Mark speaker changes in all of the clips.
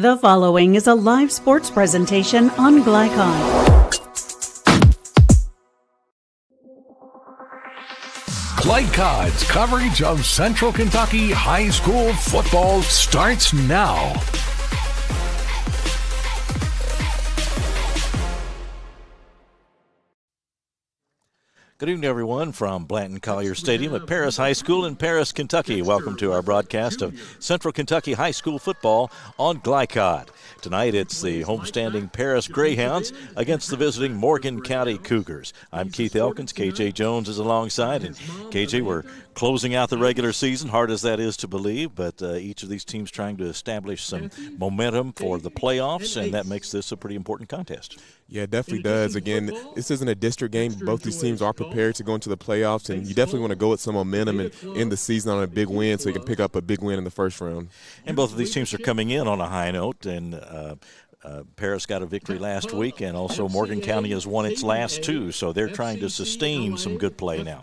Speaker 1: The following is a live sports presentation on Glycon.
Speaker 2: Glycon's coverage of Central Kentucky high school football starts now.
Speaker 3: Good evening, everyone, from Blanton Collier Stadium at Paris High School in Paris, Kentucky. Welcome to our broadcast of Central Kentucky high school football on Glycon. Tonight, it's the homestanding Paris Greyhounds against the visiting Morgan County Cougars. I'm Keith Elkins. KJ Jones is alongside. And KJ, we're closing out the regular season, hard as that is to believe, but each of these teams trying to establish some momentum for the playoffs, and that makes this a pretty important contest.
Speaker 4: Yeah, it definitely does. Again, this isn't a district game. Both these teams are prepared to go into the playoffs, and you definitely want to go with some momentum and end the season on a big win so you can pick up a big win in the first round.
Speaker 3: And both of these teams are coming in on a high note, and Paris got a victory last week, and also Morgan County has won its last two, so they're trying to sustain some good play now.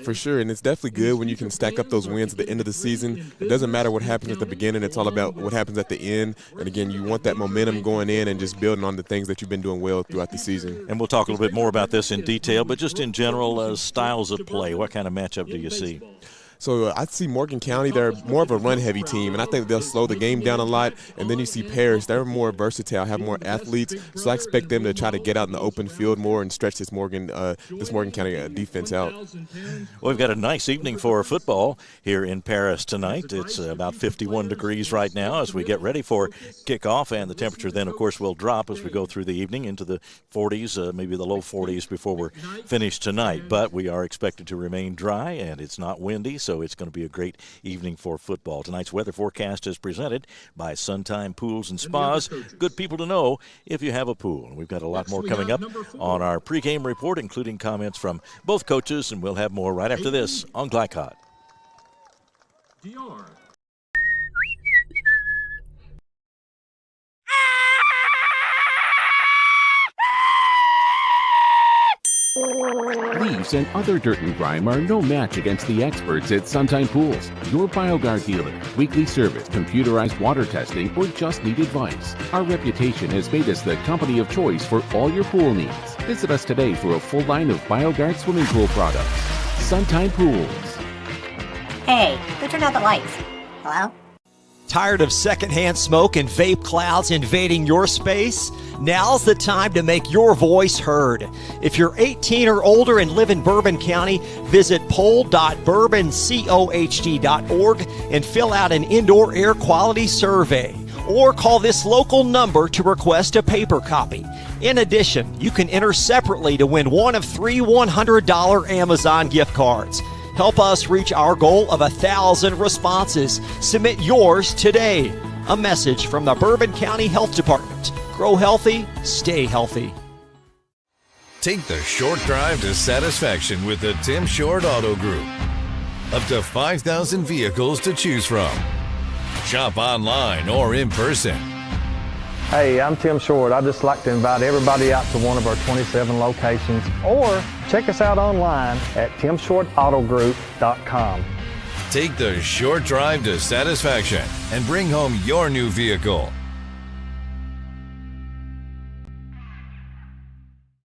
Speaker 4: For sure, and it's definitely good when you can stack up those wins at the end of the season. It doesn't matter what happens at the beginning. It's all about what happens at the end. And, again, you want that momentum going in and just building on the things that you've been doing well throughout the season.
Speaker 3: And we'll talk a little bit more about this in detail, but just in general, styles of play, what kind of matchup do you see?
Speaker 4: So I see Morgan County, they're more of a run-heavy team, and I think they'll slow the game down a lot. And then you see Paris, they're more versatile, have more athletes, so I expect them to try to get out in the open field more and stretch this Morgan County defense out.
Speaker 3: Well, we've got a nice evening for football here in Paris tonight. It's about 51 degrees right now as we get ready for kickoff, and the temperature then, of course, will drop as we go through the evening into the 40s, maybe the low 40s before we're finished tonight. But we are expected to remain dry, and it's not windy, so it's going to be a great evening for football. Tonight's weather forecast is presented by Suntime Pools and Spas. Good people to know if you have a pool. And we've got a lot more coming up on our pregame report, including comments from both coaches, and we'll have more right after this on Glycon.
Speaker 5: Leaves and other dirt and grime are no match against the experts at Suntime Pools, your BioGuard dealer. Weekly service, computerized water testing, or just need advice. Our reputation has made us the company of choice for all your pool needs. Visit us today for a full line of BioGuard swimming pool products. Suntime Pools.
Speaker 6: Hey, who turned out the lights? Hello?
Speaker 7: Tired of secondhand smoke and vape clouds invading your space? Now's the time to make your voice heard. If you're 18 or older and live in Bourbon County, visit poll.bourboncohd.org and fill out an indoor air quality survey. Or call this local number to request a paper copy. In addition, you can enter separately to win one of 3 $100 Amazon gift cards. Help us reach our goal of 1,000 responses. Submit yours today. A message from the Bourbon County Health Department. Grow healthy, stay healthy.
Speaker 8: Take the short drive to satisfaction with the Tim Short Auto Group. Up to 5,000 vehicles to choose from. Shop online or in person.
Speaker 9: Hey, I'm Tim Short. I'd just like to invite everybody out to one of our 27 locations, or check us out online at timshortautogroup.com.
Speaker 8: Take the short drive to satisfaction and bring home your new vehicle.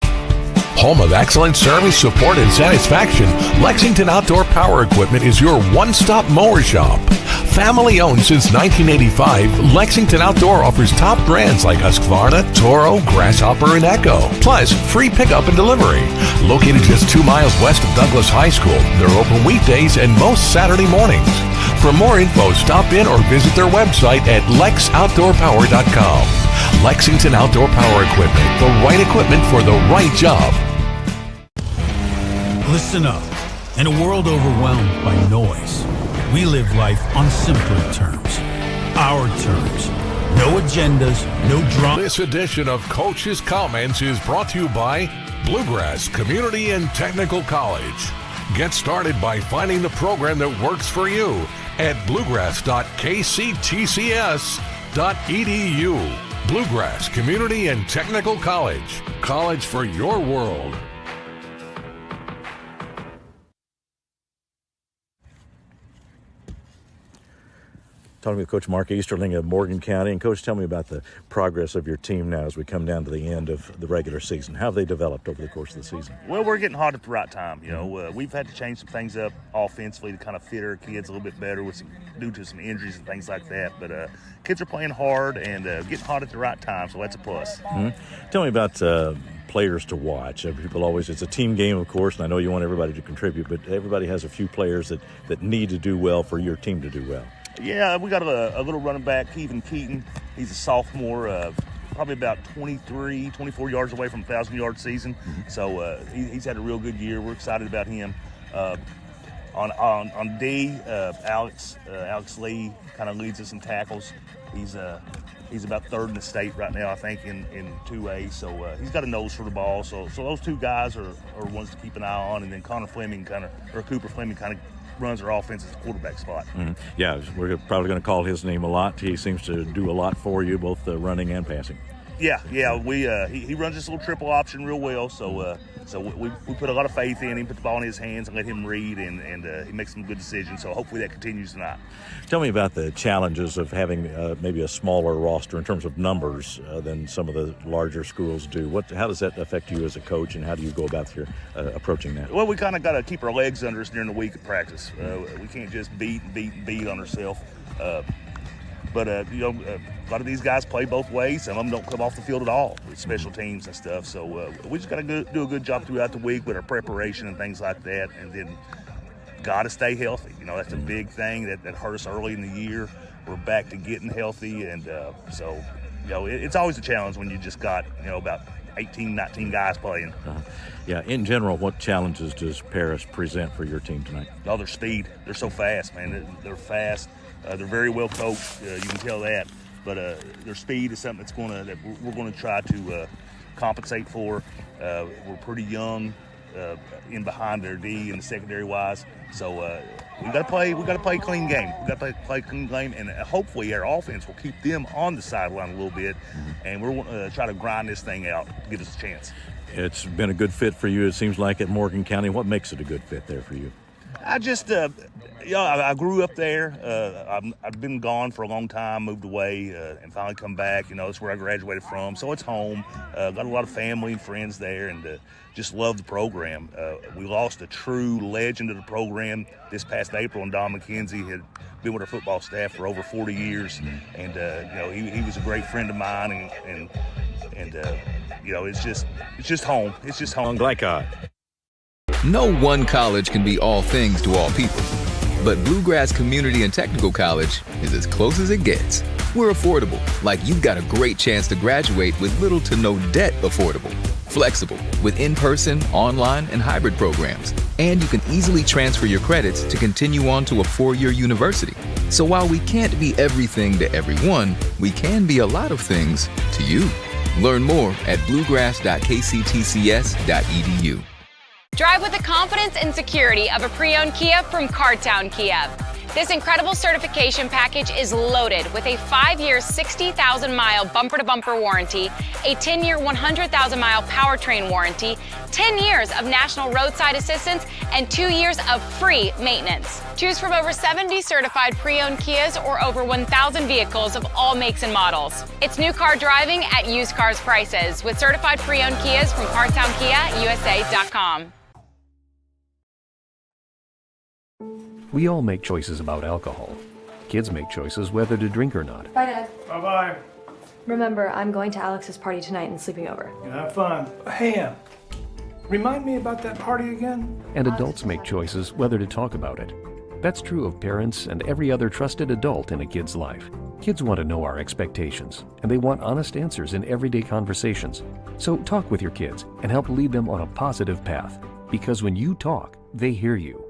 Speaker 2: Home of excellent service, support, and satisfaction, Lexington Outdoor Power Equipment is your one-stop mower shop. Family owned since 1985, Lexington Outdoor offers top brands like Husqvarna, Toro, Grasshopper, and Echo. Plus, free pickup and delivery. Located just 2 miles west of Douglas High School, they're open weekdays and most Saturday mornings. For more info, stop in or visit their website at lexoutdoorpower.com. Lexington Outdoor Power Equipment, the right equipment for the right job.
Speaker 10: Listen up. In a world overwhelmed by noise, we live life on simpler terms. Our terms. No agendas, no drama.
Speaker 2: This edition of Coach's Comments is brought to you by Bluegrass Community and Technical College. Get started by finding the program that works for you at bluegrass.kctcs.edu. Bluegrass Community and Technical College. College for your world.
Speaker 3: Talking with Coach Mark Easterling of Morgan County. And, Coach, tell me about the progress of your team now as we come down to the end of the regular season. How have they developed over the course of the season?
Speaker 11: Well, we're getting hot at the right time. We've had to change some things up offensively to kind of fit our kids a little bit better due to some injuries and things like that. But kids are playing hard and getting hot at the right time, so that's a plus.
Speaker 3: Mm-hmm. Tell me about players to watch. People always, it's a team game, of course, and I know you want everybody to contribute, but everybody has a few players that need to do well for your team to do well. Yeah,
Speaker 11: we got a little running back, Kevin Keaton. He's a sophomore, probably about 24 yards away from a 1,000-yard season. Mm-hmm. So he's had a real good year. We're excited about him. On D, Alex Lee kind of leads us in tackles. He's about third in the state right now, I think, in 2A. So he's got a nose for the ball. So those two guys are ones to keep an eye on. And then Cooper Fleming kind of runs our offense as a quarterback spot. Mm-hmm.
Speaker 3: Yeah, we're probably going to call his name a lot. He seems to do a lot for you, both running and passing.
Speaker 11: Yeah. He runs this little triple option real well. So we put a lot of faith in him, put the ball in his hands and let him read, and he makes some good decisions. So hopefully that continues tonight.
Speaker 3: Tell me about the challenges of having maybe a smaller roster in terms of numbers than some of the larger schools do. How does that affect you as a coach, and how do you go about your approaching that?
Speaker 11: Well, we kind of got to keep our legs under us during the week of practice. We can't just beat on ourselves. But a lot of these guys play both ways. Some of them don't come off the field at all with special teams and stuff. So we just got to do a good job throughout the week with our preparation and things like that. And then got to stay healthy. That's a big thing that hurt us early in the year. We're back to getting healthy. And so it's always a challenge when you just got, about 18, 19 guys playing.
Speaker 3: Yeah, in general, what challenges does Paris present for your team tonight?
Speaker 11: Oh, their speed. They're so fast, man. They're fast. They're very well coached. You can tell that. But their speed is something that we're going to try to compensate for. We're pretty young in behind their D and the secondary wise. So we got to play. We got to play clean game. We got to play clean game, and hopefully our offense will keep them on the sideline a little bit. And we're going to try to grind this thing out to give us a chance.
Speaker 3: It's been a good fit for you, it seems like, at Morgan County. What makes it a good fit there for you?
Speaker 11: I just, I grew up there. I've been gone for a long time, moved away, and finally come back. That's where I graduated from. So it's home. Got a lot of family and friends there, and just love the program. We lost a true legend of the program this past April, and Don McKenzie had been with our football staff for over 40 years. And, he was a great friend of mine, and it's just home. It's just home.
Speaker 3: Gleichot.
Speaker 12: No one college can be all things to all people, but Bluegrass Community and Technical College is as close as it gets. We're affordable, like you've got a great chance to graduate with little to no debt. Affordable, flexible, with in-person, online, and hybrid programs. And you can easily transfer your credits to continue on to a 4-year university. So while we can't be everything to everyone, we can be a lot of things to you. Learn more at bluegrass.kctcs.edu.
Speaker 13: Drive with the confidence and security of a pre-owned Kia from Cardtown Kia. This incredible certification package is loaded with a 5-year, 60,000-mile bumper-to-bumper warranty, a 10-year, 100,000-mile powertrain warranty, 10 years of national roadside assistance, and 2 years of free maintenance. Choose from over 70 certified pre-owned Kias or over 1,000 vehicles of all makes and models. It's new car driving at used cars prices with certified pre-owned Kias from CartownKiaUSA.com.
Speaker 14: We all make choices about alcohol. Kids make choices whether to drink or not.
Speaker 15: Bye, Dad.
Speaker 16: Bye-bye.
Speaker 15: Remember, I'm going to Alex's party tonight and sleeping over.
Speaker 16: Have fun. Hey, remind me about that party again?
Speaker 14: And adults make choices whether to talk about it. That's true of parents and every other trusted adult in a kid's life. Kids want to know our expectations, and they want honest answers in everyday conversations. So talk with your kids and help lead them on a positive path. Because when you talk, they hear you.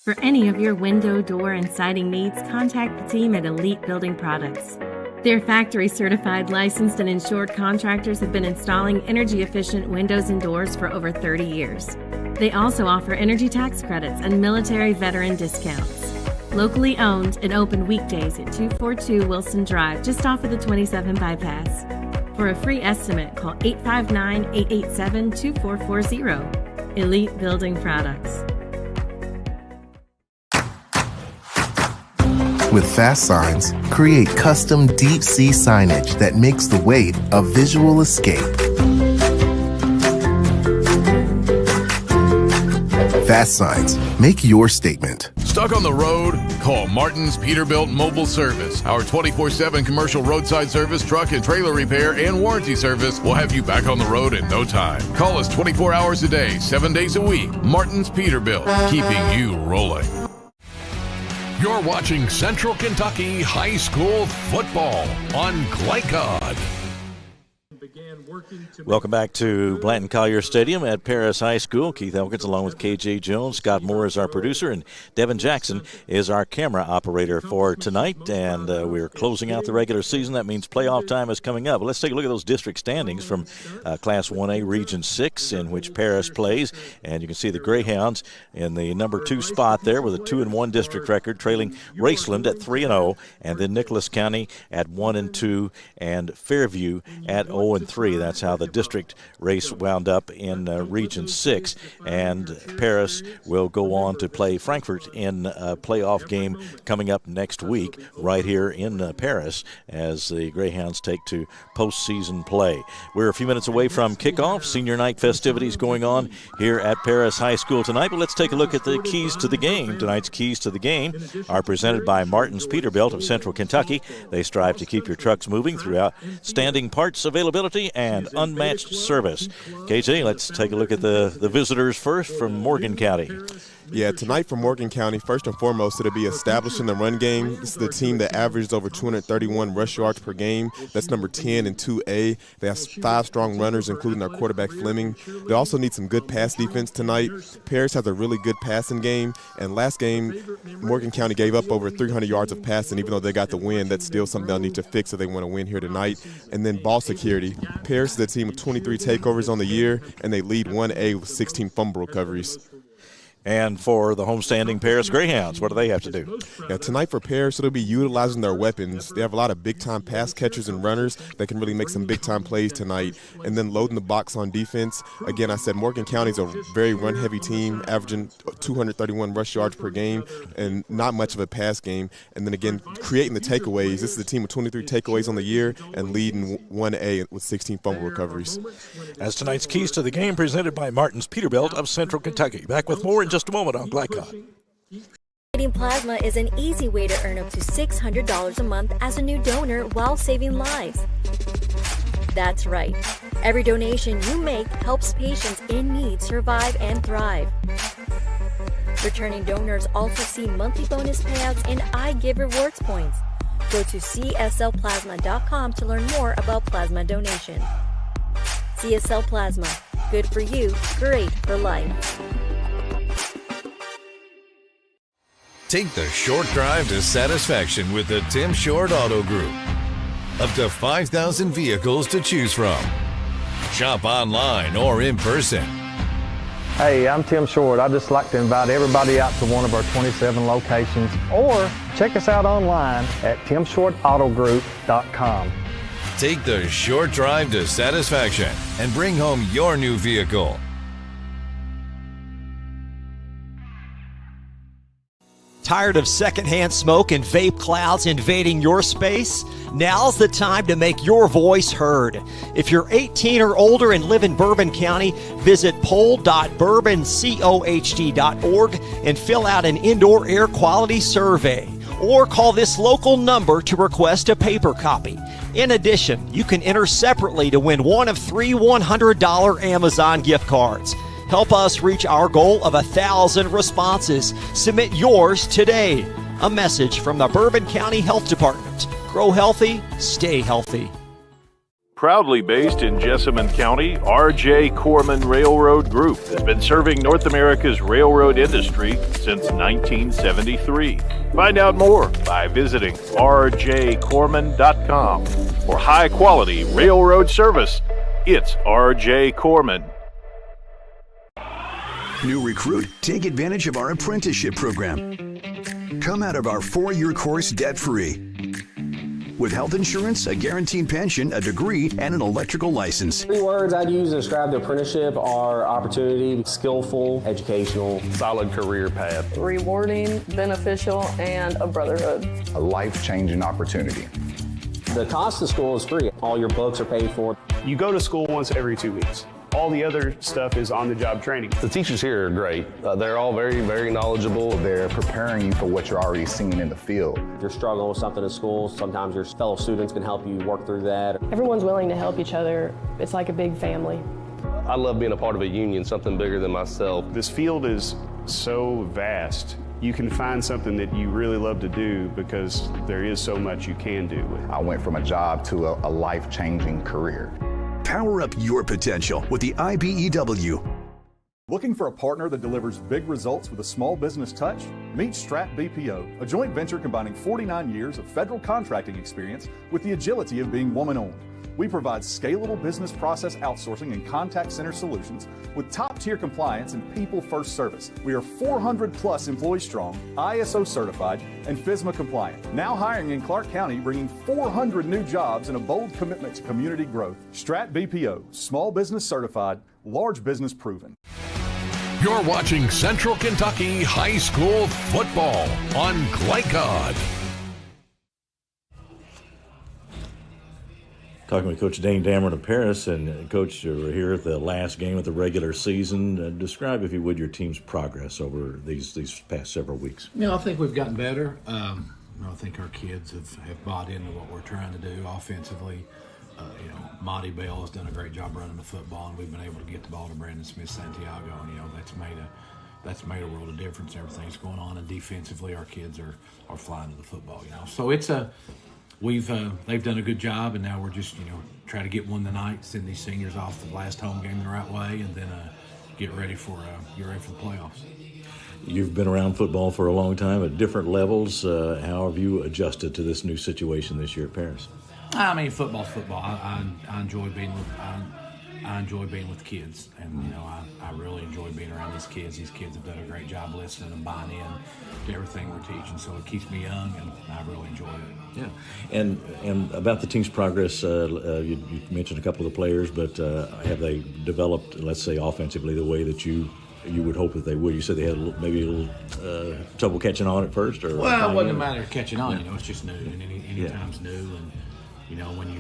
Speaker 17: For any of your window, door, and siding needs, contact the team at Elite Building Products. Their factory-certified, licensed, and insured contractors have been installing energy-efficient windows and doors for over 30 years. They also offer energy tax credits and military veteran discounts. Locally owned and open weekdays at 242 Wilson Drive, just off of the 27 bypass. For a free estimate, call 859-887-2440. Elite Building Products.
Speaker 18: With Fast Signs, create custom deep sea signage that makes the wait a visual escape. Fast Signs, make your statement.
Speaker 2: Stuck on the road? Call Martin's Peterbilt Mobile Service. Our 24/7 commercial roadside service, truck and trailer repair, and warranty service will have you back on the road in no time. Call us 24 hours a day, 7 days a week. Martin's Peterbilt, keeping you rolling. You're watching Central Kentucky High School football on Glycod.
Speaker 3: Welcome back to Blanton Collier Stadium at Paris High School. Keith Elkins along with KJ Jones. Scott Moore is our producer, and Devin Jackson is our camera operator for tonight. And we're closing out the regular season. That means playoff time is coming up. But let's take a look at those district standings from Class 1A Region 6, in which Paris plays. And you can see the Greyhounds in the number 2 spot there with a 2-1 district record, trailing Raceland at 3-0, and then Nicholas County at 1-2, and Fairview at 0-3. That's how the district race wound up in Region 6. And Paris will go on to play Frankfort in a playoff game coming up next week right here in Paris as the Greyhounds take to postseason play. We're a few minutes away from kickoff. Senior night festivities going on here at Paris High School tonight. But let's take a look at the keys to the game. Tonight's keys to the game are presented by Martin's Peterbilt of Central Kentucky. They strive to keep your trucks moving through outstanding parts availability and unmatched service. KJ, let's take a look at the visitors first from Morgan County.
Speaker 4: Yeah, tonight for Morgan County, first and foremost, it'll be establishing the run game. This is the team that averages over 231 rush yards per game. That's number 10 in 2A. They have 5 strong runners, including our quarterback Fleming. They also need some good pass defense tonight. Paris has a really good passing game, and last game, Morgan County gave up over 300 yards of passing. Even though they got the win, that's still something they'll need to fix if they want to win here tonight. And then ball security. Paris is a team with 23 takeovers on the year, and they lead 1A with 16 fumble recoveries.
Speaker 3: And for the homestanding Paris Greyhounds, what do they have to do?
Speaker 4: Yeah, tonight for Paris, it'll be utilizing their weapons. They have a lot of big-time pass catchers and runners that can really make some big-time plays tonight. And then loading the box on defense. Again, I said Morgan County's a very run-heavy team, averaging 231 rush yards per game and not much of a pass game. And then, again, creating the takeaways. This is a team with 23 takeaways on the year and leading 1A with 16 fumble recoveries.
Speaker 2: As tonight's keys to the game presented by Martin's Peterbilt of Central Kentucky. Back with more in just a moment on Glycod.
Speaker 19: Donating plasma is an easy way to earn up to $600 a month as a new donor while saving lives. That's right. Every donation you make helps patients in need survive and thrive. Returning donors also see monthly bonus payouts and I Give rewards points. Go to cslplasma.com to learn more about plasma donation. CSL Plasma. Good for you, great for life.
Speaker 8: Take the short drive to satisfaction with the Tim Short Auto Group. Up to 5,000 vehicles to choose from. Shop online or in person.
Speaker 9: Hey, I'm Tim Short. I'd just like to invite everybody out to one of our 27 locations or check us out online at timshortautogroup.com.
Speaker 8: Take the short drive to satisfaction and bring home your new vehicle.
Speaker 7: Tired of secondhand smoke and vape clouds invading your space? Now's the time to make your voice heard. If you're 18 or older and live in Bourbon County, visit poll.bourboncohd.org and fill out an indoor air quality survey. Or call this local number to request a paper copy. In addition, you can enter separately to win one of 3 $100 Amazon gift cards. Help us reach our goal of 1,000 responses. Submit yours today. A message from the Bourbon County Health Department. Grow healthy, stay healthy.
Speaker 20: Proudly based in Jessamine County, R.J. Corman Railroad Group has been serving North America's railroad industry since 1973. Find out more by visiting rjcorman.com. For high-quality railroad service, it's R.J. Corman.
Speaker 21: New recruit, take advantage of our apprenticeship program. Come out of our 4-year course debt-free. With health insurance, a guaranteed pension, a degree, and an electrical license.
Speaker 22: 3 words I'd use to describe the apprenticeship are opportunity, skillful, educational,
Speaker 23: solid career path,
Speaker 24: rewarding, beneficial, and a brotherhood.
Speaker 25: A life-changing opportunity.
Speaker 22: The cost of school is free. All your books are paid for.
Speaker 23: You go to school once every 2 weeks. All the other stuff is on-the-job training.
Speaker 25: The teachers here are great. They're all very, very knowledgeable. They're preparing you for what you're already seeing in the field.
Speaker 22: If you're struggling with something at school, sometimes your fellow students can help you work through that.
Speaker 24: Everyone's willing to help each other. It's like a big family.
Speaker 23: I love being a part of a union, something bigger than myself. This field is so vast. You can find something that you really love to do because there is so much you can do.
Speaker 25: I went from a job to a life-changing career.
Speaker 21: Power up your potential with the IBEW.
Speaker 26: Looking for a partner that delivers big results with a small business touch? Meet Strat BPO, a joint venture combining 49 years of federal contracting experience with the agility of being woman-owned. We provide scalable business process outsourcing and contact center solutions with top-tier compliance and people-first service. We are 400-plus employees strong, ISO certified, and FSMA compliant. Now hiring in Clark County, bringing 400 new jobs and a bold commitment to community growth. Strat BPO, small business certified, large business proven.
Speaker 2: You're watching Central Kentucky High School football on Glycod.
Speaker 3: Talking with Coach Dane Dameron of Paris, and Coach, we're here at the last game of the regular season. Describe, if you would, your team's progress over these past several weeks.
Speaker 27: I think we've gotten better. I think our kids have bought into what we're trying to do offensively. Monty Bell has done a great job running the football, and we've been able to get the ball to Brandon Smith-Santiago, and that's made a world of difference. Everything's going on, and defensively, our kids are flying to the football. So it's a they've done a good job, and now we're just try to get one tonight, send these seniors off the last home game the right way, and then get ready for the playoffs.
Speaker 3: You've been around football for a long time at different levels. How have you adjusted to this new situation this year at Paris?
Speaker 27: Football's football. I enjoy being with the kids, and I really enjoy being around these kids. These kids have done a great job listening and buying in to everything we're teaching, so it keeps me young, and I really enjoy it.
Speaker 3: Yeah, and about the team's progress, you mentioned a couple of the players, but have they developed, let's say, offensively the way that you would hope that they would? You said they had maybe a little trouble catching on at first, or
Speaker 27: well, it wasn't a matter of catching on. It's just new, and any time's new, and when you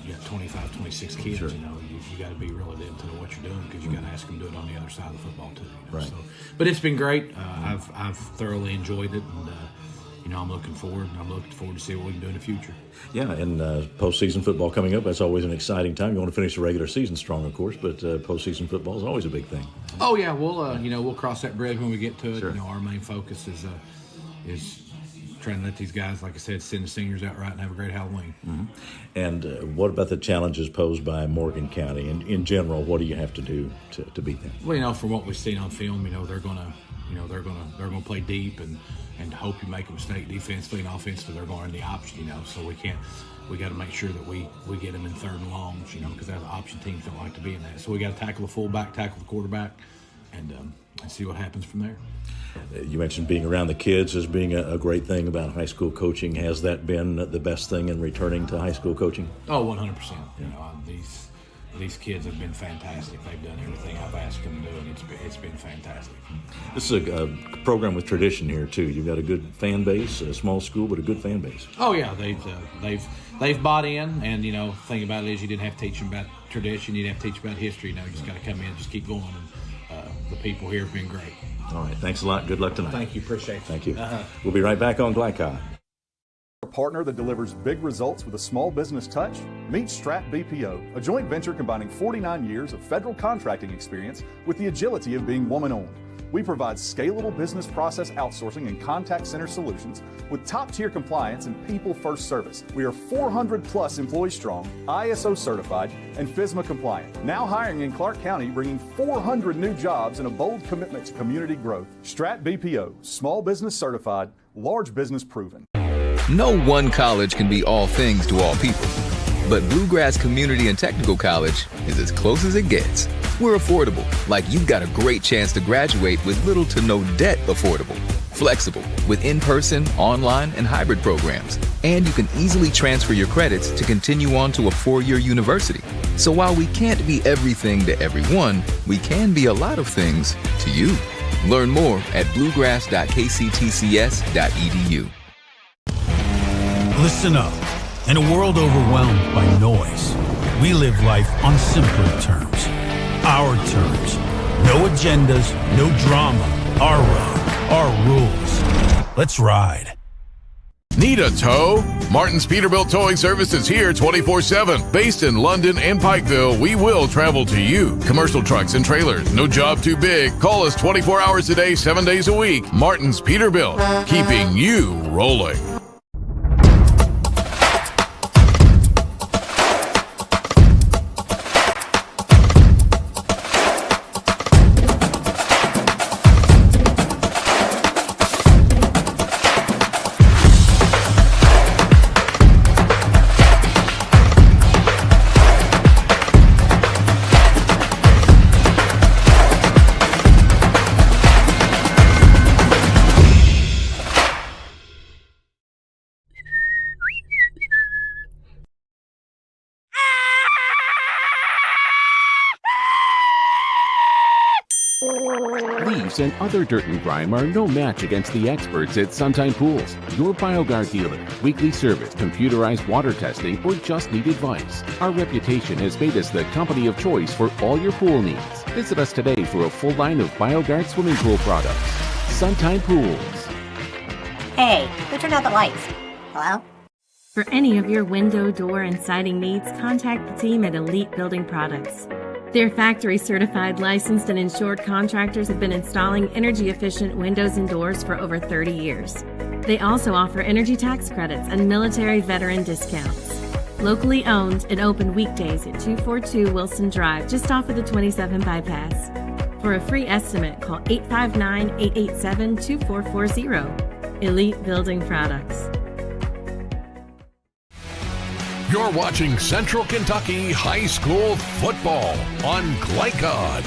Speaker 27: got 25, 26 kids,
Speaker 3: sure.
Speaker 27: You got to be really into what you're doing, because you got to ask them to do it on the other side of the football too.
Speaker 3: Right.
Speaker 27: So, but it's been great. I've thoroughly enjoyed it, and I'm looking forward to see what we can do in the future.
Speaker 3: Yeah, and postseason football coming up, that's always an exciting time. You want to finish the regular season strong, of course, but postseason football is always a big thing.
Speaker 27: Oh yeah, we'll cross that bridge when we get to it.
Speaker 3: Sure.
Speaker 27: Our main focus is trying to let these guys, like I said, send the seniors out right and have a great Halloween.
Speaker 3: Mm-hmm. And what about the challenges posed by Morgan County? And in general, what do you have to do to beat them?
Speaker 27: Well, from what we've seen on film, they're gonna play deep and hope you make a mistake defensively and offensively. They're going in the option, so we got to make sure that we get them in third and longs, because the option teams don't like to be in that. So we got to tackle the fullback, tackle the quarterback, and see what happens from there.
Speaker 3: You mentioned being around the kids as being a great thing about high school coaching. Has that been the best thing in returning to high school coaching?
Speaker 27: Oh, 100%. These kids have been fantastic. They've done everything I've asked them to do, and it's been fantastic.
Speaker 3: This is a program with tradition here too. You've got a good fan base, a small school, but a good fan base.
Speaker 27: Oh yeah, they've bought in, and the thing about it is you didn't have to teach them about tradition. You didn't have to teach them about history. You just got to come in and just keep going. And the people here have been great.
Speaker 3: All right, thanks a lot. Good luck tonight.
Speaker 27: Thank you. Appreciate it.
Speaker 3: Thank you. We'll be right back on Glycod.
Speaker 26: A partner that delivers big results with a small business touch? Meet Strat BPO, a joint venture combining 49 years of federal contracting experience with the agility of being woman-owned. We provide scalable business process outsourcing and contact center solutions with top-tier compliance and people-first service. We are 400-plus employees strong, ISO certified, and FSMA compliant. Now hiring in Clark County, bringing 400 new jobs and a bold commitment to community growth. Strat BPO, small business certified, large business proven.
Speaker 1: No one college can be all things to all people, but Bluegrass Community and Technical College is as close as it gets. We're affordable, like you've got a great chance to graduate with little to no debt. Affordable, flexible, with in-person, online, and hybrid programs. And you can easily transfer your credits to continue on to a 4-year university. So while we can't be everything to everyone, we can be a lot of things to you. Learn more at bluegrass.kctcs.edu.
Speaker 5: Listen up. In a world overwhelmed by noise, we live life on simpler terms. Our terms. No agendas, no drama. Our road, our rules. Let's ride.
Speaker 2: Need a tow? Martin's Peterbilt Towing Service is here 24/7. Based in London and Pikeville, we will travel to you. Commercial trucks and trailers, no job too big. Call us 24 hours a day, 7 days a week. Martin's Peterbilt, keeping you rolling.
Speaker 6: Leaves and other dirt and grime are no match against the experts at Suntime Pools, your BioGuard dealer. Weekly service, computerized water testing, or just need advice. Our reputation has made us the company of choice for all your pool needs. Visit us today for a full line of BioGuard swimming pool products. Suntime Pools.
Speaker 10: Hey, who turned out the lights? Hello?
Speaker 17: For any of your window, door, and siding needs, contact the team at Elite Building Products. Their factory-certified, licensed, and insured contractors have been installing energy-efficient windows and doors for over 30 years. They also offer energy tax credits and military veteran discounts. Locally owned and open weekdays at 242 Wilson Drive, just off of the 27 bypass. For a free estimate, call 859-887-2440. Elite Building Products.
Speaker 2: You're watching Central Kentucky High School football on Glycod.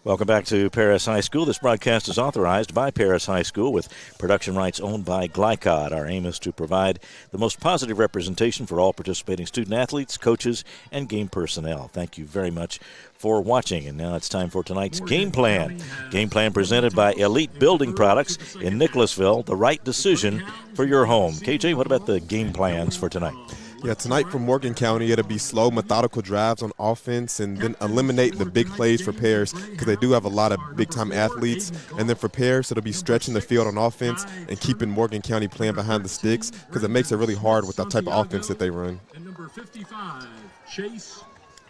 Speaker 3: Welcome back to Paris High School. This broadcast is authorized by Paris High School with production rights owned by Glycod. Our aim is to provide the most positive representation for all participating student athletes, coaches, and game personnel. Thank you very much for watching. And now it's time for tonight's game plan. Game plan presented by Elite Building Products in Nicholasville, the right decision for your home. KJ, what about the game plans for tonight?
Speaker 4: Yeah, tonight for Morgan County, it'll be slow, methodical drives on offense and then eliminate the big plays for Paris because they do have a lot of big-time athletes. And then for Paris, it'll be stretching the field on offense and keeping Morgan County playing behind the sticks because it makes it really hard with that type of offense that they run.
Speaker 11: And number 55, Chase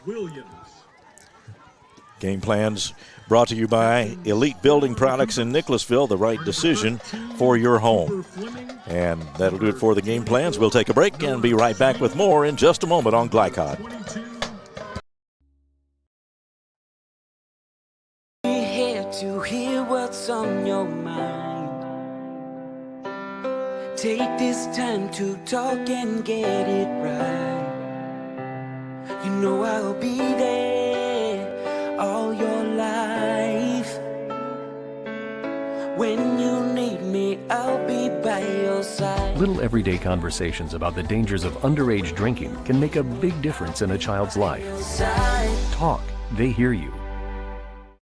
Speaker 11: Williams.
Speaker 3: Game plans brought to you by Elite Building Products in Nicholasville, the right decision for your home. And that'll do it for the game plans. We'll take a break and be right back with more in just a moment on Glycod.
Speaker 12: We're here to hear what's on your mind. Take this time to talk and get it right. You know I'll be there all your life. When you need me, I'll be by your side.
Speaker 14: Little everyday conversations about the dangers of underage drinking can make a big difference in a child's life. Talk. They hear you.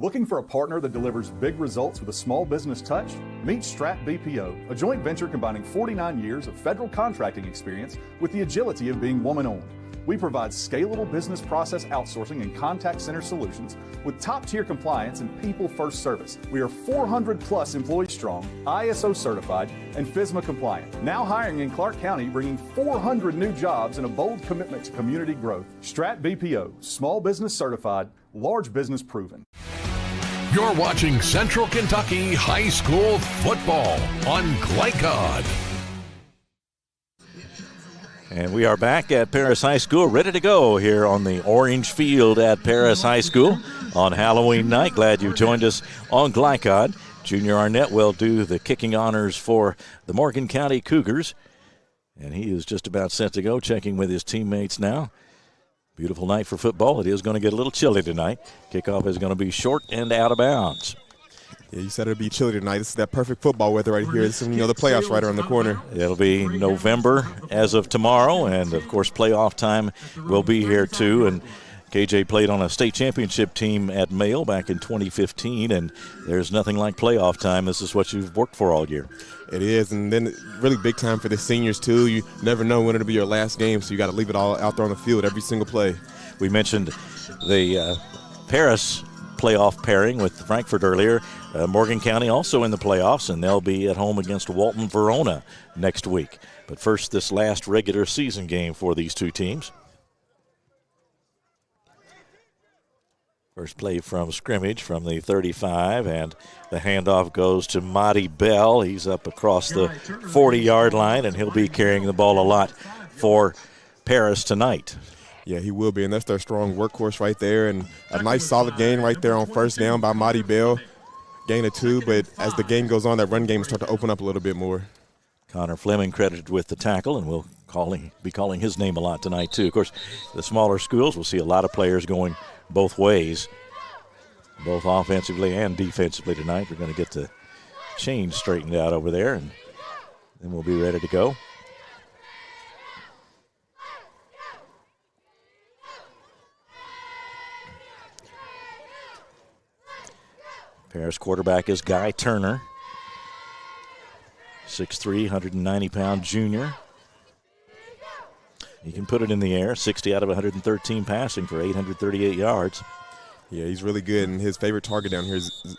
Speaker 26: Looking for a partner that delivers big results with a small business touch? Meet Strat BPO, a joint venture combining 49 years of federal contracting experience with the agility of being woman-owned. We provide scalable business process outsourcing and contact center solutions with top-tier compliance and people-first service. We are 400-plus employees strong, ISO certified, and FSMA compliant. Now hiring in Clark County, bringing 400 new jobs and a bold commitment to community growth. Strat BPO, small business certified, large business proven.
Speaker 2: You're watching Central Kentucky High School football on Glycod.
Speaker 3: And we are back at Paris High School, ready to go here on the orange field at Paris High School on Halloween night. Glad you joined us on Glycod. Junior Arnett will do the kicking honors for the Morgan County Cougars. And he is just about set to go, checking with his teammates now. Beautiful night for football. It is going to get a little chilly tonight. Kickoff is going to be short and out of bounds.
Speaker 4: Yeah, you said it'd be chilly tonight. This is that perfect football weather right here. This is, the playoffs right around the corner.
Speaker 3: It'll be November as of tomorrow, and of course playoff time will be here too. And KJ played on a state championship team at Male back in 2015, and there's nothing like playoff time. This is what you've worked for all year.
Speaker 4: It is, and then really big time for the seniors too. You never know when it'll be your last game, so you got to leave it all out there on the field every single play.
Speaker 3: We mentioned the Paris playoff pairing with Frankfort earlier. Morgan County also in the playoffs, and they'll be at home against Walton Verona next week. But first, this last regular season game for these two teams. First play from scrimmage from the 35, and the handoff goes to Monty Bell. He's up across the 40-yard line, and he'll be carrying the ball a lot for Paris tonight.
Speaker 4: Yeah, he will be, and that's their strong workhorse right there. And a nice solid gain right there on first down by Monty Bell. Gain of 2, but as the game goes on, that run game will start to open up a little bit more.
Speaker 3: Connor Fleming credited with the tackle, and we'll be calling his name a lot tonight too. Of course, the smaller schools will see a lot of players going both ways, both offensively and defensively tonight. We're going to get the chain straightened out over there, and then we'll be ready to go. Paris quarterback is Guy Turner, 6'3", 190-pound junior. He can put it in the air, 60 out of 113 passing for 838 yards.
Speaker 4: Yeah, he's really good, and his favorite target down here is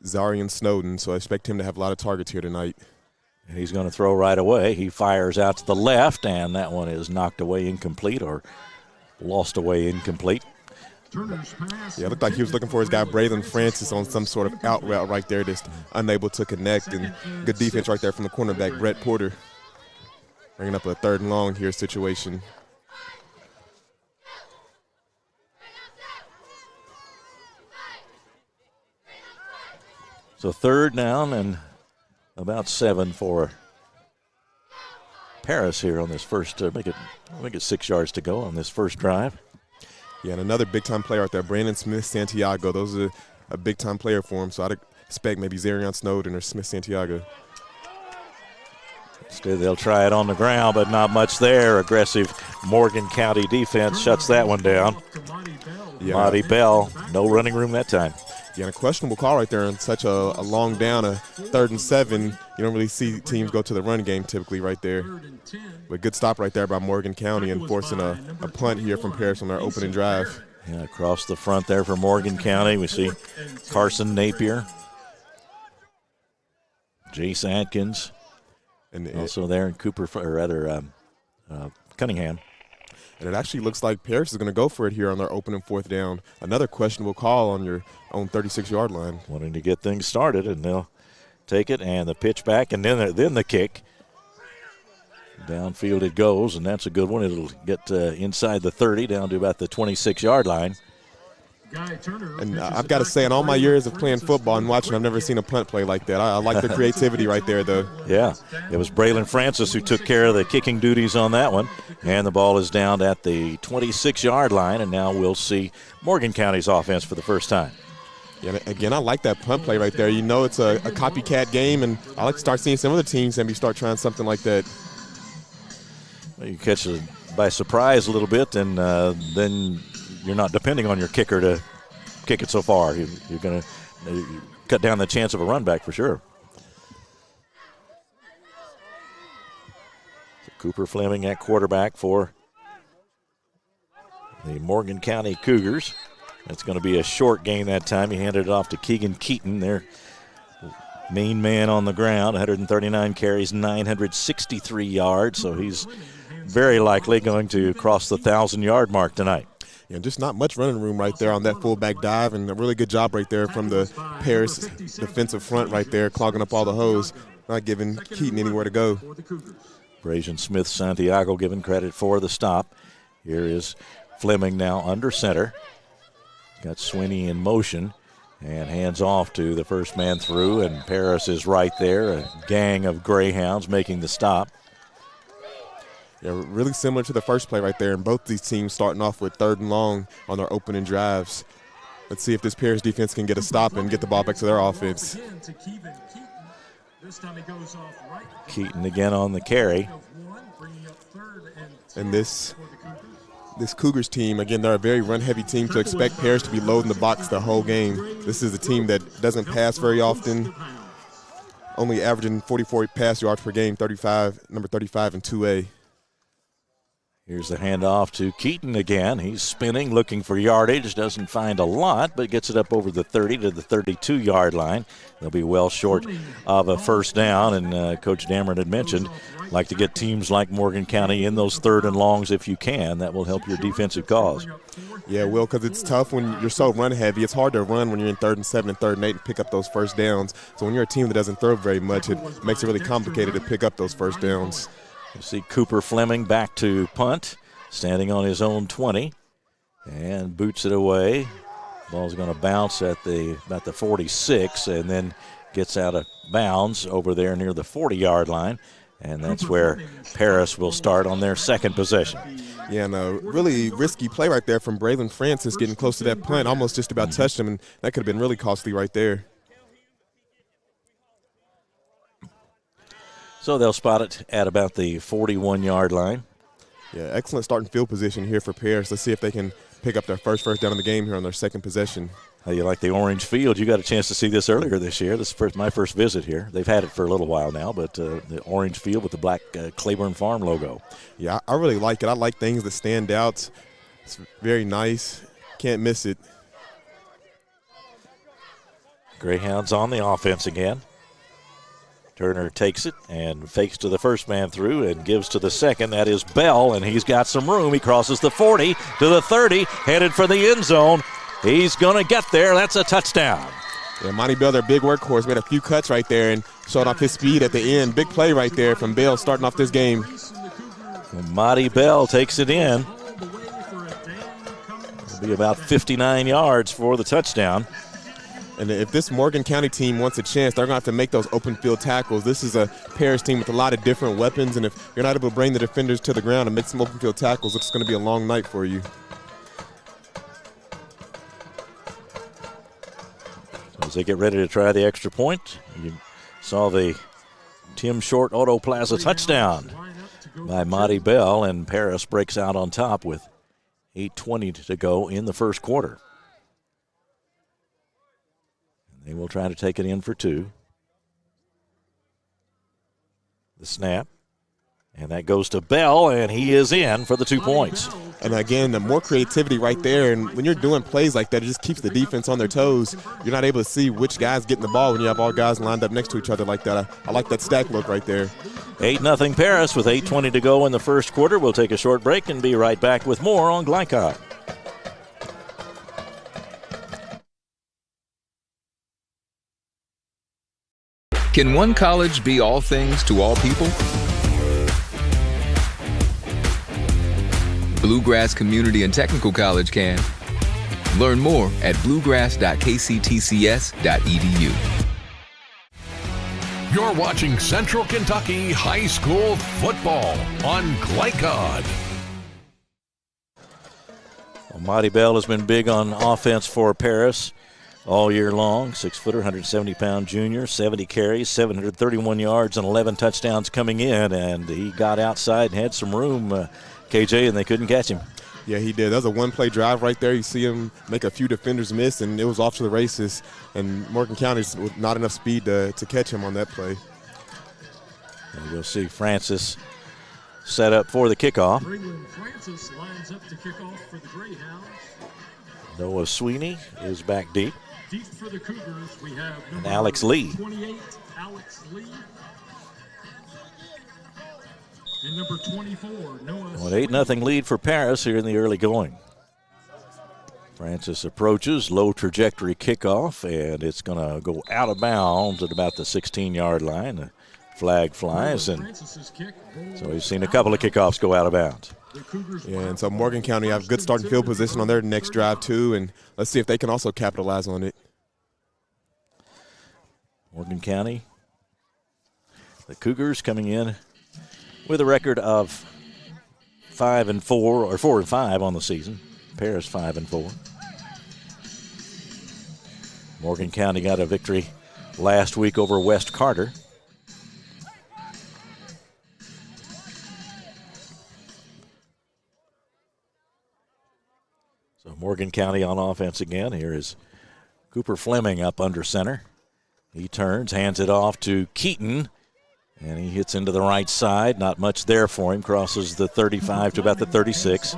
Speaker 4: Zarian Snowden, so I expect him to have a lot of targets here tonight.
Speaker 3: And he's going to throw right away. He fires out to the left, and that one is knocked away incomplete or lost away incomplete.
Speaker 4: Yeah, it looked like he was looking for his guy Braylon Francis on some sort of out route right there, just unable to connect. And good defense right there from the cornerback, Brett Porter. Bringing up a 3rd and long here situation.
Speaker 3: So 3rd down and about 7 for Paris here on this first, make it 6 yards to go on this first drive.
Speaker 4: Yeah, and another big-time player out there, Brandon Smith-Santiago. Those are a big-time player for him, so I'd expect maybe Zarian Snowden or Smith-Santiago.
Speaker 3: Instead, they'll try it on the ground, but not much there. Aggressive Morgan County defense shuts that one down. Yeah. Monty Bell, no running room that time.
Speaker 4: Yeah, and a questionable call right there on such a long down, a 3rd and 7. You don't really see teams go to the run game typically right there. But good stop right there by Morgan County and forcing a punt here from Paris on their opening drive.
Speaker 3: Yeah, across the front there for Morgan County, we see Carson Napier, Jace Atkins, and also there in Cunningham.
Speaker 4: And it actually looks like Paris is going to go for it here on their opening 4th down. Another questionable call on your own 36-yard line.
Speaker 3: Wanting to get things started, and they'll take it, and the pitch back, and then the kick. Downfield it goes, and that's a good one. It'll get inside the 30, down to about the 26-yard line.
Speaker 4: And I've got to say, in all my years of playing football and watching, I've never seen a punt play like that. I like the creativity right there, though.
Speaker 3: Yeah, it was Braylon Francis who took care of the kicking duties on that one. And the ball is down at the 26-yard line, and now we'll see Morgan County's offense for the first time.
Speaker 4: Yeah, again, I like that punt play right there. You know it's a copycat game, and I like to start seeing some other teams maybe start trying something like that.
Speaker 3: Well, you catch it by surprise a little bit, and then you're not depending on your kicker to kick it so far. You're going to cut down the chance of a run back for sure. So Cooper Fleming at quarterback for the Morgan County Cougars. It's going to be a short gain that time. He handed it off to Keegan Keaton, their main man on the ground, 139 carries, 963 yards. So he's very likely going to cross the 1,000-yard mark tonight.
Speaker 4: Yeah, just not much running room right there on that fullback dive, and a really good job right there from the Paris defensive front right there, clogging up all the holes, not giving Keaton anywhere to go.
Speaker 3: Brazen Smith Santiago given credit for the stop. Here is Fleming now under center. Got Swinney in motion and hands off to the first man through, and Paris is right there, a gang of Greyhounds making the stop.
Speaker 4: Yeah, really similar to the first play right there, and both these teams starting off with 3rd and long on their opening drives. Let's see if this Paris defense can get a stop and get the ball back to their offense.
Speaker 3: Keaton again on the carry.
Speaker 4: And this Cougars team, again, they're a very run-heavy team, so expect Paris to be loading the box the whole game. This is a team that doesn't pass very often, only averaging 44 pass yards per game, number 35 in 2A.
Speaker 3: Here's the handoff to Keaton again. He's spinning, looking for yardage. Doesn't find a lot, but gets it up over the 30 to the 32-yard line. They'll be well short of a first down, and Coach Dameron had mentioned, like to get teams like Morgan County in those 3rd and longs if you can. That will help your defensive cause.
Speaker 4: Yeah, Will, because it's tough when you're so run-heavy. It's hard to run when you're in 3rd and 7 and 3rd and 8 and pick up those first downs. So when you're a team that doesn't throw very much, it makes it really complicated to pick up those first downs.
Speaker 3: You see Cooper Fleming back to punt, standing on his own 20, and boots it away. Ball's going to bounce at about the 46, and then gets out of bounds over there near the 40-yard line, and that's where Paris will start on their second possession.
Speaker 4: Yeah, and a really risky play right there from Braylon Francis, getting close to that punt, almost just about touched him, and that could have been really costly right there.
Speaker 3: So they'll spot it at about the 41-yard line.
Speaker 4: Yeah, excellent starting field position here for Paris. Let's see if they can pick up their first down in the game here on their second possession.
Speaker 3: How you like the orange field? You got a chance to see this earlier this year. This is my first visit here. They've had it for a little while now, but the orange field with the black Claiborne Farm logo.
Speaker 4: Yeah, I really like it. I like things that stand out. It's very nice. Can't miss it.
Speaker 3: Greyhounds on the offense again. Turner takes it and fakes to the first man through and gives to the second. That is Bell, and he's got some room. He crosses the 40 to the 30, headed for the end zone. He's going to get there. That's a touchdown.
Speaker 4: Yeah, Monty Bell, their big workhorse, made a few cuts right there and showed off his speed at the end. Big play right there from Bell starting off this game.
Speaker 3: Monty Bell takes it in. It'll be about 59 yards for the touchdown.
Speaker 4: And if this Morgan County team wants a chance, they're going to have to make those open field tackles. This is a Paris team with a lot of different weapons, and if you're not able to bring the defenders to the ground and make some open field tackles, it's going to be a long night for you.
Speaker 3: So as they get ready to try the extra point, you saw the Tim Short Auto Plaza touchdown by Monty Bell, and Paris breaks out on top with 8:20 to go in the first quarter. They will try to take it in for 2. The snap. And that goes to Bell, and he is in for the 2 points.
Speaker 4: And again, the more creativity right there. And when you're doing plays like that, it just keeps the defense on their toes. You're not able to see which guy's getting the ball when you have all guys lined up next to each other like that. I like that stack look right there.
Speaker 3: 8-0 Paris with 8:20 to go in the first quarter. We'll take a short break and be right back with more on Glycod.
Speaker 1: Can one college be all things to all people? Bluegrass Community and Technical College can. Learn more at bluegrass.kctcs.edu.
Speaker 2: You're watching Central Kentucky High School football on Glycod.
Speaker 3: Well, Monty Bell has been big on offense for Paris all year long. 6-footer, 170-pound junior, 70 carries, 731 yards, and 11 touchdowns coming in. And he got outside and had some room, KJ, and they couldn't catch him.
Speaker 4: Yeah, he did. That was a one-play drive right there. You see him make a few defenders miss, and it was off to the races. And Morgan County's with not enough speed to catch him on that play.
Speaker 3: And you'll see Francis set up for the kickoff.
Speaker 11: Braylon Francis lines up to kick off for the Greyhounds.
Speaker 3: Noah Sweeney is back deep.
Speaker 11: Deep for the Cougars, we have
Speaker 3: And Alex Lee.
Speaker 11: 28, Alex Lee. And number 24, Noah.
Speaker 3: An 8-0 lead for Paris here in the early going. Francis approaches, low trajectory kickoff, and it's going to go out of bounds at about the 16-yard line. The flag flies, and so we've seen a couple of kickoffs go out of bounds.
Speaker 4: Yeah, and so Morgan County have good starting field position on their next drive too, and let's see if they can also capitalize on it.
Speaker 3: Morgan County, the Cougars coming in with a record of 5-4 or 4-5 on the season. Paris 5-4. Morgan County got a victory last week over West Carter. So Morgan County on offense again. Here is Cooper Fleming up under center. He turns, hands it off to Keaton, and he hits into the right side. Not much there for him. Crosses the 35 to about the 36.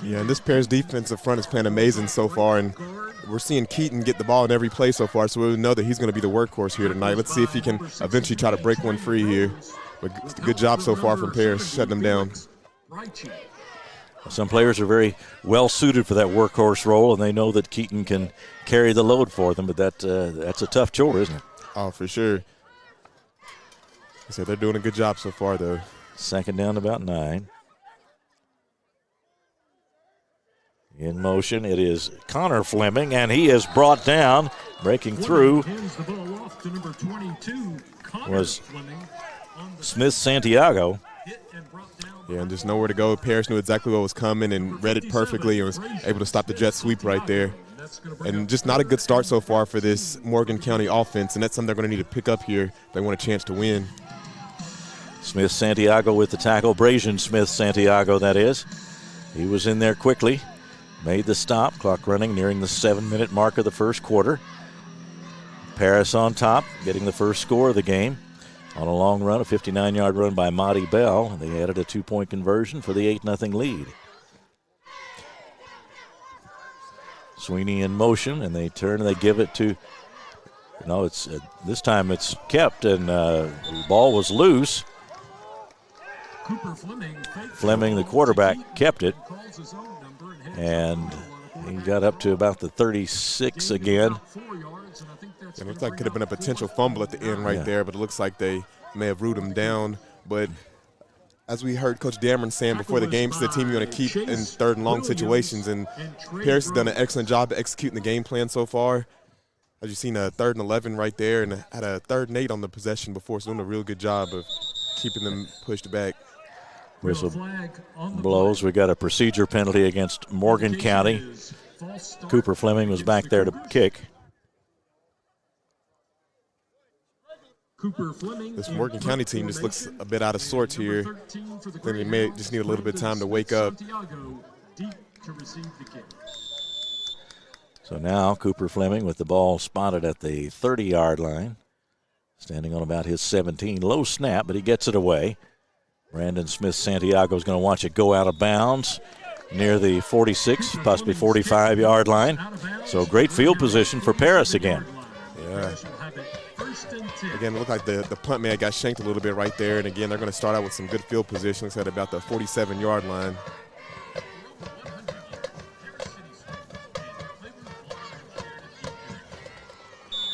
Speaker 4: Yeah, and this Paris defensive front is playing amazing so far, and we're seeing Keaton get the ball in every play so far, so we know that he's going to be the workhorse here tonight. Let's see if he can eventually try to break one free here. But good job so far from Paris, shutting them down.
Speaker 3: Some players are very well suited for that workhorse role, and they know that Keaton can carry the load for them, but that's a tough chore, isn't it?
Speaker 4: Oh, for sure. I said they're doing a good job so far, though.
Speaker 3: Second down, about 9. In motion, it is Connor Fleming, and he is brought down. Breaking through was Smith Santiago.
Speaker 4: Yeah, and just nowhere to go. Paris knew exactly what was coming and read it perfectly and was able to stop the jet sweep right there. And just not a good start so far for this Morgan County offense, and that's something they're going to need to pick up here if they want a chance to win.
Speaker 3: Smith Santiago with the tackle. Brazian Smith Santiago, that is. He was in there quickly. Made the stop, clock running, nearing the 7-minute mark of the first quarter. Paris on top, getting the first score of the game. On a long run, a 59-yard run by Monty Bell. They added a 2-point conversion for the 8-0 lead. Sweeney in motion, and they turn and they give it to, it's this time it's kept, and the ball was loose. Fleming, the quarterback, kept it. And he got up to about the 36 again.
Speaker 4: It looks like it could have been a potential fumble at the end right there, but it looks like they may have ruled him down. But as we heard Coach Dameron saying before the game, it's the team you're going to keep in third and long situations. And Paris has done an excellent job of executing the game plan so far. As you've seen, a 3rd and 11 right there, and had a 3rd and 8 on the possession before, so doing a real good job of keeping them pushed back.
Speaker 3: Whistle blows. We got a procedure penalty against Morgan County. Cooper Fleming was back there to kick.
Speaker 4: This Morgan County team just looks a bit out of sorts here. I think they may just need a little bit of time to wake up.
Speaker 3: So now Cooper Fleming with the ball spotted at the 30-yard line. Standing on about his 17. Low snap, but he gets it away. Brandon Smith Santiago is going to watch it go out of bounds near the 46, possibly 45-yard line. So great field position for Paris again.
Speaker 4: Yeah. Again, it looked like the punt man got shanked a little bit right there. And again, they're going to start out with some good field positions at about the 47-yard line.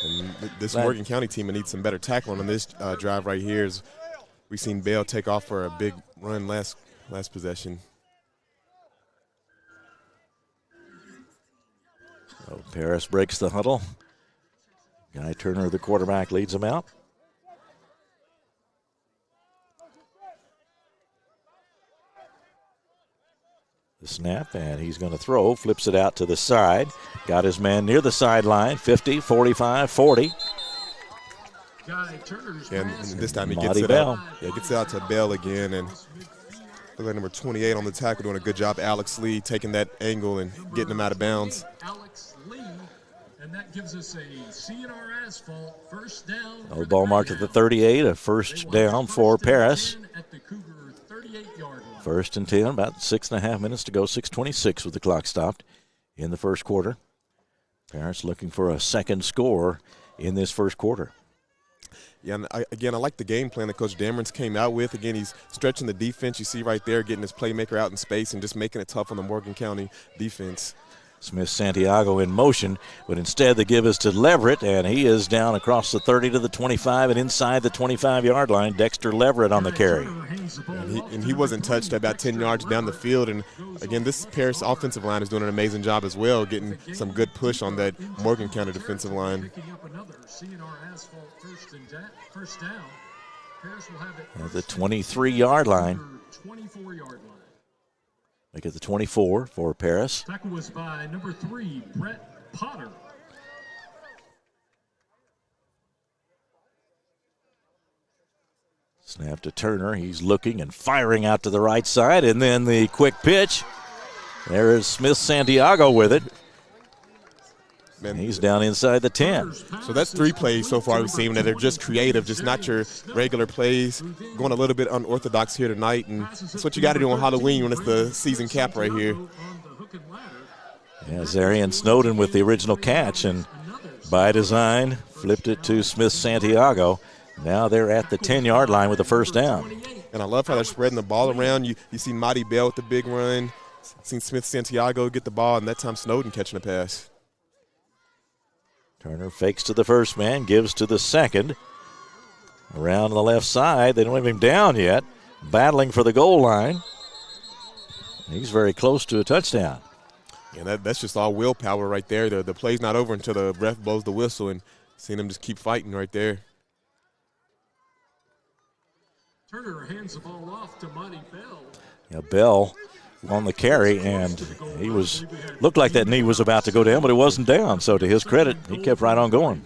Speaker 4: And this Morgan County team needs some better tackling on this drive right here. We've seen Bell take off for a big run last possession.
Speaker 3: So Paris breaks the huddle. Guy Turner, the quarterback, leads them out. The snap, and he's going to throw, flips it out to the side. Got his man near the sideline, 50, 45, 40.
Speaker 4: And this time he gets it out. Yeah, gets it out to Bell again, and look like number 28 on the tackle doing a good job. Alex Lee taking that angle and getting him out of bounds.
Speaker 11: Alex Lee, and that gives us a CNR Asphalt first down.
Speaker 3: The ball marked at the 38, a first down for Paris.
Speaker 11: At the Cougar 38. 48-yard line.
Speaker 3: 1st and 10, about 6.5 minutes to go, 6:26 with the clock stopped in the first quarter. Paris looking for a second score in this first quarter.
Speaker 4: Yeah, and I like the game plan that Coach Dameron's came out with. Again, he's stretching the defense. You see right there, getting his playmaker out in space and just making it tough on the Morgan County defense.
Speaker 3: Smith-Santiago in motion, but instead the give is to Leverett, and he is down across the 30 to the 25 and inside the 25-yard line. Dexter Leverett on the carry.
Speaker 4: And he wasn't touched about 10 yards down the field. And, again, this Paris offensive line is doing an amazing job as well, getting some good push on that Morgan County defensive line.
Speaker 3: At the 23-yard line.
Speaker 11: 24-yard line.
Speaker 3: Make it the 24 for Paris.
Speaker 11: Tackle was by number 3, Brett Potter.
Speaker 3: Snap to Turner. He's looking and firing out to the right side, and then the quick pitch. There is Smith-Santiago with it. Man, he's down inside the 10.
Speaker 4: So that's 3 plays so far we've seen that are just creative, just not your regular plays. Going a little bit unorthodox here tonight, and that's what you got to do on Halloween when it's the season cap right here.
Speaker 3: Yeah, Zarian Snowden with the original catch, and by design, flipped it to Smith-Santiago. Now they're at the 10-yard line with the first down.
Speaker 4: And I love how they're spreading the ball around. You see Marty Bell with the big run. Seen Smith-Santiago get the ball, and that time Snowden catching the pass.
Speaker 3: Turner fakes to the first man, gives to the second. Around the left side, they don't have him down yet. Battling for the goal line. He's very close to a touchdown.
Speaker 4: Yeah, that's just all willpower right there. The play's not over until the ref blows the whistle, and seeing him just keep fighting right there.
Speaker 11: Turner hands the ball off to Monty Bell.
Speaker 3: Yeah, Bell on the carry, and he looked like that knee was about to go down, but it wasn't down. So to his credit, he kept right on going.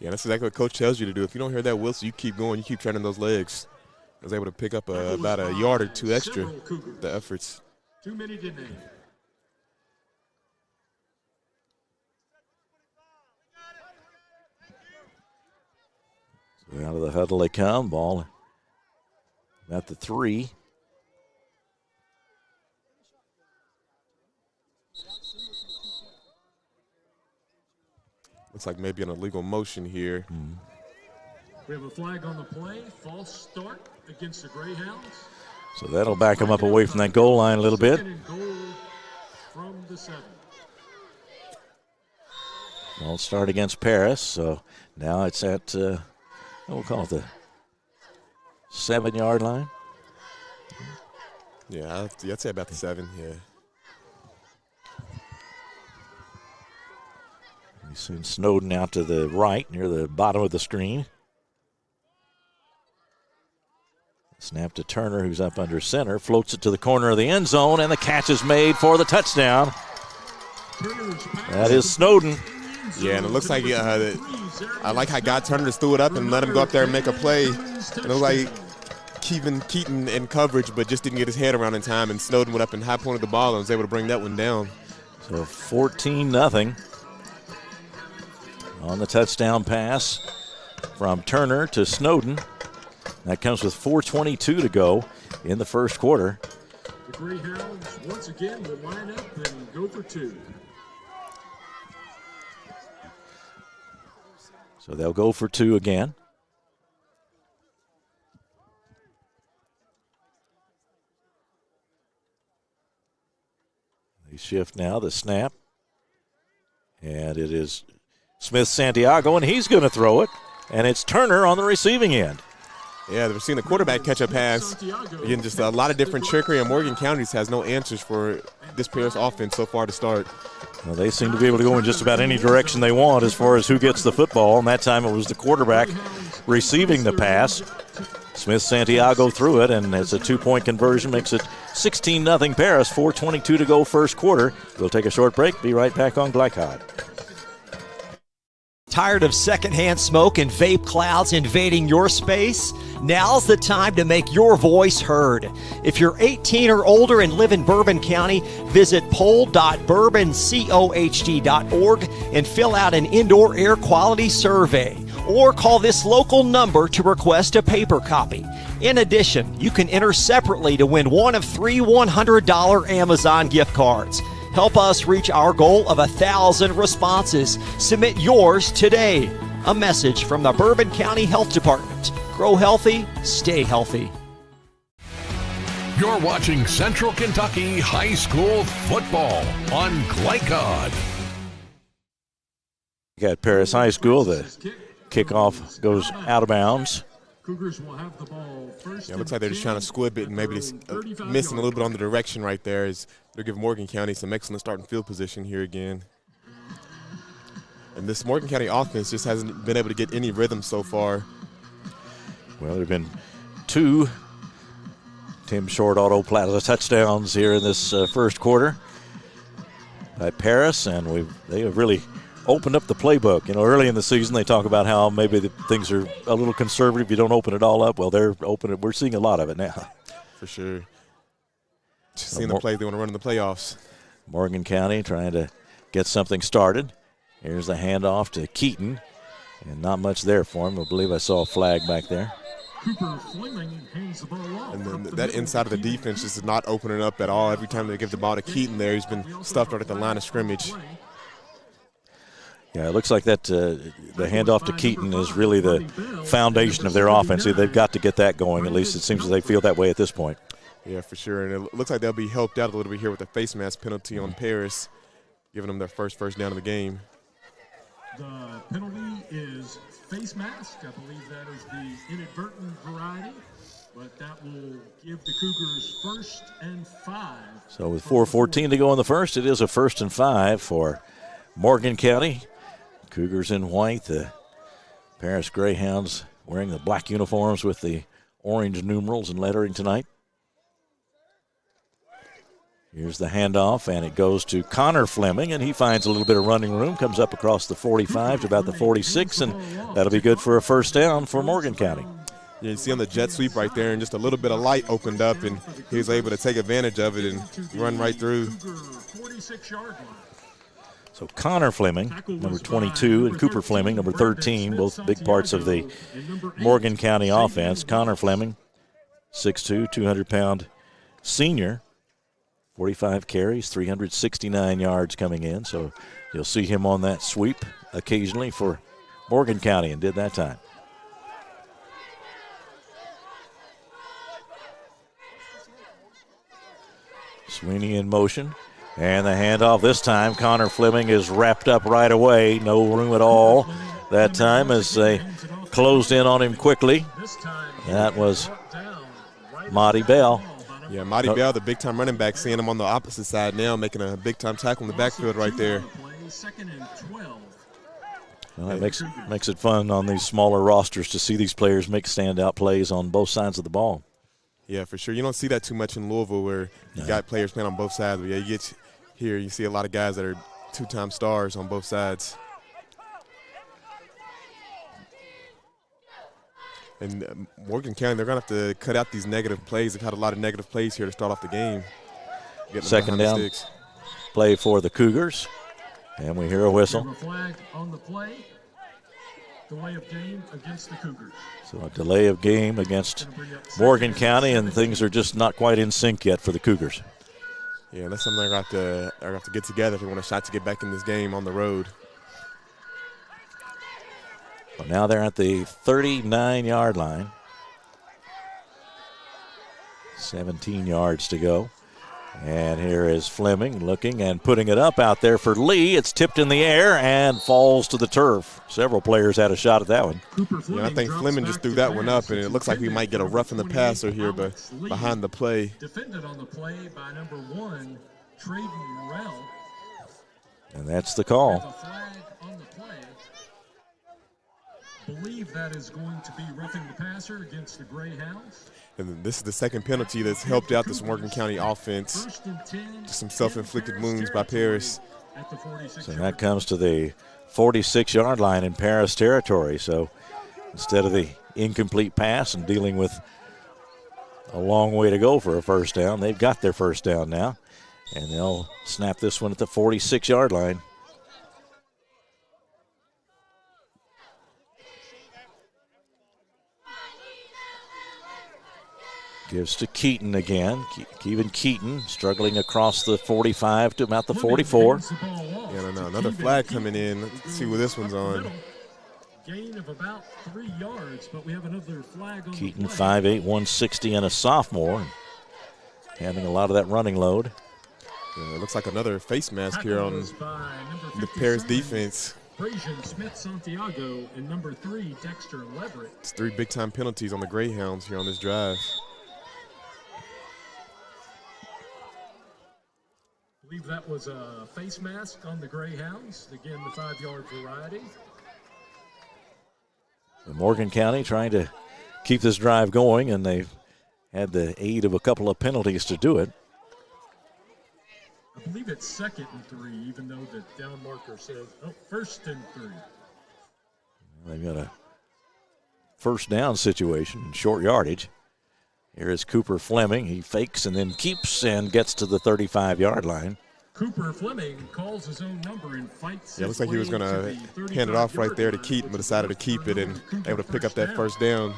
Speaker 4: Yeah, that's exactly what Coach tells you to do. If you don't hear that whistle, you keep going, you keep training those legs. I was able to pick up about a yard or 2 extra, the efforts.
Speaker 11: 2 minutes in there.
Speaker 3: So out of the huddle they come, ball at the 3.
Speaker 4: Looks like maybe an illegal motion here.
Speaker 11: We have a flag on the play. False start against the Greyhounds.
Speaker 3: So that'll back them up away from that goal line a little bit.
Speaker 11: Second and goal from the 7.
Speaker 3: False start against Paris. So now it's at, we'll call it the 7-yard line.
Speaker 4: Yeah, I'd say about the 7, yeah.
Speaker 3: You see Snowden out to the right near the bottom of the screen. Snap to Turner, who's up under center, floats it to the corner of the end zone, and the catch is made for the touchdown. That is Snowden.
Speaker 4: Yeah, and it looks like I like how God Turner just threw it up and let him go up there and make a play. It looked like Keaton in coverage, but just didn't get his head around in time, and Snowden went up and high-pointed the ball and was able to bring that one down.
Speaker 3: So 14-0 on the touchdown pass from Turner to Snowden. That comes with 4:22 to go in the first quarter.
Speaker 11: The Greyhounds once again will line up and go for 2.
Speaker 3: So they'll go for 2 again. They shift now, the snap. And it is Smith-Santiago, and he's going to throw it. And it's Turner on the receiving end.
Speaker 4: Yeah, they're seeing the quarterback catch a pass. Again, just a lot of different trickery, and Morgan County has no answers for this Paris offense so far to start.
Speaker 3: Well, they seem to be able to go in just about any direction they want as far as who gets the football, and that time it was the quarterback receiving the pass. Smith-Santiago threw it, and it's a 2-point conversion, makes it 16-0 Paris, 4:22 to go first quarter. We'll take a short break, be right back on Glycod.
Speaker 7: Tired of secondhand smoke and vape clouds invading your space? Now's the time to make your voice heard. If you're 18 or older and live in Bourbon County, visit poll.bourboncohd.org and fill out an indoor air quality survey. or call this local number to request a paper copy. In addition, you can enter separately to win one of 3 $100 Amazon gift cards. Help us reach our goal of 1,000 responses. Submit yours today. A message from the Bourbon County Health Department. Grow healthy, stay healthy.
Speaker 2: You're watching Central Kentucky High School football on Glycod.
Speaker 3: At Paris High School, the kickoff goes out of bounds.
Speaker 11: Cougars will have the ball first.
Speaker 4: Yeah, it looks like they're just trying to squib it and maybe just missing a little bit on the direction right there as they're giving Morgan County some excellent starting field position here again. And this Morgan County offense just hasn't been able to get any rhythm so far.
Speaker 3: Well, there have been 2 Tim Short Auto Plaza touchdowns here in this first quarter by Paris, and they have really opened up the playbook. You know, early in the season they talk about how maybe things are a little conservative. You don't open it all up. Well, they're open. We're seeing a lot of it now.
Speaker 4: For sure. Just seeing the plays they want to run in the playoffs.
Speaker 3: Morgan County trying to get something started. Here's the handoff to Keaton, and not much there for him. I believe I saw a flag back there.
Speaker 11: Cooper Fleming hands the ball off.
Speaker 4: And then that inside of the defense just is not opening up at all. Every time they give the ball to Keaton there, he's been stuffed right at the line of scrimmage.
Speaker 3: Yeah, it looks like that the handoff to Keaton is really the foundation of their offense. They've got to get that going. At least it seems that they feel that way at this point.
Speaker 4: Yeah, for sure. And it looks like they'll be helped out a little bit here with the face mask penalty on Paris, giving them their first down of the game.
Speaker 11: The penalty is face mask. I believe that is the inadvertent variety, but that will give the Cougars 1st and 5.
Speaker 3: So with 4:14 to go in the first, it is a 1st and 5 for Morgan County. Cougars in white, the Paris Greyhounds wearing the black uniforms with the orange numerals and lettering tonight. Here's the handoff, and it goes to Connor Fleming, and he finds a little bit of running room, comes up across the 45 to about the 46, and that'll be good for a 1st down for Morgan County.
Speaker 4: Yeah, you see on the jet sweep right there, and just a little bit of light opened up, and he was able to take advantage of it and run right through.
Speaker 11: 46-yard line.
Speaker 3: So Connor Fleming, number 22, and Cooper Fleming, number 13, both big parts of the Morgan County offense. Connor Fleming, 6'2", 200-pound senior. 45 carries, 369 yards coming in. So you'll see him on that sweep occasionally for Morgan County, and did that time. Sweeney in motion. And the handoff this time, Connor Fleming is wrapped up right away. No room at all that time as they closed in on him quickly. That was Monty Bell.
Speaker 4: Yeah, Monty Bell, the big-time running back, seeing him on the opposite side now, making a big-time tackle in the backfield right there.
Speaker 3: Well, it makes it fun on these smaller rosters to see these players make standout plays on both sides of the ball.
Speaker 4: Yeah, for sure. You don't see that too much in Louisville where you got players playing on both sides. But yeah, you get here, you see a lot of guys that are 2-time stars on both sides. And Morgan County, they're going to have to cut out these negative plays. They've had a lot of negative plays here to start off the game.
Speaker 3: 2nd down play for the Cougars. And we hear a whistle.
Speaker 11: A flag on the play. Delay of game against the Cougars.
Speaker 3: So a delay of game against Morgan County, and things are just not quite in sync yet for the Cougars.
Speaker 4: Yeah, that's something they're going to have to get together if they want a shot to get back in this game on the road.
Speaker 3: Well, now they're at the 39-yard line. 17 yards to go. And here is Fleming looking and putting it up out there for Lee. It's tipped in the air and falls to the turf. Several players had a shot at that one.
Speaker 4: Yeah, I think Fleming just threw that one up, and it looks like we might get a roughing the passer here, but behind the play.
Speaker 11: Defended on the play by number 1, Trayden Morrell.
Speaker 3: And that's the call.
Speaker 11: The flag on the play. Believe that is going to be roughing the passer against the Greyhounds.
Speaker 4: And this is the second penalty that's helped out this Morgan County offense. Just some self-inflicted wounds by Paris.
Speaker 3: So that comes to the 46-yard line in Paris territory. So instead of the incomplete pass and dealing with a long way to go for a 1st down, they've got their 1st down now. And they'll snap this one at the 46-yard line. Gives to Keaton again. Kevin Keaton struggling across the 45 to about the 44.
Speaker 4: Yeah, no, another flag coming in. Let's see what this one's on.
Speaker 11: Gain of about 3 yards, but we have another flag on
Speaker 3: Keaton,
Speaker 11: the play.
Speaker 3: 5'8", 160, and a sophomore. Having a lot of that running load.
Speaker 4: Yeah, it looks like another face mask here on the Paris defense.
Speaker 11: Brazian, Smith, Santiago, and number 3, Dexter Leverett.
Speaker 4: It's 3 big-time penalties on the Greyhounds here on this drive.
Speaker 11: I believe that was a face mask on the Greyhounds. Again, the 5-yard variety.
Speaker 3: Morgan County trying to keep this drive going, and they've had the aid of a couple of penalties to do it.
Speaker 11: I believe it's 2nd and 3, even though the down marker says, 1st and 3.
Speaker 3: They've got a first down situation in short yardage. Here is Cooper Fleming. He fakes and then keeps and gets to the 35-yard line.
Speaker 11: Cooper Fleming calls his own number and fights.
Speaker 4: Yeah, it looks like he was going to hand it off right there to Keaton, but decided to keep it and able to pick up that first down,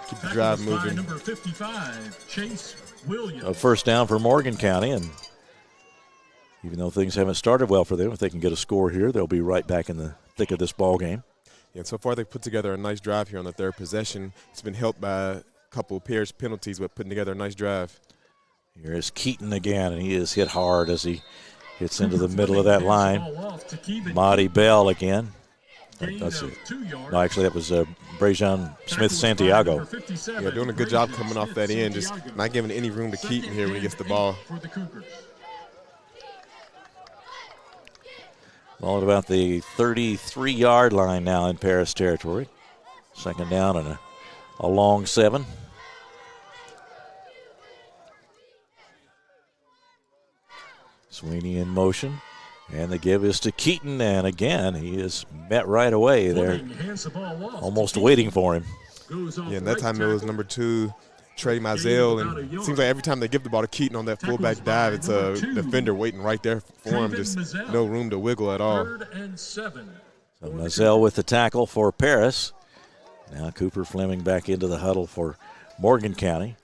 Speaker 4: keep the drive moving.
Speaker 11: Number 55, Chase Williams.
Speaker 3: A first down for Morgan County, and even though things haven't started well for them, if they can get a score here, they'll be right back in the thick of this ball game.
Speaker 4: Yeah, and so far they've put together a nice drive here on the third possession. It's been helped by a couple of Paris penalties, but putting together a nice drive.
Speaker 3: Here is Keaton again, and he is hit hard as he gets into the middle of that line. Monty Bell again. No, actually, that was Brazian Smith Santiago.
Speaker 4: Yeah, doing a good job coming off that end, just not giving any room to Keaton here when he gets the ball.
Speaker 3: Ball at about the 33-yard line now in Paris territory. Second down and a long 7. Sweeney in motion, and the give is to Keaton, and again, he is met right away there, almost waiting for him.
Speaker 4: Yeah, and that time it was number 2, Trey Mizell, and it seems like every time they give the ball to Keaton on that fullback dive, it's a defender waiting right there for him, just no room to wiggle at all.
Speaker 3: So Mizell with the tackle for Paris. Now Cooper Fleming back into the huddle for Morgan County.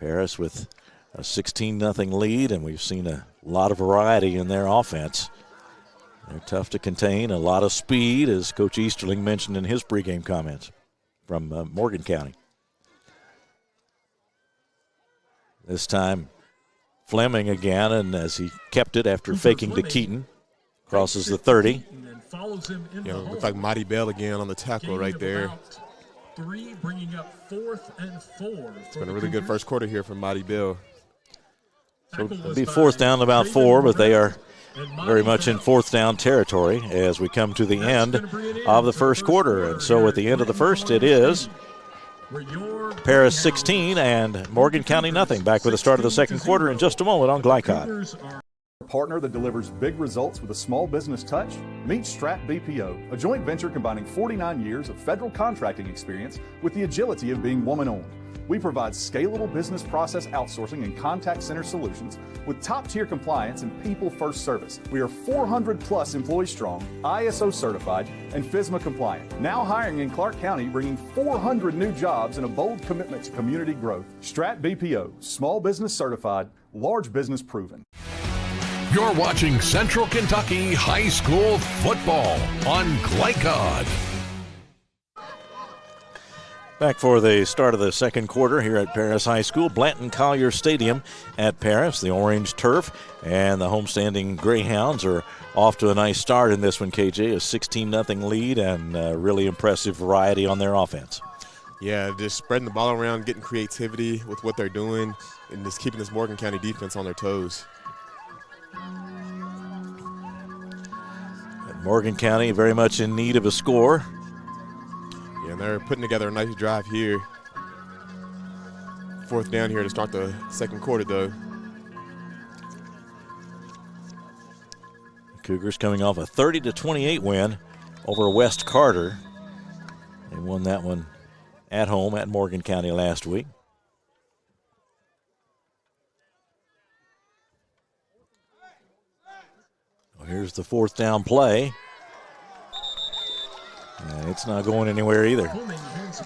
Speaker 3: Paris with a 16-0 lead, and we've seen a lot of variety in their offense. They're tough to contain, a lot of speed, as Coach Easterling mentioned in his pregame comments from Morgan County. This time, Fleming again, and as he kept it after faking to Keaton, crosses the 30.
Speaker 4: Yeah, looks like Monty Bell again on the tackle right there.
Speaker 11: 3, bringing up 4th and 4.
Speaker 4: It's been a really good first quarter here from Monty Bell.
Speaker 3: So it'll be 4th down about 4, but they are very much in 4th down territory as we come to the end of the first quarter. And so at the end of the first, it is Paris 16 and Morgan County nothing. Back with the start of the second quarter in just a moment on Glycod.
Speaker 26: Partner that delivers big results with a small business touch? Meet Strat BPO, a joint venture combining 49 years of federal contracting experience with the agility of being woman-owned. We provide scalable business process outsourcing and contact center solutions with top-tier compliance and people-first service. We are 400-plus employees strong, ISO certified, and FSMA compliant. Now hiring in Clark County, bringing 400 new jobs and a bold commitment to community growth. Strat BPO, small business certified, large business proven.
Speaker 2: You're watching Central Kentucky High School football on Glycod.
Speaker 3: Back for the start of the second quarter here at Paris High School. Blanton Collier Stadium at Paris, the orange turf, and the homestanding Greyhounds are off to a nice start in this one, KJ. A 16-0 lead and really impressive variety on their offense.
Speaker 4: Yeah, just spreading the ball around, getting creativity with what they're doing, and just keeping this Morgan County defense on their toes.
Speaker 3: Morgan County very much in need of a score.
Speaker 4: Yeah, and they're putting together a nice drive here. 4th down here to start the second quarter, though.
Speaker 3: Cougars coming off a 30-28 win over West Carter. They won that one at home at Morgan County last week. Here's the 4th down play. And it's not going anywhere either.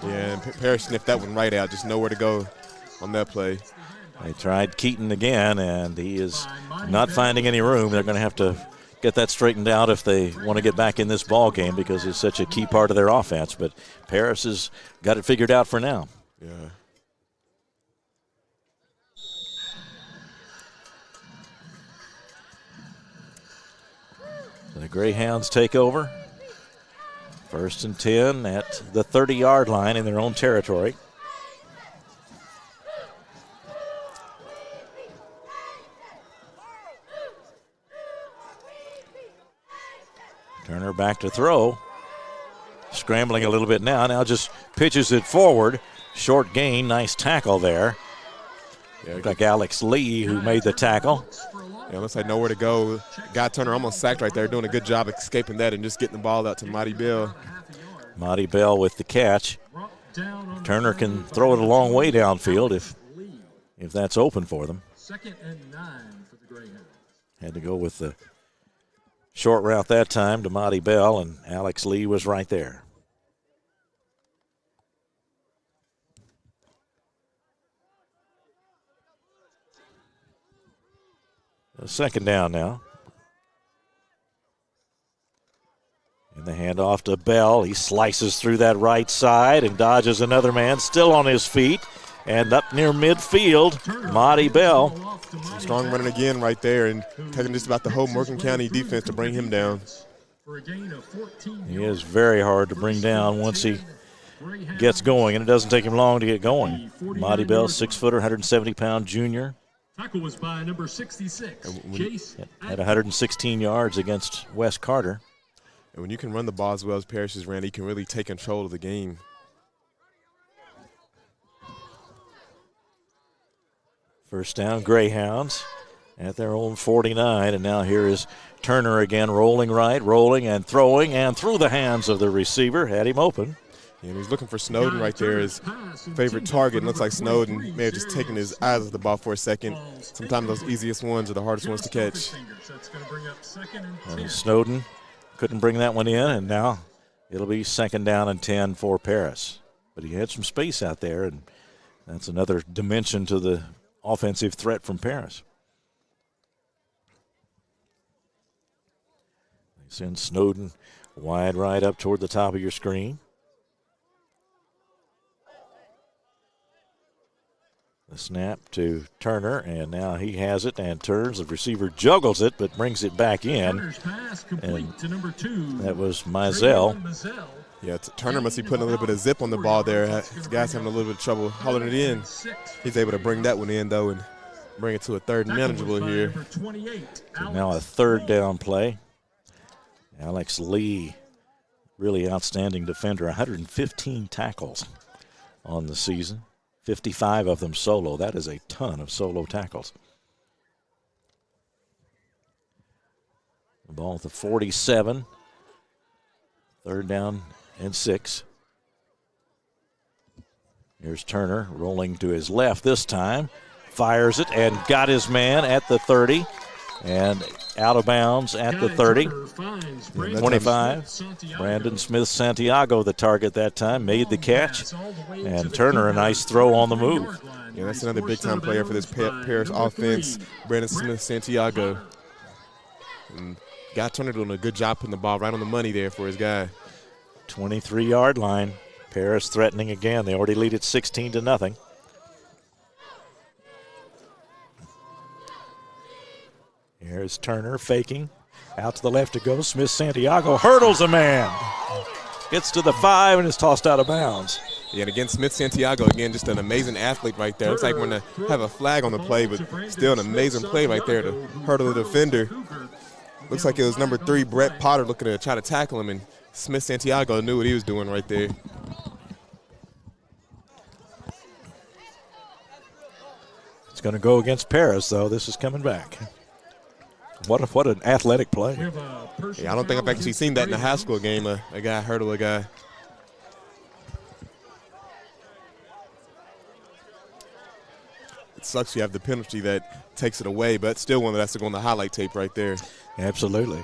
Speaker 4: Yeah, and Paris sniffed that one right out. Just nowhere to go on that play.
Speaker 3: They tried Keaton again, and he is not finding any room. They're going to have to get that straightened out if they want to get back in this ball game because it's such a key part of their offense. But Paris has got it figured out for now.
Speaker 4: Yeah.
Speaker 3: The Greyhounds take over. 1st and 10 at the 30-yard line in their own territory. Turner back to throw. Scrambling a little bit now. Now just pitches it forward. Short gain. Nice tackle there. Yeah, looked like Alex Lee who made the tackle.
Speaker 4: Yeah, looks like nowhere to go. Guy Turner almost sacked right there, doing a good job escaping that and just getting the ball out to Marty Bell.
Speaker 3: Marty Bell with the catch. Turner can throw it a long way downfield if that's open for them.
Speaker 11: 2nd and 9 for the Greyhounds.
Speaker 3: Had to go with the short route that time to Marty Bell, and Alex Lee was right there. A 2nd down now. And the handoff to Bell. He slices through that right side and dodges another man, still on his feet. And up near midfield, Marty Bell.
Speaker 4: Some strong running again right there and taking just about the whole Morgan County defense to bring him down.
Speaker 3: He is very hard to bring down once he gets going, and it doesn't take him long to get going. Marty Bell, 6-footer, 170-pound junior.
Speaker 11: Tackle was by number 66, Chase.
Speaker 3: Had 116 yards against Wes Carter.
Speaker 4: And when you can run the ball as well as Parrish has ran, he can really take control of the game.
Speaker 3: First down, Greyhounds at their own 49. And now here is Turner again, rolling right, rolling and throwing, and through the hands of the receiver. Had him open.
Speaker 4: And he's looking for Snowden right there, his favorite target. It looks like Snowden may have just taken his eyes off the ball for a second. Sometimes those easiest ones are the hardest ones to catch.
Speaker 3: And Snowden couldn't bring that one in, and now it'll be 2nd down and 10 for Paris. But he had some space out there, and that's another dimension to the offensive threat from Paris. They send Snowden wide right up toward the top of your screen. The snap to Turner, and now he has it and turns. The receiver juggles it, but brings it back in. And that was Mizell.
Speaker 4: Yeah, Turner must be putting a little bit of zip on the ball there. This guy's having a little bit of trouble hauling it in. He's able to bring that one in, though, and bring it to a 3rd and manageable here.
Speaker 3: So now a 3rd down play. Alex Lee, really outstanding defender, 115 tackles on the season. 55 of them solo. That is a ton of solo tackles. The ball at the 47. 3rd down and 6. Here's Turner rolling to his left this time. Fires it and got his man at the 30. And out of bounds at the 30. 25. Brandon Smith-Santiago, the target that time, made the catch. And Turner, a nice throw on the move.
Speaker 4: Yeah, that's another big-time player for this Paris offense, Brandon Smith-Santiago. And Guy Turner doing a good job putting the ball right on the money there for his guy.
Speaker 3: 23-yard line. Paris threatening again. They already lead it 16-0. Here's Turner faking. Out to the left to go. Smith-Santiago hurdles a man. Gets to the 5 and is tossed out of bounds.
Speaker 4: Yeah, and again, Smith-Santiago, again, just an amazing athlete right there. Looks like we're going to have a flag on the play, but still an amazing play right there to hurdle the defender. Looks like it was number 3, Brett Potter, looking to try to tackle him, and Smith-Santiago knew what he was doing right there.
Speaker 3: It's going to go against Paris, though. This is coming back. What an athletic play.
Speaker 4: Yeah, I don't think I've actually seen that in a high school game, a guy hurdle a guy. It sucks you have the penalty that takes it away, but still one that's to go on the highlight tape right there.
Speaker 3: Absolutely.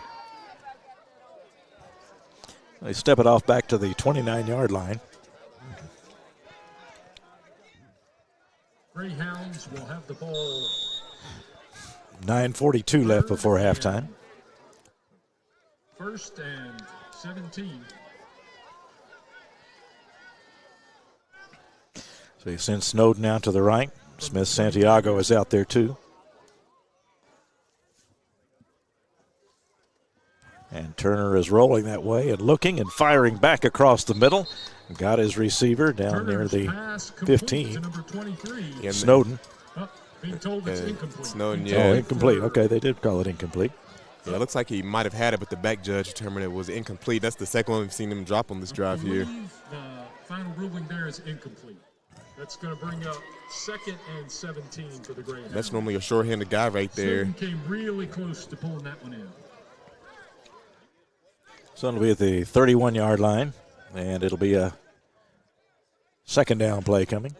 Speaker 3: They step it off back to the 29-yard line.
Speaker 11: will have the ball.
Speaker 3: 9:42 left before halftime.
Speaker 11: 1st and 17.
Speaker 3: So you send Snowden out to the right. Smith-Santiago is out there too. And Turner is rolling that way and looking and firing back across the middle. Got his receiver down near the 15.
Speaker 11: Yeah,
Speaker 3: Snowden.
Speaker 11: Being told it's incomplete.
Speaker 4: Snowden,
Speaker 3: Oh, incomplete. Okay, they did call it incomplete.
Speaker 4: Yeah, it looks like he might have had it, but the back judge determined it was incomplete. That's the second one we've seen him drop on this drive here.
Speaker 11: The final ruling there is incomplete. That's going to bring up 2nd and 17 for the Greyhounds.
Speaker 4: That's normally a short-handed guy right there.
Speaker 11: Snowden came really close to pulling that one in.
Speaker 3: So it'll be at the 31-yard line, and it'll be a 2nd down play coming.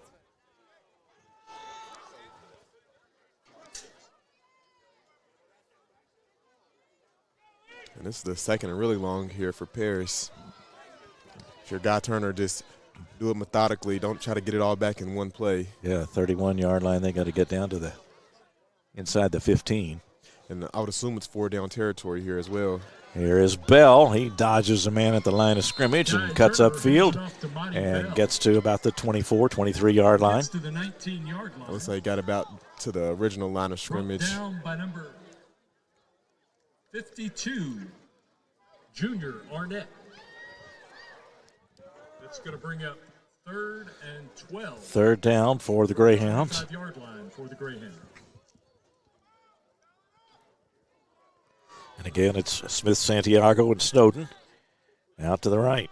Speaker 4: And this is the second and really long here for Paris. If your guy Turner, just do it methodically. Don't try to get it all back in one play.
Speaker 3: Yeah, 31-yard line. They got to get down to the inside the 15.
Speaker 4: And I would assume it's 4-down territory here as well.
Speaker 3: Here is Bell. He dodges a man at the line of scrimmage and cuts upfield and gets to about the 24, 23-yard line.
Speaker 11: To the 19-yard line.
Speaker 4: Looks like he got about to the original line of scrimmage.
Speaker 11: Down by number 52, Junior Arnett. That's going to bring up 3rd and 12.
Speaker 3: 3rd down for the Greyhounds.
Speaker 11: 5-yard line for the Greyhounds.
Speaker 3: And again, it's Smith-Santiago and Snowden out to the right.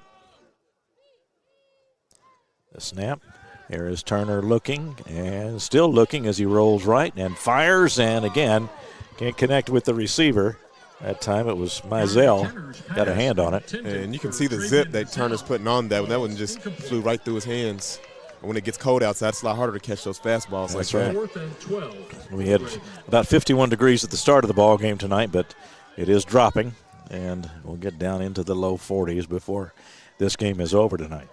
Speaker 3: The snap. Here is Turner looking and still looking as he rolls right and fires, and again can't connect with the receiver. That time it was Mizell, got a hand on it.
Speaker 4: And you can see the zip that Turner's putting on that. That one just flew right through his hands. And when it gets cold outside, it's a lot harder to catch those fastballs
Speaker 3: That's
Speaker 4: like
Speaker 3: right.
Speaker 4: that.
Speaker 11: 4th and 12.
Speaker 3: We had about 51 degrees at the start of the ball game tonight, but it is dropping, and we'll get down into the low 40s before this game is over tonight.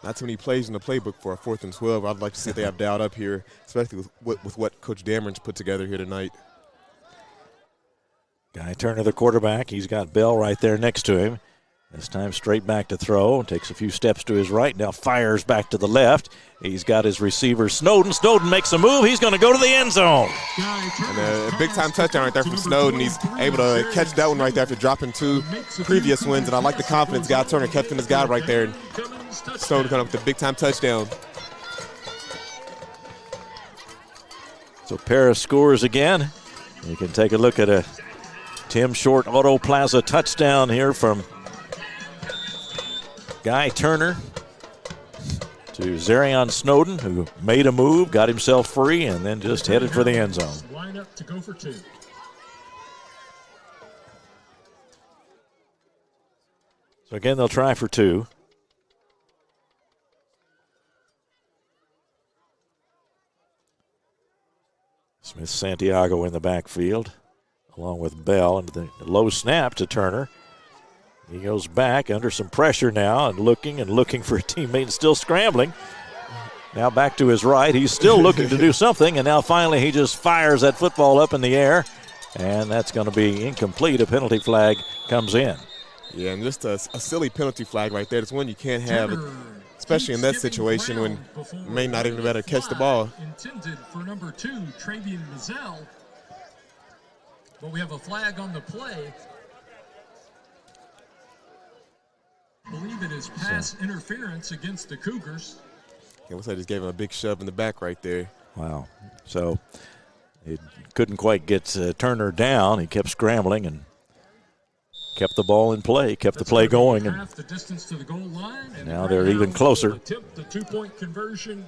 Speaker 4: Not too many plays in the playbook for a 4th and 12. I'd like to see if they have dialed up here, especially with what Coach Dameron's put together here tonight.
Speaker 3: Guy Turner, the quarterback. He's got Bell right there next to him. This time straight back to throw. Takes a few steps to his right. Now fires back to the left. He's got his receiver, Snowden. Snowden makes a move. He's going to go to the end zone.
Speaker 4: And a big-time touchdown right there from Snowden. He's able to catch that one right there after dropping 2 previous wins. And I like the confidence Guy Turner kept in his guy right there. And Snowden coming up with a big-time touchdown.
Speaker 3: So Paris scores again. You can take a look at a Tim Short Auto Plaza touchdown here from Guy Turner to Zarion Snowden, who made a move, got himself free, and then just headed for the end zone.
Speaker 11: Line up to go for 2.
Speaker 3: So again, they'll try for 2. Smith-Santiago in the backfield, along with Bell, and the low snap to Turner. He goes back under some pressure now and looking for a teammate and still scrambling. Now back to his right. He's still looking to do something, and now finally he just fires that football up in the air, and that's going to be incomplete. A penalty flag comes in.
Speaker 4: Yeah, and just a silly penalty flag right there. It's one you can't have, especially in that situation when you may not even be able to catch the ball.
Speaker 11: Intended for number 2, Travian Mizell. But we have a flag on the play. I believe it is pass interference against the Cougars.
Speaker 4: It looks like I just gave him a big shove in the back right there.
Speaker 3: Wow. So it couldn't quite get Turner down. He kept scrambling and kept the ball in play, kept the play going. And
Speaker 11: half the distance to the goal line. And
Speaker 3: now they're even closer.
Speaker 11: Attempt the 2-point conversion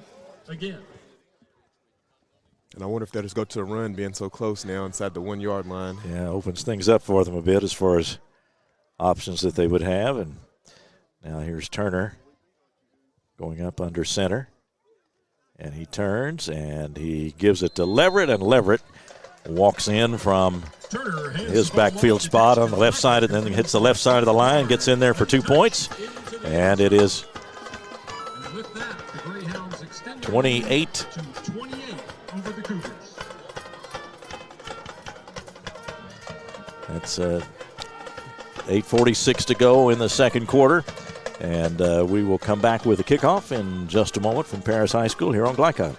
Speaker 11: again.
Speaker 4: And I wonder if they'll just go to a run being so close now inside the 1-yard line.
Speaker 3: Yeah, opens things up for them a bit as far as options that they would have. And now here's Turner going up under center. And he turns and he gives it to Leverett, and Leverett walks in from his backfield spot on the left side and then hits the left side of the line, gets in there for 2 points. And it is
Speaker 11: And with that, the Greyhounds extend
Speaker 3: 28
Speaker 11: to 28 over the Cougars.
Speaker 3: That's 8:46 to go in the second quarter. And we will come back with a kickoff in just a moment from Paris High School here on Glycon.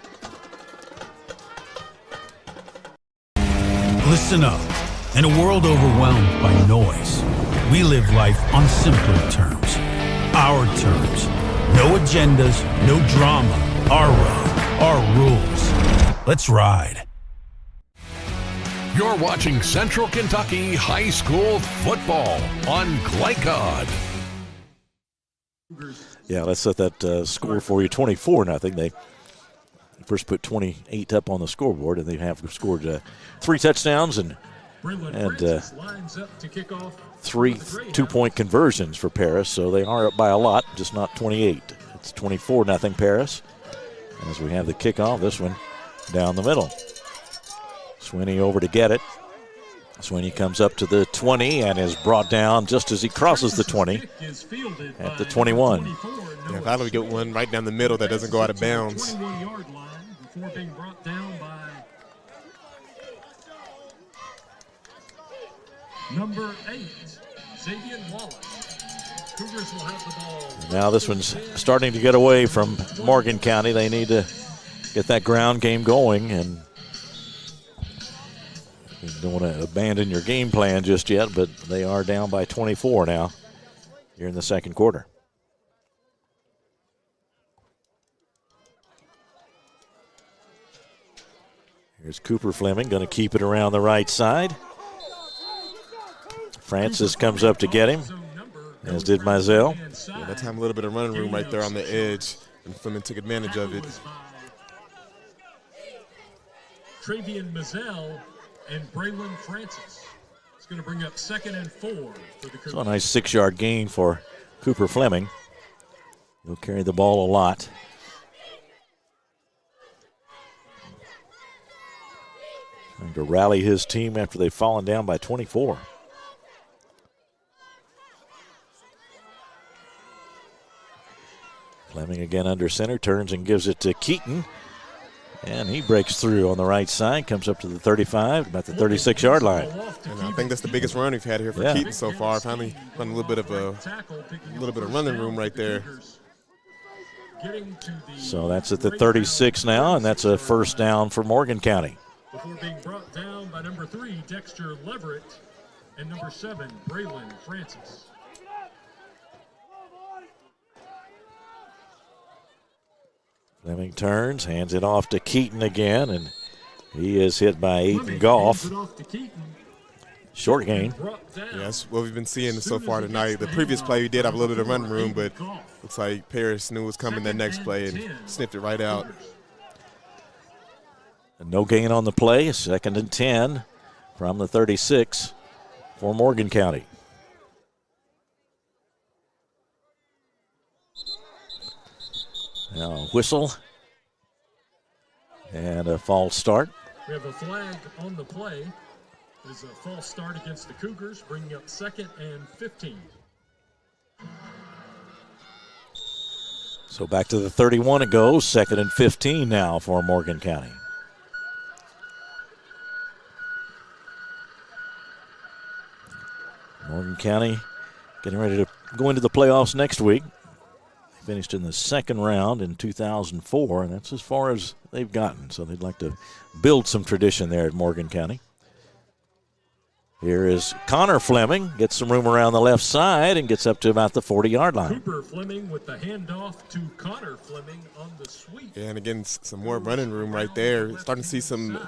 Speaker 5: Listen up. In a world overwhelmed by noise, we live life on simpler terms. Our terms. No agendas, no drama. Our road, our rules. Let's ride.
Speaker 2: You're watching Central Kentucky High School football on Glycon.
Speaker 3: Yeah, let's set that score for you, 24-0. They first put 28 up on the scoreboard, and they have scored 3 touchdowns and 3 two-point conversions for Paris, so they are up by a lot, just not 28. It's 24-0 Paris. As we have the kickoff, this one down the middle. Swinney over to get it. Swinney comes up to the 20 and is brought down just as he crosses the 20 at the 21.
Speaker 4: Yeah, if I don't get one right down the middle that doesn't go out of bounds.
Speaker 11: 21-yard line before being brought down by number 8, Xavier Wallace. Cougars will have the ball.
Speaker 3: Now this one's starting to get away from Morgan County. They need to get that ground game going, and you don't want to abandon your game plan just yet, but they are down by 24 now here in the second quarter. Here's Cooper Fleming, going to keep it around the right side. Francis comes up to get him, as did Mizell.
Speaker 4: Yeah, that time a little bit of running room right there on the edge, and Fleming took advantage of it.
Speaker 11: Travian Mizell and Braylon Francis. It's going to bring up 2nd and 4 for the Cougars.
Speaker 3: So a nice 6-yard gain for Cooper Fleming. He'll carry the ball a lot. Trying to rally his team after they've fallen down by 24. Fleming again under center, turns and gives it to Keaton. And he breaks through on the right side, comes up to the 35, about the 36-yard line.
Speaker 4: And I think that's the biggest run we've had here for Keaton so far. Finally found a little bit of running room right there.
Speaker 3: So that's at the 36 now, and that's a first down for Morgan County.
Speaker 11: Before being brought down by number 3, Dexter Leverett, and number 7, Braylon Francis.
Speaker 3: Fleming turns, hands it off to Keaton again, and he is hit by Aiden Goff. Short gain.
Speaker 4: Yeah, that's what we've been seeing so far tonight. The previous play, we did have a little bit of running room, but looks like Paris knew it was coming that next play and sniffed it right out.
Speaker 3: And no gain on the play, 2nd and 10 from the 36 for Morgan County. Now a whistle and a false start.
Speaker 11: We have a flag on the play. There's a false start against the Cougars, bringing up 2nd and 15.
Speaker 3: So back to the 31 it goes, 2nd and 15 now for Morgan County. Morgan County getting ready to go into the playoffs next week. They finished in the second round in 2004, and that's as far as they've gotten. So they'd like to build some tradition there at Morgan County. Here is Connor Fleming, gets some room around the left side and gets up to about the 40-yard line.
Speaker 11: Cooper Fleming with the handoff to Connor Fleming on the sweep.
Speaker 4: Yeah, and again, some more running room right there. Starting to see some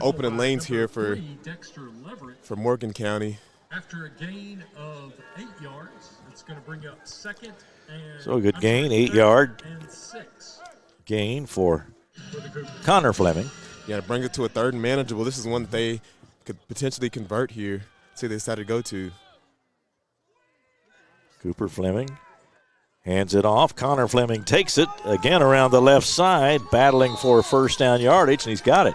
Speaker 4: opening lanes here for Morgan County.
Speaker 11: After a gain of 8 yards, it's going to bring up 2nd and
Speaker 3: so a good gain, 8-yard
Speaker 11: and 6
Speaker 3: gain for Connor Fleming.
Speaker 4: Yeah, to bring it to a 3rd and manageable. This is one that they could potentially convert here. See, they decided to go to.
Speaker 3: Cooper Fleming hands it off. Connor Fleming takes it again around the left side, battling for first down yardage, and he's got it.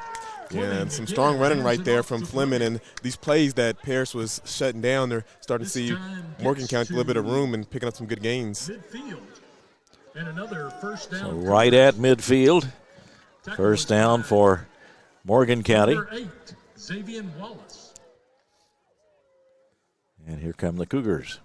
Speaker 4: Yeah, and some strong running right there from Fleming. And these plays that Paris was shutting down, they're starting to see Morgan County a little bit of room and picking up some good gains.
Speaker 11: And another first down.
Speaker 3: So right at midfield. First down for Morgan County.
Speaker 11: Number 8, Xavier Wallace.
Speaker 3: And here come the Cougars.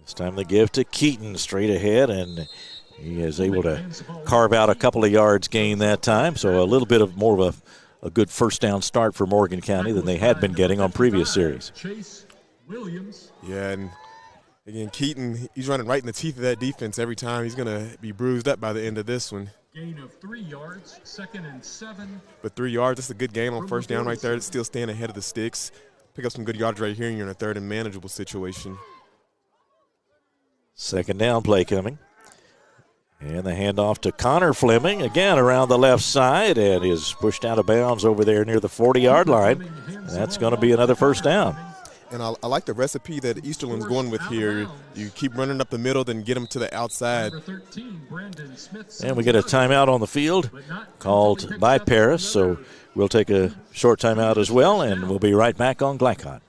Speaker 3: This time the give to Keaton straight ahead, and he is able to carve out a couple of yards gain that time. So a little bit of more of a good first down start for Morgan County than they had been getting on previous series.
Speaker 11: Chase Williams.
Speaker 4: Yeah, and again, Keaton, he's running right in the teeth of that defense every time. He's going to be bruised up by the end of this one.
Speaker 11: Gain of 3 yards, 2nd and 7.
Speaker 4: But 3 yards, that's a good gain on first down right there. It's still staying ahead of the sticks. Pick up some good yards right here, and you're in a third and manageable situation.
Speaker 3: Second down play coming. And the handoff to Connor Fleming, again around the left side, and is pushed out of bounds over there near the 40-yard line. That's going to be another first down.
Speaker 4: And I like the recipe that Easterlin's going with here. You keep running up the middle, then get them to the outside.
Speaker 3: And we get a timeout on the field called by Paris, so we'll take a short timeout as well, and we'll be right back on Glycon.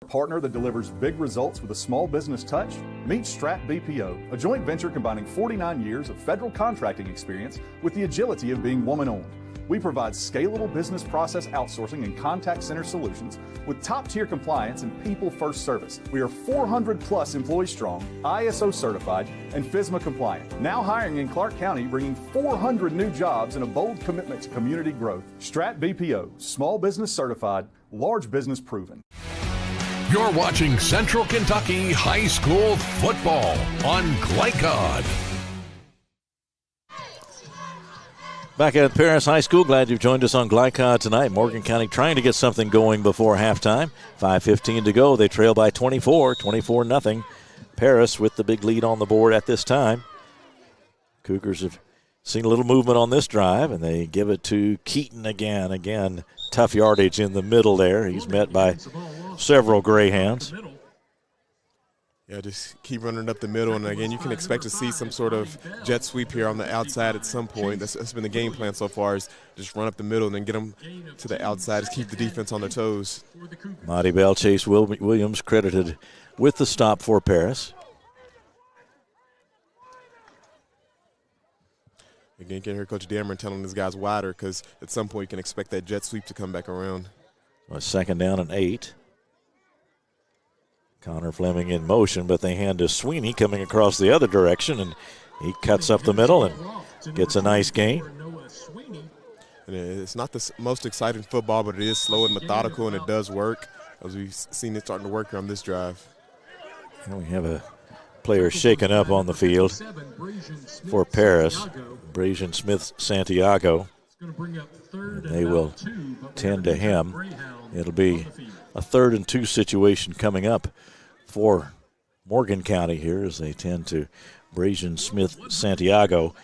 Speaker 26: Partner that delivers big results with a small business touch? Meet Strat BPO, a joint venture combining 49 years of federal contracting experience with the agility of being woman-owned. We provide scalable business process outsourcing and contact center solutions with top-tier compliance and people-first service. We are 400-plus employees strong, ISO certified, and FSMA compliant. Now hiring in Clark County, bringing 400 new jobs and a bold commitment to community growth. Strat BPO, small business certified, large business proven.
Speaker 2: You're watching Central Kentucky High School football on Glycod.
Speaker 3: Back at Paris High School, glad you've joined us on Glycod tonight. Morgan County trying to get something going before halftime. 5:15 to go. They trail by 24-0. Paris with the big lead on the board at this time. Cougars have seen a little movement on this drive, and they give it to Keaton again. Again, tough yardage in the middle there. He's met by several Greyhounds.
Speaker 4: Yeah, just keep running up the middle, and again, you can expect to see some sort of jet sweep here on the outside at some point. That's been the game plan so far, is just run up the middle and then get them to the outside, just keep the defense on their toes.
Speaker 3: Monty Bell, Chase Williams credited with the stop for Paris.
Speaker 4: Again, you can hear Coach Dameron telling his guys wider, because at some point you can expect that jet sweep to come back around.
Speaker 3: A 2nd down and 8. Connor Fleming in motion, but they hand to Sweeney coming across the other direction, and he cuts up the middle and gets a nice gain.
Speaker 4: And it's not the most exciting football, but it is slow and methodical, and it does work, as we've seen it starting to work here on this drive.
Speaker 3: And we have a player shaken up on the field for Paris, Brazian Smith Santiago. And they will tend to him. It'll be a 3rd and 2 situation coming up for Morgan County here as they tend to Brazian Smith Santiago.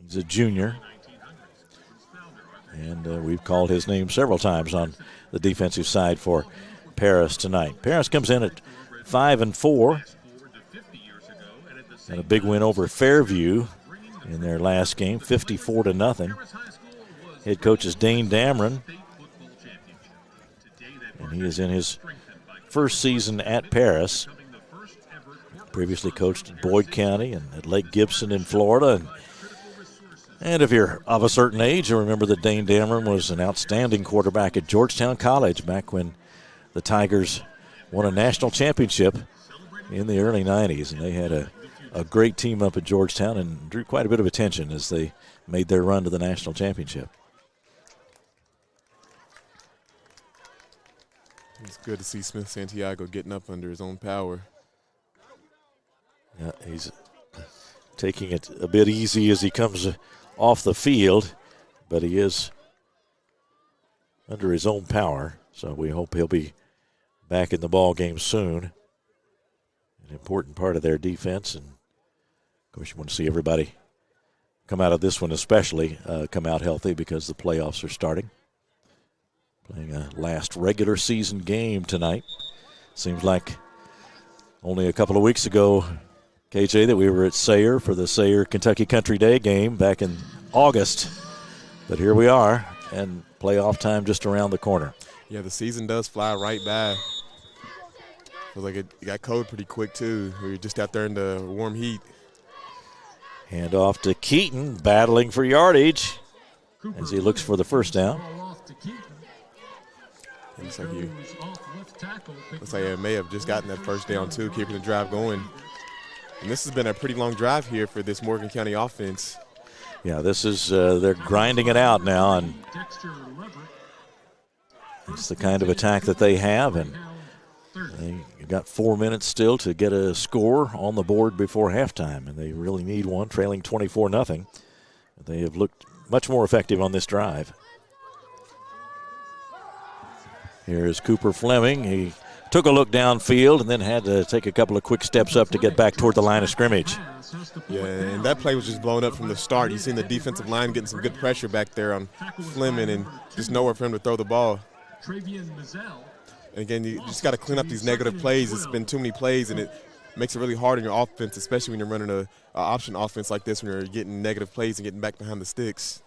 Speaker 3: He's a junior, and we've called his name several times on the defensive side for Paris tonight. Paris comes in at 5-4, and a big win over Fairview in their last game, 54-0. Head coach is Dane Dameron, and he is in his first season at Paris. Previously coached at Boyd County and at Lake Gibson in Florida. And if you're of a certain age, you remember that Dane Dameron was an outstanding quarterback at Georgetown College back when the Tigers won a national championship in the early 90s. And they had a great team up at Georgetown and drew quite a bit of attention as they made their run to the national championship.
Speaker 4: It's good to see Smith Santiago getting up under his own power.
Speaker 3: Yeah, he's taking it a bit easy as he comes off the field, but he is under his own power, so we hope he'll be back in the ball game soon. An important part of their defense, and of course you want to see everybody come out of this one especially, come out healthy because the playoffs are starting. Playing a last regular season game tonight. Seems like only a couple of weeks ago, KJ, that we were at Sayre for the Sayre Kentucky Country Day game back in August. But here we are, and playoff time just around the corner.
Speaker 4: Yeah, the season does fly right by. Feels like it got cold pretty quick, too. We were just out there in the warm heat.
Speaker 3: Hand off to Keaton, battling for yardage as he looks for the first down.
Speaker 4: Looks like he may have just gotten that first down, too, keeping the drive going. And this has been a pretty long drive here for this Morgan County offense.
Speaker 3: Yeah, this is, they're grinding it out now, and it's the kind of attack that they have, and they got 4 minutes still to get a score on the board before halftime, and they really need one, trailing 24-0. They have looked much more effective on this drive. Here's Cooper Fleming. He took a look downfield and then had to take a couple of quick steps up to get back toward the line of scrimmage.
Speaker 4: Yeah, and that play was just blown up from the start. You've seen the defensive line getting some good pressure back there on Fleming and just nowhere for him to throw the ball. And again, you just got to clean up these negative plays. It's been too many plays, and it makes it really hard in your offense, especially when you're running a option offense like this when you're getting negative plays and getting back behind the sticks.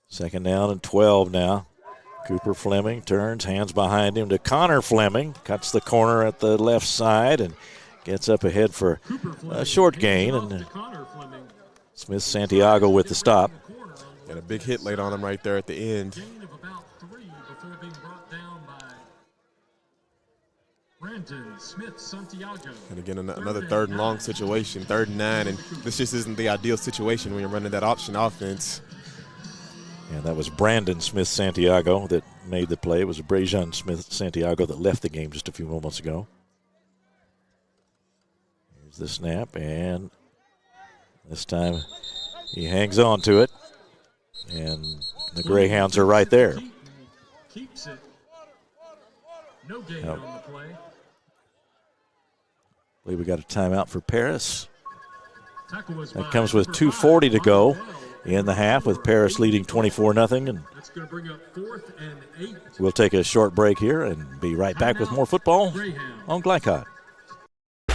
Speaker 3: Second down and 12 now. Cooper Fleming turns, hands behind him to Connor Fleming. Cuts the corner at the left side and gets up ahead for a short gain. And Smith Santiago with the stop.
Speaker 4: And a big hit laid on him right there at the end. And again, another 3rd and long situation, 3rd and 9. And this just isn't the ideal situation when you're running that option offense.
Speaker 3: Yeah, that was Brandon Smith Santiago that made the play. It was Brajan Smith Santiago that left the game just a few moments ago. Here's the snap, and this time he hangs on to it. And the Greyhounds are right there.
Speaker 11: Keeps it. No gain on the play.
Speaker 3: I believe we got a timeout for Paris. That comes with 2:40 to go in the half, with Paris leading 24-0. And
Speaker 11: that's going to bring up 4th and 8.
Speaker 3: We'll take a short break here and be right back with more football on Glycod.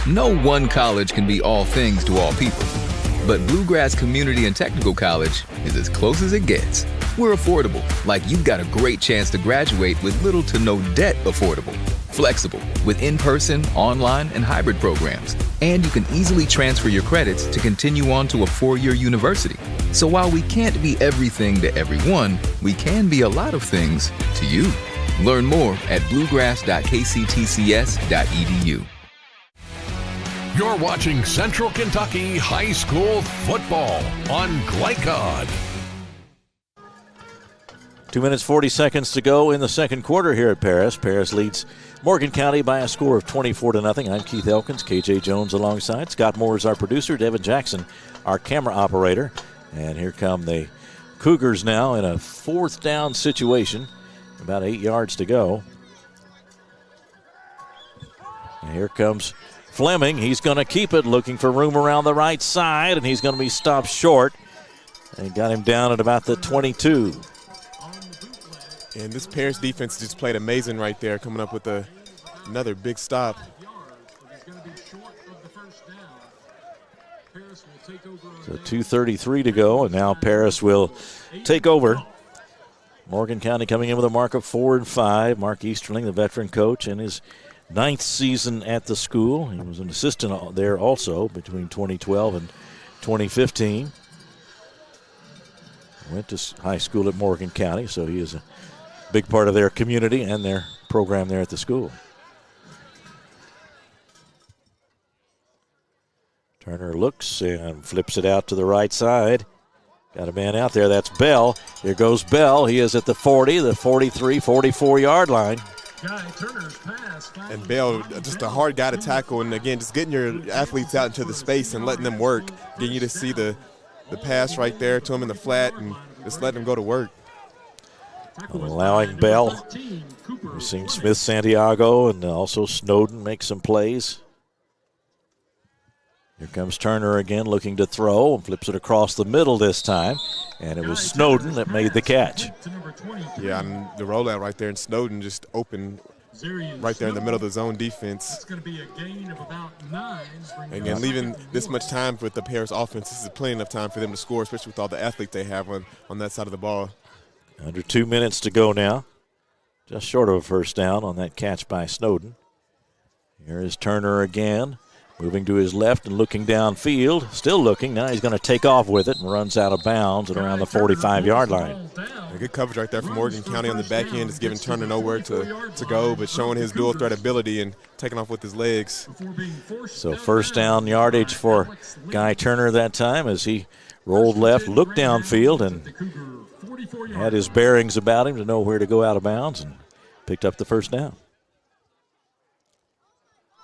Speaker 1: No one college can be all things to all people, but Bluegrass Community and Technical College is as close as it gets. We're affordable, like you've got a great chance to graduate with little to no debt. Affordable, flexible, with in-person, online, and hybrid programs. And you can easily transfer your credits to continue on to a 4-year university. So while we can't be everything to everyone, we can be a lot of things to you. Learn more at bluegrass.kctcs.edu.
Speaker 2: You're watching Central Kentucky High School football on Glycod.
Speaker 3: 2 minutes, 40 seconds to go in the second quarter here at Paris. Paris leads Morgan County by a score of 24-0. I'm Keith Elkins, KJ Jones alongside. Scott Moore is our producer, Devin Jackson, our camera operator. And here come the Cougars now in a 4th down situation. About 8 yards to go. And here comes Fleming. He's going to keep it, looking for room around the right side, and he's going to be stopped short. And got him down at about the 22.
Speaker 4: And this Paris defense just played amazing right there, coming up with another big stop.
Speaker 3: So 2:33 to go, and now Paris will take over. Morgan County coming in with a mark of 4-5. Mark Easterling, the veteran coach, in his 9th season at the school. He was an assistant there also between 2012 and 2015. Went to high school at Morgan County, so he is a big part of their community and their program there at the school. Turner looks and flips it out to the right side. Got a man out there. That's Bell. Here goes Bell. He is at the 40, the 43, 44-yard line.
Speaker 4: And Bell, just a hard guy to tackle. And, again, just getting your athletes out into the space and letting them work. Getting you to see the pass right there to him in the flat and just letting them go to work.
Speaker 3: Allowing Bell. We've seen Smith Santiago and also Snowden make some plays. Here comes Turner again looking to throw and flips it across the middle this time. And it was Snowden that made the catch.
Speaker 4: Yeah, and the rollout right there, and Snowden just opened right there in the middle of the zone defense.
Speaker 11: It's going to be a gain of about 9.
Speaker 4: Again, leaving this much time with the Paris offense, this is plenty enough time for them to score, especially with all the athletes they have on that side of the ball.
Speaker 3: Under 2 minutes to go now. Just short of a first down on that catch by Snowden. Here is Turner again, moving to his left and looking downfield. Still looking. Now he's going to take off with it and runs out of bounds at around the 45-yard line.
Speaker 4: A good coverage right there from Morgan County on the back end. Is giving Turner nowhere to go, but showing his dual threat ability and taking off with his legs.
Speaker 3: So first down yardage for Guy Turner that time as he rolled left, looked downfield, and had his bearings about him to know where to go out of bounds and picked up the first down.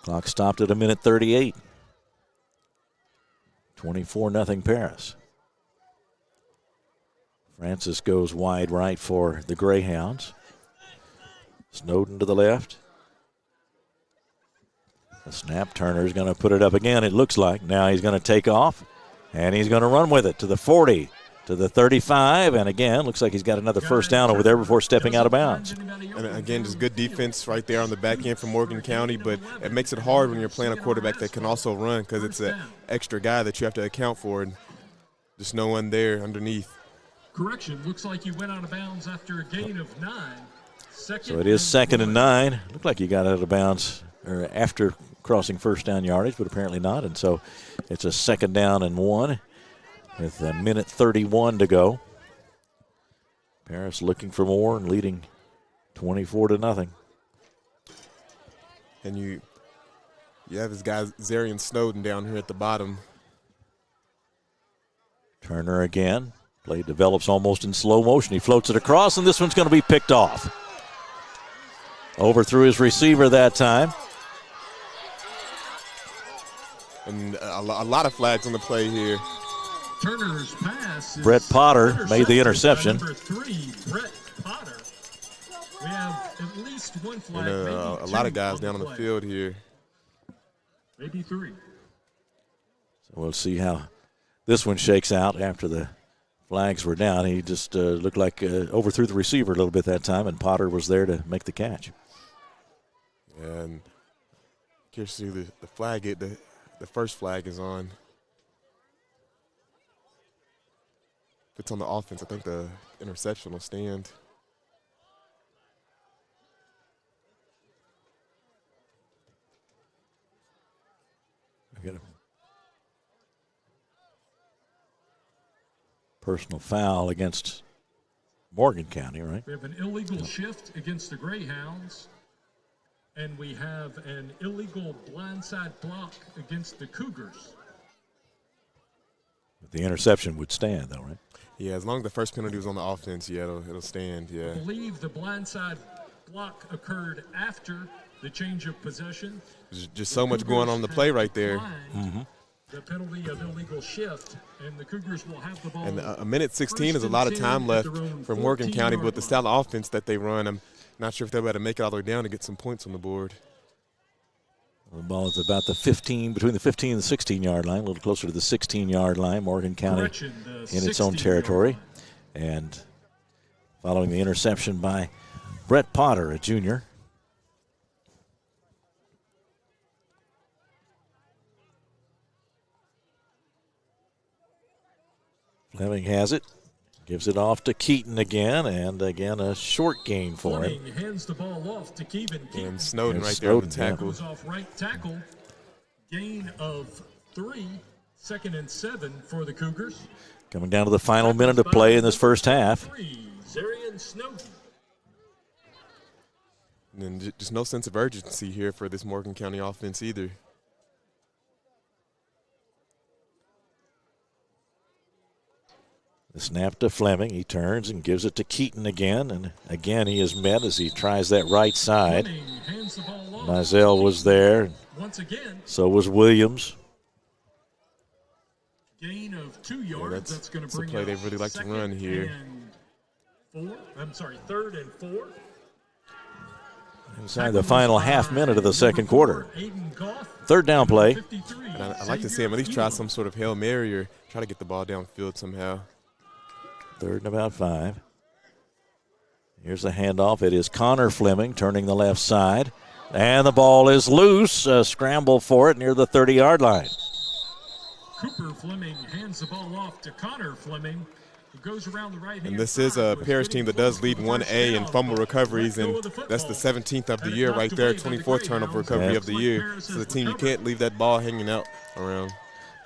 Speaker 3: Clock stopped at 1:38. 24-0 Paris. Francis goes wide right for the Greyhounds. Snowden to the left. The snap, Turner's going to put it up again, it looks like. Now he's going to take off, and he's going to run with it to the 40, to the 35, and again, looks like he's got another first down over there before stepping out of bounds.
Speaker 4: And again, just good defense right there on the back end from Morgan County, but it makes it hard when you're playing a quarterback that can also run because it's an extra guy that you have to account for, and just no one there underneath.
Speaker 11: Correction, looks like you went out of bounds after a gain of 9.
Speaker 3: So it is 2nd and 9. Looked like you got out of bounds or after crossing first down yardage, but apparently not. And so it's a 2nd down and 1 with 1:31 to go. Paris looking for more and leading 24-0.
Speaker 4: And you have this guy Zarian Snowden down here at the bottom.
Speaker 3: Turner again. Play develops almost in slow motion. He floats it across, and this one's going to be picked off. Overthrew his receiver that time.
Speaker 4: And a lot of flags on the play here.
Speaker 11: Turner's pass.
Speaker 3: Brett Potter made the interception.
Speaker 11: Number 3, Brett Potter. We have at least one flag.
Speaker 4: And a lot of guys down on the field here.
Speaker 11: Maybe 3.
Speaker 3: So we'll see how this one shakes out after the flags were down. He just looked like overthrew the receiver a little bit that time, and Potter was there to make the catch.
Speaker 4: And curious to see the flag. The first flag is on. If it's on the offense, I think the interception will stand.
Speaker 3: I get a personal foul against Morgan County, right?
Speaker 11: We have an illegal shift against the Greyhounds, and we have an illegal blindside block against the Cougars.
Speaker 3: The interception would stand, though, right?
Speaker 4: Yeah, as long as the first penalty was on the offense, yeah, it'll stand, yeah.
Speaker 11: I believe the blindside block occurred after the change of possession.
Speaker 4: There's just so much going on the play right there.
Speaker 3: Mm-hmm.
Speaker 11: The penalty of illegal shift, and the Cougars will have the ball.
Speaker 4: And a minute 16 is a lot of time left for Morgan County, but with the style of offense that they run, I'm not sure if they'll be able to make it all the way down to get some points on the board.
Speaker 3: The ball is about between the 15 and the 16-yard line, a little closer to the 16-yard line. Morgan County in its own territory. And following the interception by Brett Potter, a junior. Fleming has it. Gives it off to Keaton again, and again a short gain for him.
Speaker 11: Fleming hands the ball off to Keaton.
Speaker 4: And Snowden right there on the tackle.
Speaker 11: Goes off right tackle. Gain of 3, 2nd and 7 for the Cougars.
Speaker 3: Coming down to the final minute of play in this first half.
Speaker 11: Zarian Snowden.
Speaker 4: And just no sense of urgency here for this Morgan County offense either.
Speaker 3: The snap to Fleming. He turns and gives it to Keaton again. And again he is met as he tries that right side. Mizell was there.
Speaker 11: Once again.
Speaker 3: So was Williams.
Speaker 11: Gain of 2 yards.
Speaker 4: Yeah,
Speaker 11: that's going to bring
Speaker 4: a play they really like to run here.
Speaker 11: 3rd and 4.
Speaker 3: Inside the final half minute of the second quarter. Third down play.
Speaker 4: And I'd like to see him at least try some sort of Hail Mary or try to get the ball downfield somehow.
Speaker 3: Third and about 5. Here's the handoff. It is Connor Fleming turning the left side. And the ball is loose. A scramble for it near the 30-yard line.
Speaker 11: Cooper Fleming hands the ball off to Connor Fleming, who goes around the right hand.
Speaker 4: And this is a Paris team that does lead 1A in fumble recoveries, and that's the 17th of the year right there, 24th turnover recovery of the year. So the team, you can't leave that ball hanging out around.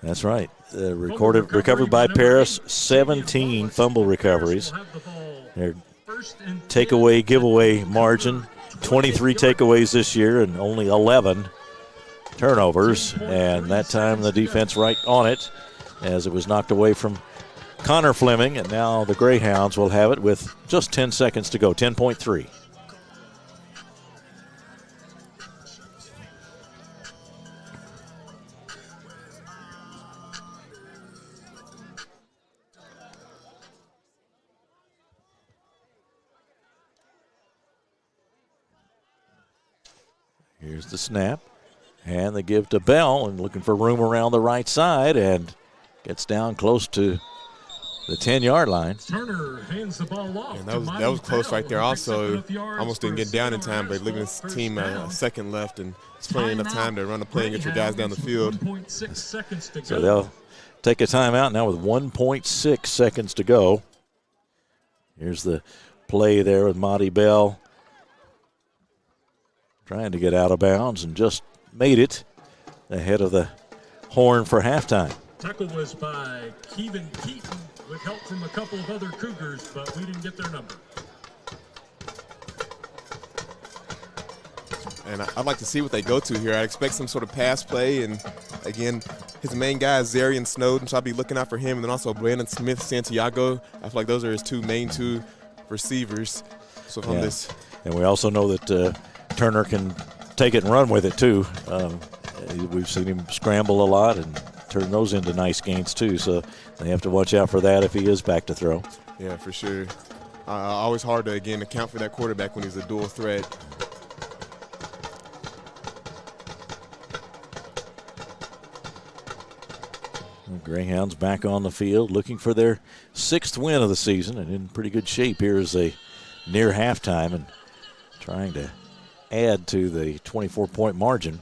Speaker 3: That's right. Recovered by Paris, 17 fumble recoveries. Their takeaway, giveaway margin, 23 takeaways this year and only 11 turnovers. And that time the defense right on it as it was knocked away from Connor Fleming. And now the Greyhounds will have it with just 10 seconds to go, 10.3. Here's the snap, and they give to Bell, and looking for room around the right side, and gets down close to the 10-yard line.
Speaker 11: Turner hands the ball off.
Speaker 4: And that was close right there also. Almost didn't get down in time, but leaving his team a second left, and it's plenty enough time to run the play and get your guys down the field.
Speaker 11: 1.6 seconds to go.
Speaker 3: So they'll take a timeout now with 1.6 seconds to go. Here's the play there with Monty Bell. Trying to get out of bounds and just made it ahead of the horn for halftime.
Speaker 11: Tackle was by Kevin Keaton with help from a couple of other Cougars, but we didn't get their number.
Speaker 4: And I'd like to see what they go to here. I expect some sort of pass play, and again, his main guy is Zarian Snowden, so I'll be looking out for him, and then also Brandon Smith Santiago. I feel like those are his main two receivers. So from this,
Speaker 3: and we also know that Turner can take it and run with it too. We've seen him scramble a lot and turn those into nice gains too, so they have to watch out for that if he is back to throw.
Speaker 4: Yeah, for sure. Always hard to, again, account for that quarterback when he's a dual threat.
Speaker 3: The Greyhounds back on the field looking for their 6th win of the season and in pretty good shape here as they near halftime and trying to add to the 24-point margin.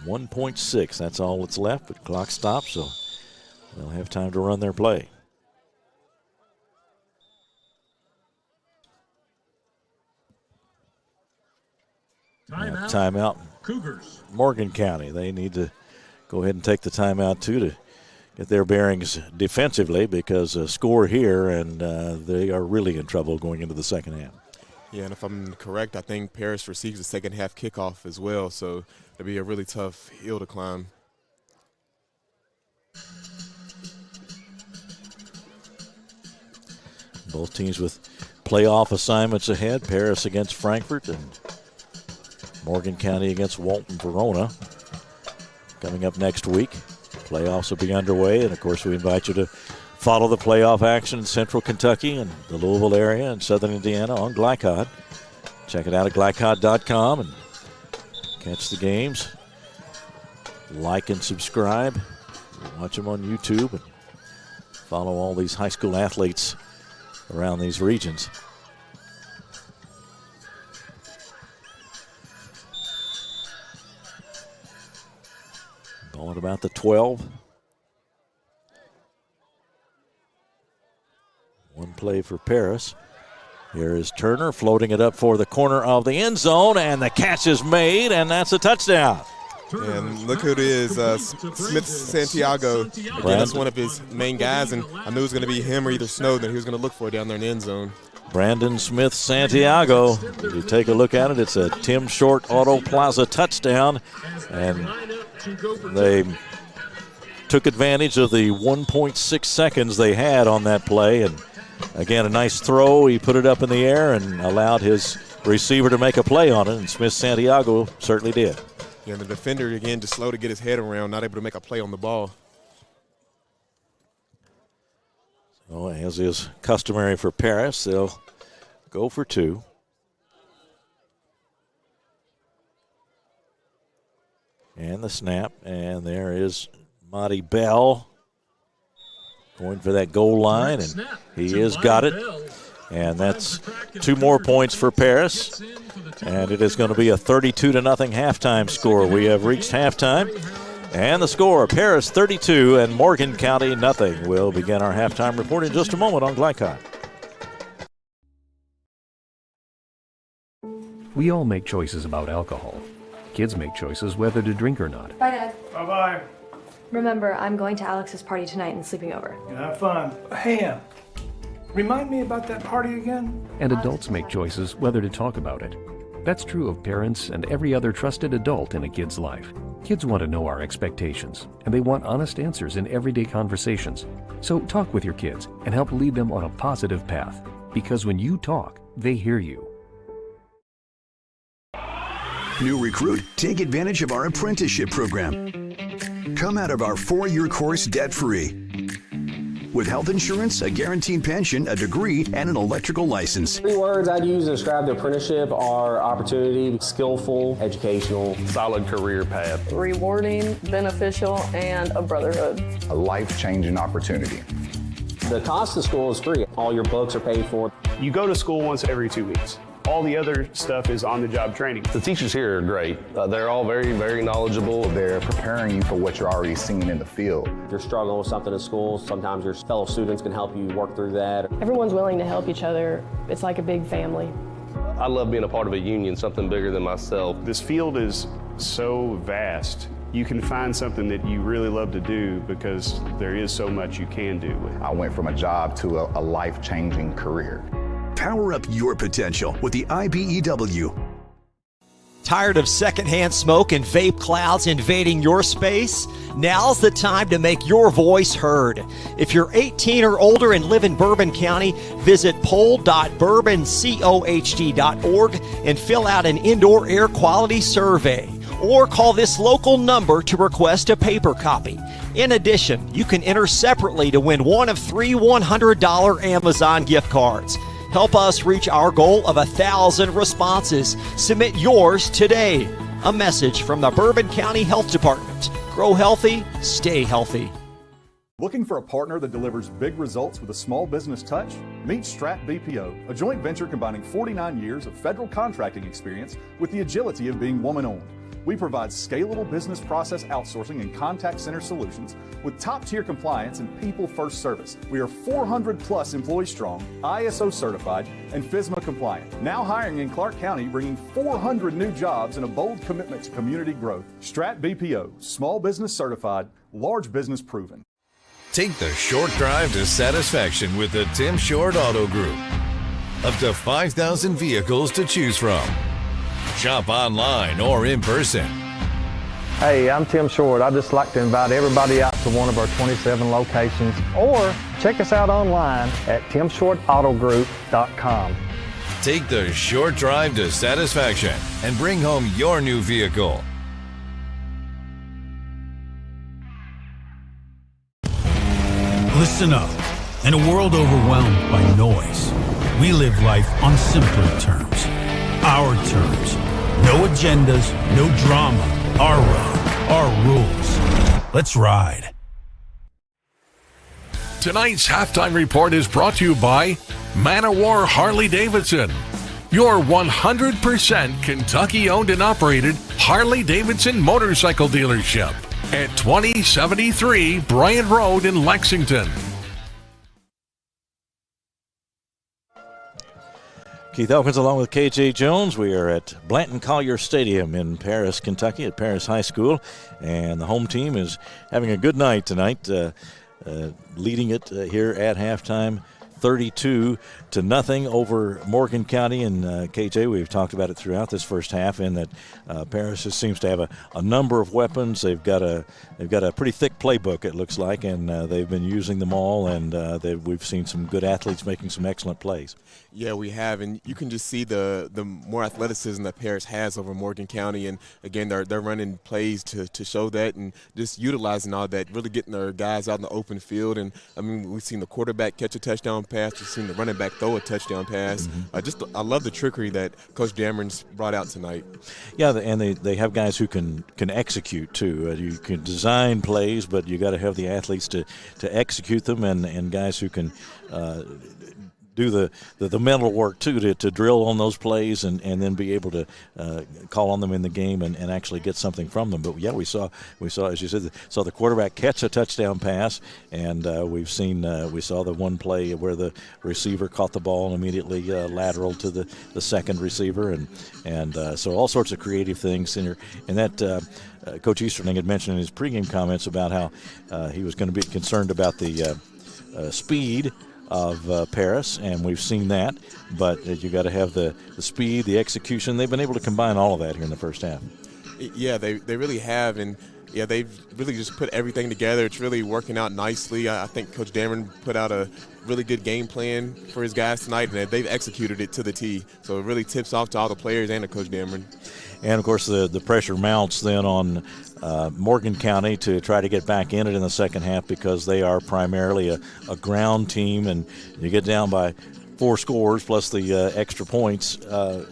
Speaker 3: 1.6, that's all that's left, but clock stops, so they'll have time to run their play. Timeout.
Speaker 11: Cougars.
Speaker 3: Morgan County, they need to go ahead and take the timeout too to get their bearings defensively because a score here and they are really in trouble going into the second half.
Speaker 4: Yeah, and if I'm correct, I think Paris receives the second half kickoff as well, so it'll be a really tough hill to climb.
Speaker 3: Both teams with playoff assignments ahead, Paris against Frankfort and Morgan County against Walton Verona. Coming up next week, playoffs will be underway, and of course we invite you to follow the playoff action in Central Kentucky and the Louisville area and Southern Indiana on Glycod. Check it out at glycod.com and catch the games. Like and subscribe. Watch them on YouTube and follow all these high school athletes around these regions. Ball at about the 12. One play for Paris. Here is Turner floating it up for the corner of the end zone, and the catch is made, and that's a touchdown.
Speaker 4: And look who it is, Smith Santiago. Again, that's one of his main guys, and I knew it was going to be him or either Snowden that he was going to look for down there in the end zone.
Speaker 3: Brandon Smith Santiago. If you take a look at it, it's a Tim Short Auto Plaza touchdown, and they took advantage of the 1.6 seconds they had on that play, and again, a nice throw. He put it up in the air and allowed his receiver to make a play on it, and Smith Santiago certainly did.
Speaker 4: Yeah, and the defender, again, just slow to get his head around, not able to make a play on the ball.
Speaker 3: So, as is customary for Paris, they'll go for two. And the snap, and there is Monty Bell going for that goal line, and he has got it. And that's 2 more points for Paris. And it is going to be a 32-0 halftime score. We have reached halftime. And the score, Paris 32 and Morgan County nothing. We'll begin our halftime report in just a moment on Glycon.
Speaker 14: We all make choices about alcohol. Kids make choices whether to drink or not.
Speaker 8: Bye, Dad.
Speaker 9: Bye-bye.
Speaker 8: Remember, I'm going to Alex's party tonight and sleeping over.
Speaker 9: Have fun. Hey, remind me about that party again?
Speaker 14: And adults make choices whether to talk about it. That's true of parents and every other trusted adult in a kid's life. Kids want to know our expectations, and they want honest answers in everyday conversations. So talk with your kids and help lead them on a positive path. Because when you talk, they hear you.
Speaker 21: New recruit? Take advantage of our apprenticeship program. Come out of our 4-year course debt-free. With health insurance, a guaranteed pension, a degree, and an electrical license.
Speaker 22: 3 words I'd use to describe the apprenticeship are opportunity, skillful, educational,
Speaker 25: solid career path,
Speaker 24: rewarding, beneficial, and a brotherhood.
Speaker 25: a life-changing opportunity.
Speaker 22: The cost of school is free. All your books are paid for.
Speaker 23: You go to school once every 2 weeks. All the other stuff is on-the-job training.
Speaker 25: The teachers here are great. They're all very, very knowledgeable. They're preparing you for what you're already seeing in the field.
Speaker 22: If you're struggling with something in school, sometimes your fellow students can help you work through that.
Speaker 24: Everyone's willing to help each other. It's like a big family.
Speaker 25: I love being a part of a union, something bigger than myself.
Speaker 23: This field is so vast. You can find something that you really love to do because there is so much you can do with it.
Speaker 25: I went from a job to a life-changing career.
Speaker 21: Power up your potential with the IBEW.
Speaker 7: Tired of secondhand smoke and vape clouds invading your space? Now's the time to make your voice heard. If you're 18 or older and live in Bourbon County, visit poll.bourboncohd.org and fill out an indoor air quality survey. Or call this local number to request a paper copy. In addition, you can enter separately to win one of 3 $100 Amazon gift cards. Help us reach our goal of 1,000 responses. Submit yours today. A message from the Bourbon County Health Department. Grow healthy, stay healthy.
Speaker 26: Looking for a partner that delivers big results with a small business touch? Meet Strat BPO, a joint venture combining 49 years of federal contracting experience with the agility of being woman-owned. We provide scalable business process outsourcing and contact center solutions with top-tier compliance and people-first service. We are 400 plus employees strong, ISO certified, and FSMA compliant. Now hiring in Clark County, bringing 400 new jobs and a bold commitment to community growth. Strat BPO, small business certified, large business proven.
Speaker 13: Take the short drive to satisfaction with the Tim Short Auto Group. Up to 5,000 vehicles to choose from. Shop online or in person.
Speaker 15: Hey, I'm Tim Short. I'd just like to invite everybody out to one of our 27 locations, or check us out online at timshortautogroup.com.
Speaker 13: Take the short drive to satisfaction and bring home your new vehicle.
Speaker 5: Listen up. In a world overwhelmed by noise, we live life on simpler terms. Our terms. No agendas, no drama. Our road, our rules. Let's ride.
Speaker 2: Tonight's halftime report is brought to you by Man O' War Harley-Davidson, your 100% Kentucky-owned and operated Harley-Davidson motorcycle dealership at 2073 Bryant Road in Lexington.
Speaker 3: Keith Elkins along with KJ Jones. We are at Blanton Collier Stadium in Paris, Kentucky at Paris High School. And the home team is having a good night tonight, leading it here at halftime 32-0 over Morgan County. And KJ, we've talked about it throughout this first half, in that Paris just seems to have a number of weapons. They've got a pretty thick playbook, it looks like, and they've been using them all. And we've seen some good athletes making some excellent plays.
Speaker 4: Yeah, we have, and you can just see the more athleticism that Paris has over Morgan County, and again, they're running plays to show that, and just utilizing all that, really getting their guys out in the open field. And I mean, we've seen the quarterback catch a touchdown pass. We've seen the running back throw a touchdown pass. I love the trickery that Coach Dameron's brought out tonight.
Speaker 3: Yeah, and they have guys who can execute too. You can design plays, but you got to have the athletes to execute them, and guys who can do the mental work too to drill on those plays and then be able to call on them in the game and actually get something from them. But yeah, we saw as you said, the quarterback catch a touchdown pass, and we saw the one play where the receiver caught the ball and immediately lateral to the second receiver, and so all sorts of creative things in here. And that Coach Easterling had mentioned in his pregame comments about how he was going to be concerned about the speed of Paris, and we've seen that, but you got to have the speed, the execution. They've been able to combine all of that here in the first half.
Speaker 4: Yeah, they really have, and yeah, they've really just put everything together. It's really working out nicely. I think Coach Dameron put out a really good game plan for his guys tonight, and they've executed it to the T. So it really tips off to all the players and to Coach Dameron.
Speaker 3: And, of course, the pressure mounts then on Morgan County to try to get back in it in the second half, because they are primarily a ground team, and you get down by 4 scores plus the extra points,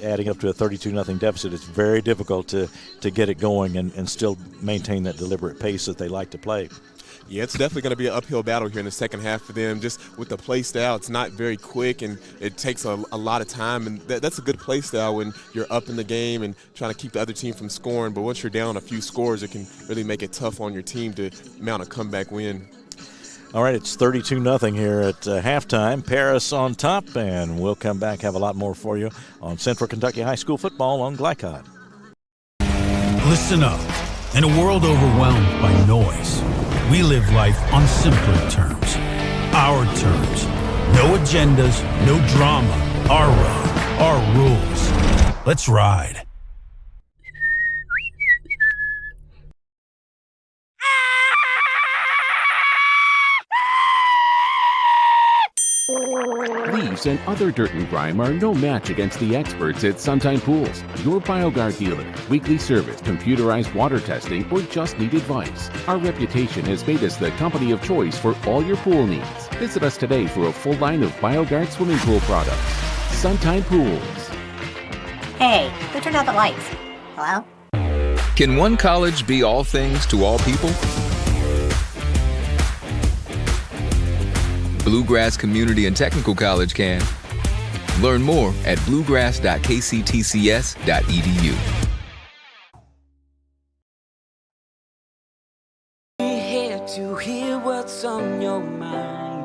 Speaker 3: adding up to a 32-0 deficit. It's very difficult to get it going and still maintain that deliberate pace that they like to play.
Speaker 4: Yeah, it's definitely going to be an uphill battle here in the second half for them. Just with the play style, it's not very quick, and it takes a lot of time. And that's a good play style when you're up in the game and trying to keep the other team from scoring. But once you're down a few scores, it can really make it tough on your team to mount a comeback win.
Speaker 3: All right, it's 32-0 here at halftime. Paris on top, and we'll come back, have a lot more for you on Central Kentucky High School football on Glycod.
Speaker 5: Listen up. In a world overwhelmed by noise, we live life on simpler terms. Our terms. No agendas, no drama. Our road, our rules. Let's ride.
Speaker 6: Leaves and other dirt and grime are no match against the experts at Sunshine Pools, your BioGuard dealer. Weekly service, computerized water testing, or just need advice. Our reputation has made us the company of choice for all your pool needs. Visit us today for a full line of BioGuard swimming pool products. Sunshine Pools.
Speaker 10: Hey, who turned out the lights? Hello?
Speaker 1: Can one college be all things to all people? Bluegrass Community and Technical College can. Learn more at bluegrass.kctcs.edu.
Speaker 12: We're here to hear what's on your mind.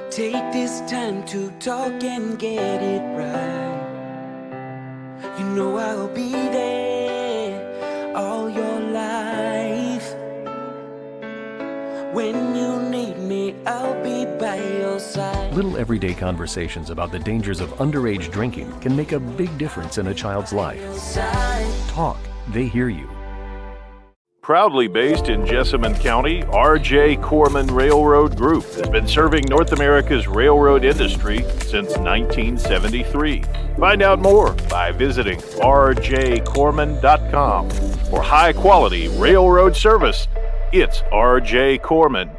Speaker 12: Take this time to talk and get it right. You know I'll be there all your life. When you need me, I'll be by your side.
Speaker 14: Little everyday conversations about the dangers of underage drinking can make a big difference in a child's life. Talk, they hear you.
Speaker 16: Proudly based in Jessamine County, R.J. Corman Railroad Group has been serving North America's railroad industry since 1973. Find out more by visiting rjcorman.com. For high-quality railroad service, it's R.J. Corman.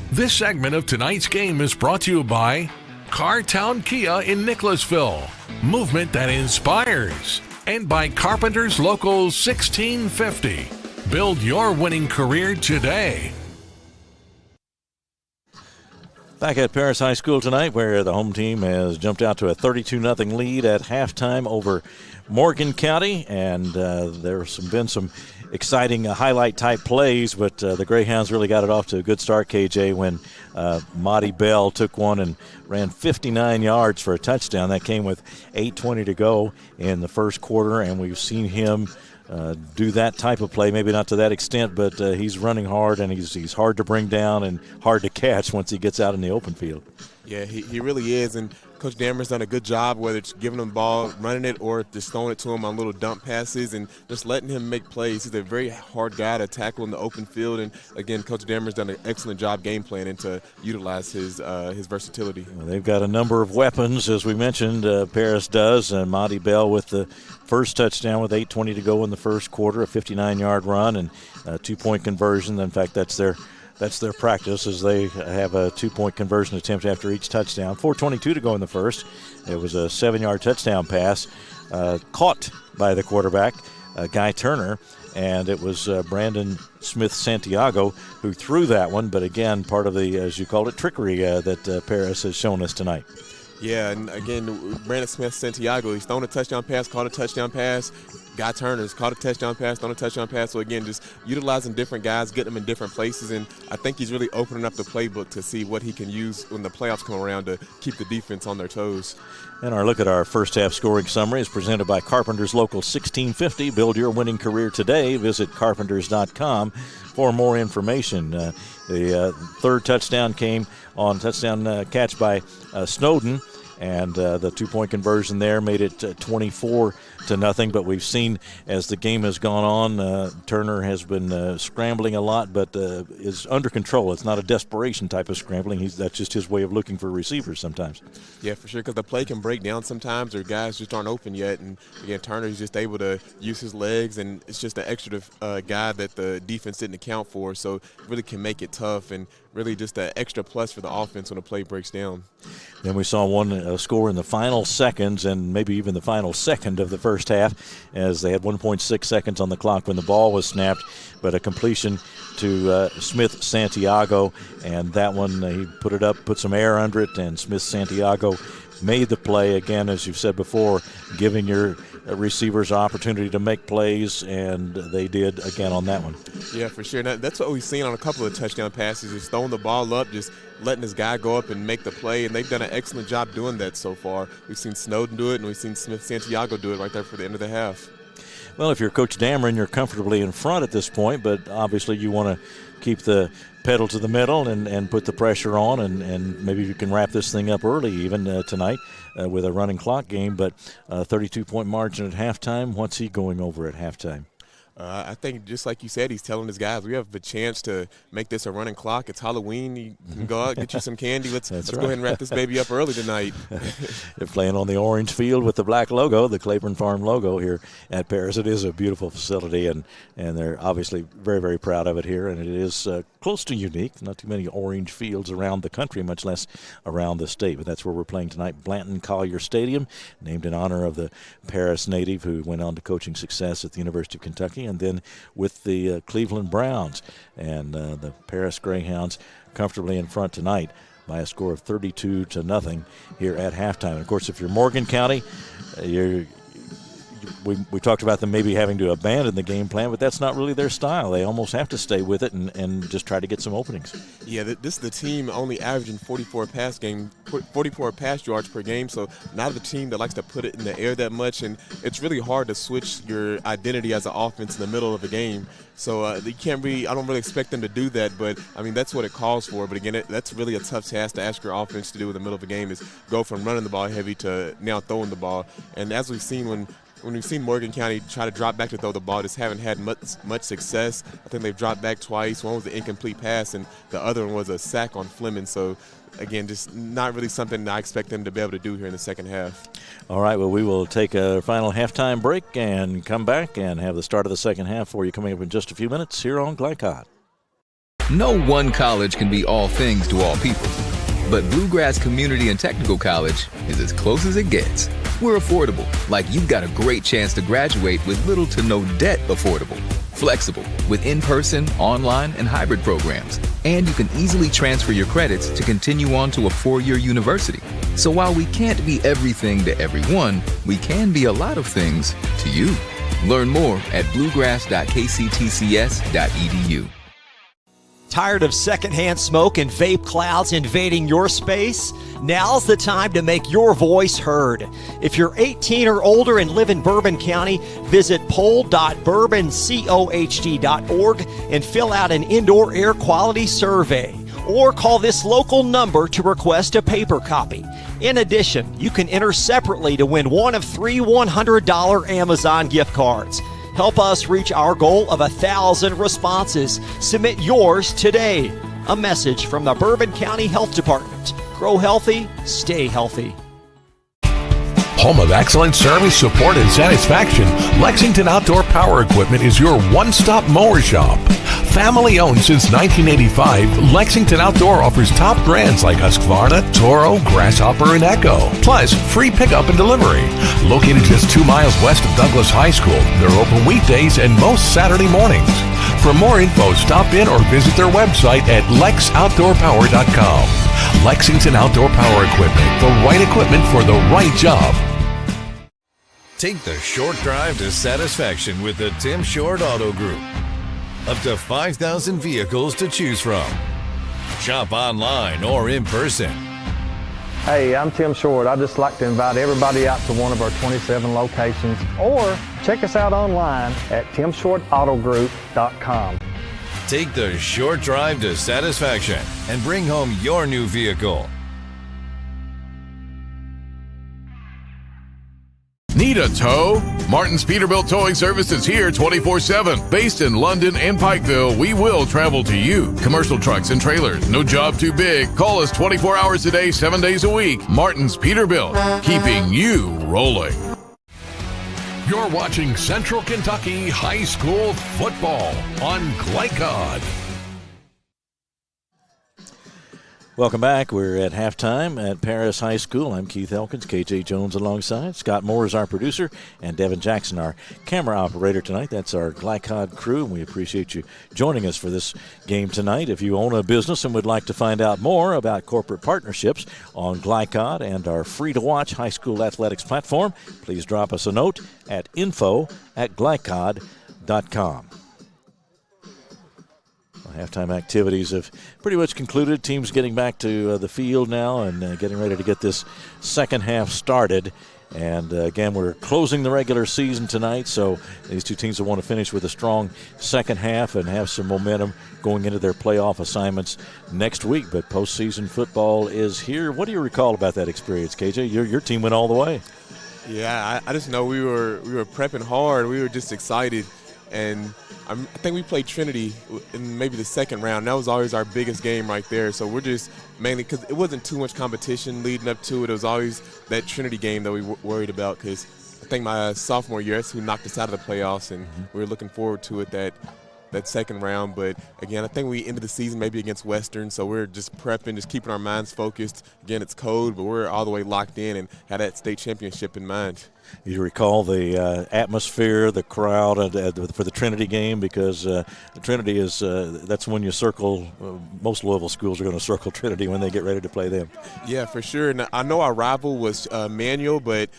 Speaker 2: This segment of tonight's game is brought to you by Cartown Kia in Nicholasville, movement that inspires, and by Carpenter's Local 1650. Build your winning career today.
Speaker 3: Back at Paris High School tonight, where the home team has jumped out to a 32-0 lead at halftime over Morgan County, and there's been some exciting highlight-type plays, but the Greyhounds really got it off to a good start, KJ, when Monty Bell took one and ran 59 yards for a touchdown. That came with 8:20 to go in the first quarter, and we've seen him do that type of play. Maybe not to that extent, but he's running hard, and he's hard to bring down and hard to catch once he gets out in the open field.
Speaker 4: Yeah, he really is, and Coach Dameron's done a good job, whether it's giving him the ball, running it, or just throwing it to him on little dump passes and just letting him make plays. He's a very hard guy to tackle in the open field, and again, Coach Dameron's done an excellent job game planning to utilize his versatility.
Speaker 3: Well, they've got a number of weapons, as we mentioned. Paris does, and Monty Bell with the first touchdown with 8:20 to go in the first quarter, a 59-yard run and a 2-point conversion. In fact, that's their practice, as they have a 2-point conversion attempt after each touchdown. 4:22 to go in the first. It was a 7-yard touchdown pass caught by the quarterback, Guy Turner, and it was Brandon Smith-Santiago who threw that one. But again, part of the, as you called it, trickery that Paris has shown us tonight.
Speaker 4: Yeah, and again, Brandon Smith-Santiago, he's thrown a touchdown pass, caught a touchdown pass. Guy Turner's caught a touchdown pass, thrown a touchdown pass. So, again, just utilizing different guys, getting them in different places. And I think he's really opening up the playbook to see what he can use when the playoffs come around to keep the defense on their toes.
Speaker 3: And our look at our first half scoring summary is presented by Carpenters Local 1650. Build your winning career today. Visit carpenters.com for more information. The third touchdown came on touchdown catch by Snowden, and the 2-point conversion there made it 24-0. But we've seen as the game has gone on, Turner has been scrambling a lot, but is under control. It's not a desperation type of scrambling. That's just his way of looking for receivers sometimes.
Speaker 4: Yeah, for sure, because the play can break down sometimes, or guys just aren't open yet. And again, Turner's just able to use his legs, and it's just an extra guy that the defense didn't account for. So really can make it tough, and really just an extra plus for the offense when the play breaks down.
Speaker 3: Then we saw one score in the final seconds, and maybe even the final second of the first half, as they had 1.6 seconds on the clock when the ball was snapped, but a completion to Smith-Santiago, and that one he put it up, put some air under it, and Smith-Santiago made the play. Again, as you've said before, giving your receivers opportunity to make plays, and they did again on that one.
Speaker 4: Yeah, for sure. That's what we've seen on a couple of touchdown passes, is throwing the ball up, just letting this guy go up and make the play, and they've done an excellent job doing that so far. We've seen Snowden do it, and we've seen Smith-Santiago do it right there for the end of the half.
Speaker 3: Well, if you're Coach Dameron, you're comfortably in front at this point, but obviously you want to keep the pedal to the metal and put the pressure on, and maybe you can wrap this thing up early even tonight with a running clock game. But 32-point margin at halftime. What's he going over at halftime?
Speaker 4: I think just like you said, he's telling his guys, we have a chance to make this a running clock. It's Halloween. You can go out, get you some candy. Let's go ahead and wrap this baby up early tonight.
Speaker 3: They're playing on the orange field with the black logo, the Claiborne Farm logo here at Paris. It is a beautiful facility, and they're obviously very, very proud of it here. And it is close to unique. Not too many orange fields around the country, much less around the state. But that's where we're playing tonight, Blanton Collier Stadium, named in honor of the Paris native who went on to coaching success at the University of Kentucky, and then with the Cleveland Browns. And the Paris Greyhounds comfortably in front tonight by a score of 32-0 here at halftime. And of course, if you're Morgan County, we talked about them maybe having to abandon the game plan, but that's not really their style. They almost have to stay with it and just try to get some openings.
Speaker 4: Yeah, this is the team only averaging 44 pass yards per game, so not the team that likes to put it in the air that much, and it's really hard to switch your identity as an offense in the middle of a game. So you can't really, I don't really expect them to do that, but I mean that's what it calls for. But again, that's really a tough task to ask your offense to do in the middle of a game, is go from running the ball heavy to now throwing the ball. And as we've seen when we've seen Morgan County try to drop back to throw the ball, just haven't had much success. I think they've dropped back twice. One was an incomplete pass, and the other one was a sack on Fleming. So, again, just not really something I expect them to be able to do here in the second half.
Speaker 3: All right, well, we will take a final halftime break and come back and have the start of the second half for you coming up in just a few minutes here on Glycod.
Speaker 1: No one college can be all things to all people, but Bluegrass Community and Technical College is as close as it gets. We're affordable, like you've got a great chance to graduate with little to no debt. Affordable, flexible, with in-person, online, and hybrid programs. And you can easily transfer your credits to continue on to a 4-year university. So while we can't be everything to everyone, we can be a lot of things to you. Learn more at bluegrass.kctcs.edu.
Speaker 7: Tired of secondhand smoke and vape clouds invading your space? Now's the time to make your voice heard. If you're 18 or older and live in Bourbon County, visit poll.bourboncohd.org and fill out an indoor air quality survey. Or call this local number to request a paper copy. In addition, you can enter separately to win one of 3 $100 Amazon gift cards. Help us reach our goal of 1,000 responses. Submit yours today. A message from the Bourbon County Health Department. Grow healthy, stay healthy.
Speaker 2: Home of excellent service, support, and satisfaction, Lexington Outdoor Power Equipment is your one-stop mower shop. Family owned since 1985, Lexington Outdoor offers top brands like Husqvarna, Toro, Grasshopper, and Echo. Plus, free pickup and delivery. Located just 2 miles west of Douglas High School, they're open weekdays and most Saturday mornings. For more info, stop in or visit their website at lexoutdoorpower.com. Lexington Outdoor Power Equipment, the right equipment for the right job.
Speaker 13: Take the short drive to satisfaction with the Tim Short Auto Group. Up to 5,000 vehicles to choose from. Shop online or in person.
Speaker 15: Hey, I'm Tim Short. I'd just like to invite everybody out to one of our 27 locations, or check us out online at timshortautogroup.com.
Speaker 13: Take the short drive to satisfaction and bring home your new vehicle.
Speaker 8: Need a tow? Martin's Peterbilt Towing Service is here 24/7. Based in London and Pikeville, we will travel to you. Commercial trucks and trailers, no job too big. Call us 24 hours a day, 7 days a week. Martin's Peterbilt, keeping you rolling.
Speaker 2: You're watching Central Kentucky High School football on Glycod.
Speaker 3: Welcome back. We're at halftime at Paris High School. I'm Keith Elkins, KJ Jones alongside. Scott Moore is our producer, and Devin Jackson, our camera operator tonight. That's our Glycod crew, and we appreciate you joining us for this game tonight. If you own a business and would like to find out more about corporate partnerships on Glycod and our free-to-watch high school athletics platform, please drop us a note at info@glycod.com. Halftime activities have pretty much concluded. Teams getting back to the field now and getting ready to get this second half started. And again, we're closing the regular season tonight, so these two teams will want to finish with a strong second half and have some momentum going into their playoff assignments next week. But postseason football is here. What do you recall about that experience, KJ? Your team went all the way.
Speaker 4: Yeah, I just know we were prepping hard. We were just excited. And I think we played Trinity in maybe the second round. That was always our biggest game right there. So we're just mainly because it wasn't too much competition leading up to it. It was always that Trinity game that we were worried about because I think my sophomore year, that's who knocked us out of the playoffs, and we were looking forward to it that second round. But, again, I think we ended the season maybe against Western, so we're just prepping, just keeping our minds focused. Again, it's cold, but we're all the way locked in and had that state championship in mind.
Speaker 3: You recall the atmosphere, the crowd for the Trinity game, because Trinity is that's when you circle. Most Louisville schools are going to circle Trinity when they get ready to play them.
Speaker 4: Yeah, for sure. And I know our rival was Manual, but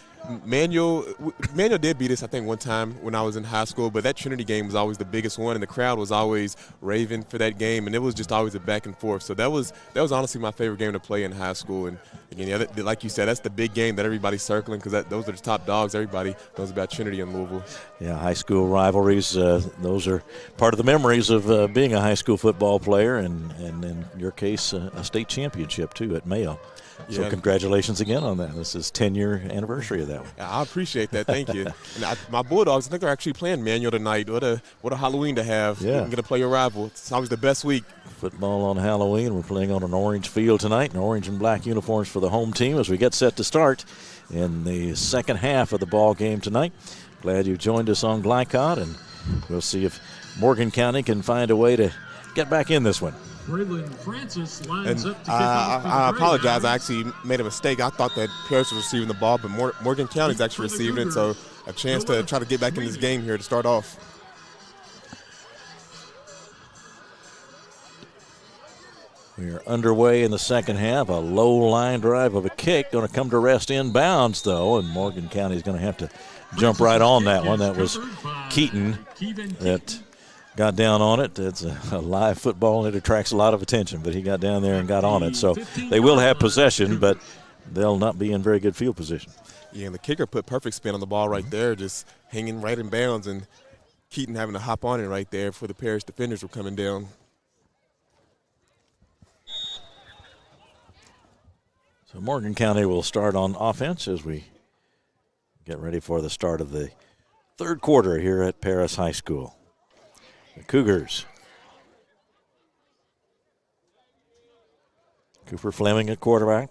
Speaker 4: Manual did beat us, I think, one time when I was in high school, but that Trinity game was always the biggest one, and the crowd was always raving for that game, and it was just always a back and forth. So that was honestly my favorite game to play in high school. And again, like you said, that's the big game that everybody's circling because those are the top dogs. Everybody knows about Trinity and Louisville. Yeah, high school rivalries, those are part of the memories of being a high school football player, and in your case, a state championship too at Mayo. So congratulations again on that. This is 10-year anniversary of that one. I appreciate that. Thank you. And my Bulldogs, I think they're actually playing Manual tonight. What a Halloween to have. Yeah. I'm going to play your rival. It's always the best week. Football on Halloween. We're playing on an orange field tonight, in orange and black uniforms for the home team as we get set to start in the second half of the ball game tonight. Glad you joined us on Glycod, and we'll see if Morgan County can find a way to get back in this one.
Speaker 11: Francis lines up to kick
Speaker 4: off. I apologize. I actually made a mistake. I thought that Paris was receiving the ball, but Morgan County's actually receiving it, so a chance to try to get back in this game here to start off.
Speaker 3: We are underway in the second half. A low line drive of a kick going to come to rest inbounds, though, and Morgan County is going to have to jump right on that one. That was Keaton that got down on it. It's a live football, and it attracts a lot of attention, but he got down there and got on it. So they will have possession, but they'll not be in very good field position.
Speaker 4: Yeah, and the kicker put perfect spin on the ball right there, just hanging right in bounds, and Keaton having to hop on it right there before the Paris defenders were coming down.
Speaker 3: So Morgan County will start on offense as we get ready for the start of the third quarter here at Paris High School. The Cougars. Cooper Fleming at quarterback.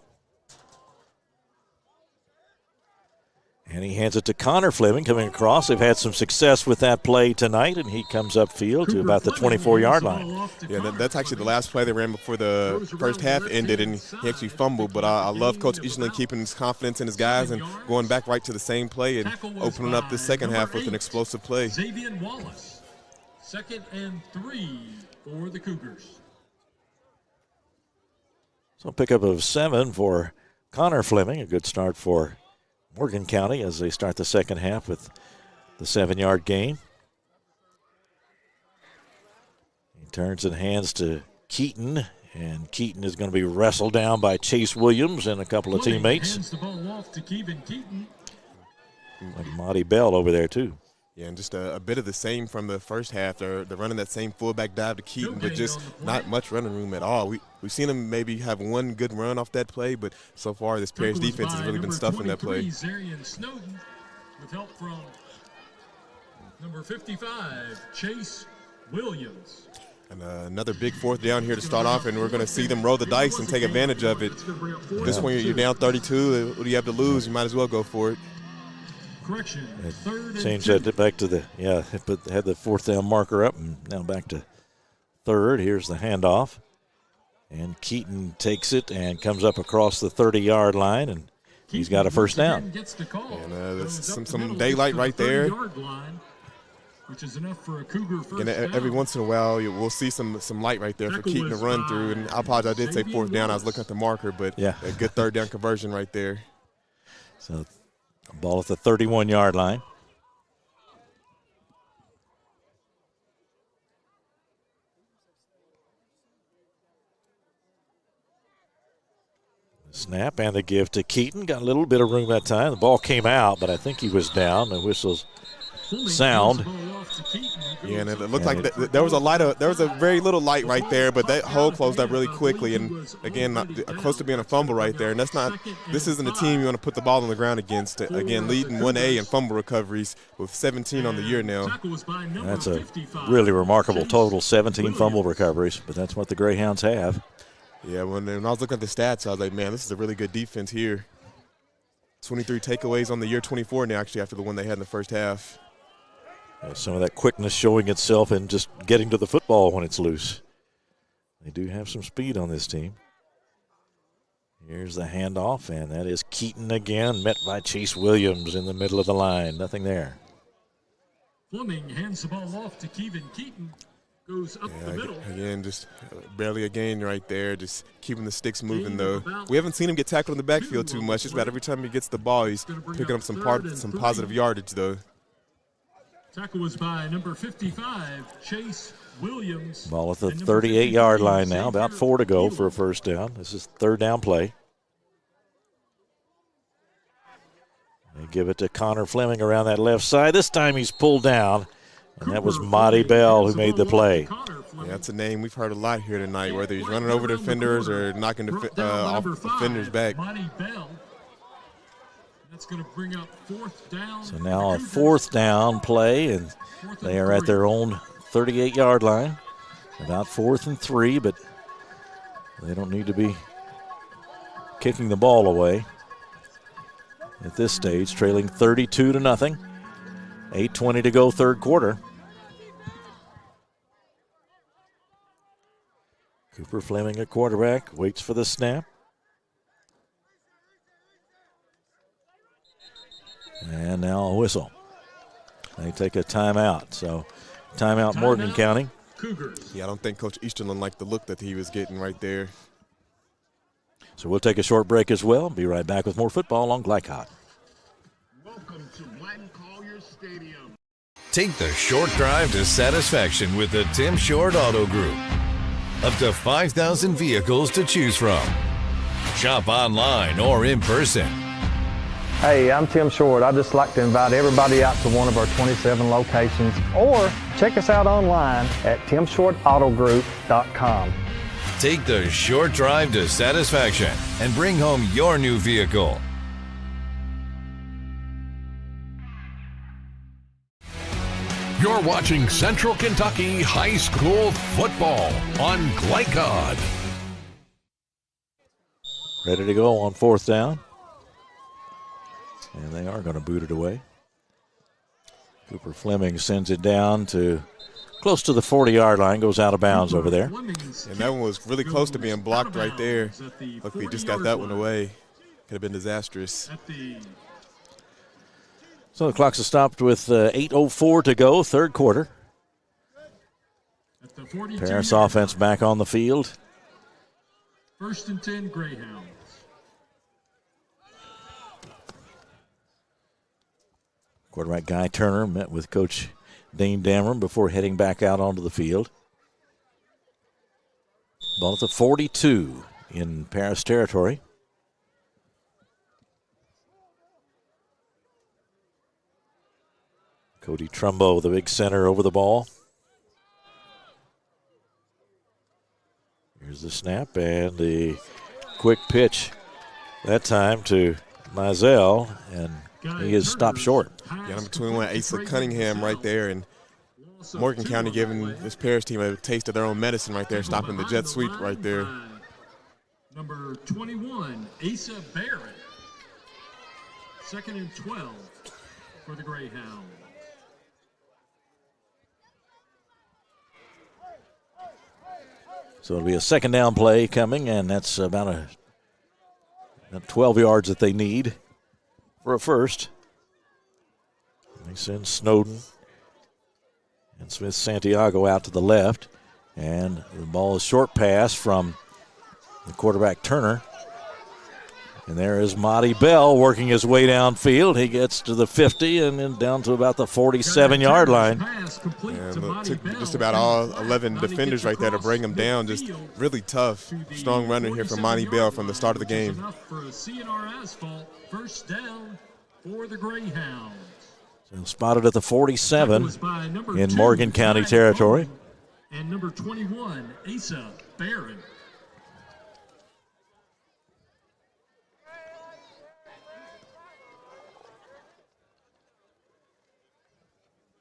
Speaker 3: And he hands it to Connor Fleming coming across. They've had some success with that play tonight, and he comes upfield to about the 24-yard line.
Speaker 4: Yeah, that's actually the last play they ran before the first half ended, and he actually fumbled. But I love Coach Easton keeping his confidence in his guys and going back right to the same play and opening up the second half with an explosive play.
Speaker 11: Xavier Wallace, 2nd and 3 for the Cougars.
Speaker 3: So pickup of 7 for Connor Fleming, a good start for Morgan County as they start the second half with the 7-yard gain. He turns and hands to Keaton, and Keaton is going to be wrestled down by Chase Williams and a couple of teammates.
Speaker 11: Hands the ball off to Keevan Keaton.
Speaker 3: Like Monty Bell over there too.
Speaker 4: Yeah, and just a bit of the same from the first half. They're running that same fullback dive to Keaton, but just not much running room at all. We've seen them maybe have one good run off that play, but so far this Paris defense has really been stuffing that play.
Speaker 11: Zarian Snowden with help from number 55, Chase Williams.
Speaker 4: And another big fourth down here to start off, and we're going to see them roll the dice and take advantage of it. This point, you're down 32. What do you have to lose? You might as well go for it.
Speaker 11: Correction.
Speaker 3: Change that back to had the fourth down marker up, and now back to third. Here's the handoff. And Keaton takes it and comes up across the 30-yard line, and he's got a first down.
Speaker 4: And there's some daylight right there.
Speaker 11: Which is enough for a Cougar first
Speaker 4: and every once in a while, we'll see some light right there for Keaton to run through. And I apologize, I did say fourth down. I was looking at the marker, but a good third down conversion right there.
Speaker 3: So ball at the 31-yard line. Snap and the give to Keaton. Got a little bit of room that time. The ball came out, but I think he was down. The whistle's sound.
Speaker 4: Yeah, and it looked like there was a very little light right there, but that hole closed up really quickly. And again, close to being a fumble right there. And this isn't a team you want to put the ball on the ground against. Again, leading 1A in fumble recoveries with 17 on the year now.
Speaker 3: That's a really remarkable total, 17 fumble recoveries, but that's what the Greyhounds have.
Speaker 4: Yeah, when I was looking at the stats, I was like, man, this is a really good defense here. 23 takeaways on the year, 24 now actually after the one they had in the first half.
Speaker 3: Some of that quickness showing itself in just getting to the football when it's loose. They do have some speed on this team. Here's the handoff, and that is Keaton again, met by Chase Williams in the middle of the line. Nothing there.
Speaker 11: Fleming hands the ball off to Keevan Keaton. Goes up the middle.
Speaker 4: Again, just barely a gain right there, just keeping the sticks moving, though. We haven't seen him get tackled in the backfield too much. Just about every time he gets the ball, he's picking up some positive yardage, though.
Speaker 11: Tackle was by number 55, Chase Williams.
Speaker 3: Ball at the 38-yard line now, about 4 to go for a first down. This is third down play. They give it to Connor Fleming around that left side. This time he's pulled down, and that was Monty Bell who made the play.
Speaker 4: Yeah, that's a name we've heard a lot here tonight, whether he's running over defenders or knocking off defenders back.
Speaker 11: Monty Bell. That's going to bring up fourth down.
Speaker 3: So now a fourth down play, and they are at their own 38-yard line. About 4th and 3, but they don't need to be kicking the ball away at this stage, trailing 32-0. 8:20 to go, third quarter. Cooper Fleming at quarterback, waits for the snap. And now a whistle. They take a timeout. So timeout Morgan County.
Speaker 4: Yeah, I don't think Coach Easterlin liked the look that he was getting right there.
Speaker 3: So we'll take a short break as well. Be right back with more football on Glycott.
Speaker 9: Welcome to Black Collier Stadium.
Speaker 13: Take the short drive to satisfaction with the Tim Short Auto Group. Up to 5,000 vehicles to choose from. Shop online or in person.
Speaker 15: Hey, I'm Tim Short. I'd just like to invite everybody out to one of our 27 locations, or check us out online at timshortautogroup.com.
Speaker 13: Take the short drive to satisfaction and bring home your new vehicle.
Speaker 2: You're watching Central Kentucky High School football on Glycod.
Speaker 3: Ready to go on 4th down. And they are going to boot it away. Cooper Fleming sends it down to close to the 40-yard line, goes out of bounds over there.
Speaker 4: And that one was really close to being blocked right there. Luckily, he just got that one away. Could have been disastrous.
Speaker 3: So the clock's stopped with 8:04 to go, third quarter. Paris offense back on the field.
Speaker 11: 1st and 10 Greyhounds.
Speaker 3: Quarterback Guy Turner met with Coach Dane Dameron before heading back out onto the field. Ball at the 42 in Paris territory. Cody Trumbo, the big center, over the ball. Here's the snap and the quick pitch that time to Mizell, and he is stopped short.
Speaker 4: Yeah, number 21, Asa Cunningham right there, and Morgan County giving this Paris team a taste of their own medicine right there, stopping the jet sweep right there.
Speaker 11: Number 21, Asa Barrett. 2nd and 12 for the Greyhounds.
Speaker 3: So it'll be a 2nd down play coming, and that's about 12 yards that they need for a first. They send Snowden and Smith Santiago out to the left, and the ball is short pass from the quarterback Turner. And there is Monty Bell working his way downfield. He gets to the 50 and then down to about the 47-yard line.
Speaker 4: And it took just about all 11 defenders right there to bring him down. Just really tough, strong runner here from Monty Bell from the start of the game.
Speaker 11: For a CNR Asphalt, 1st down for the Greyhounds.
Speaker 3: So spotted at the 47 in Morgan County territory.
Speaker 11: And number 21, Asa Barron.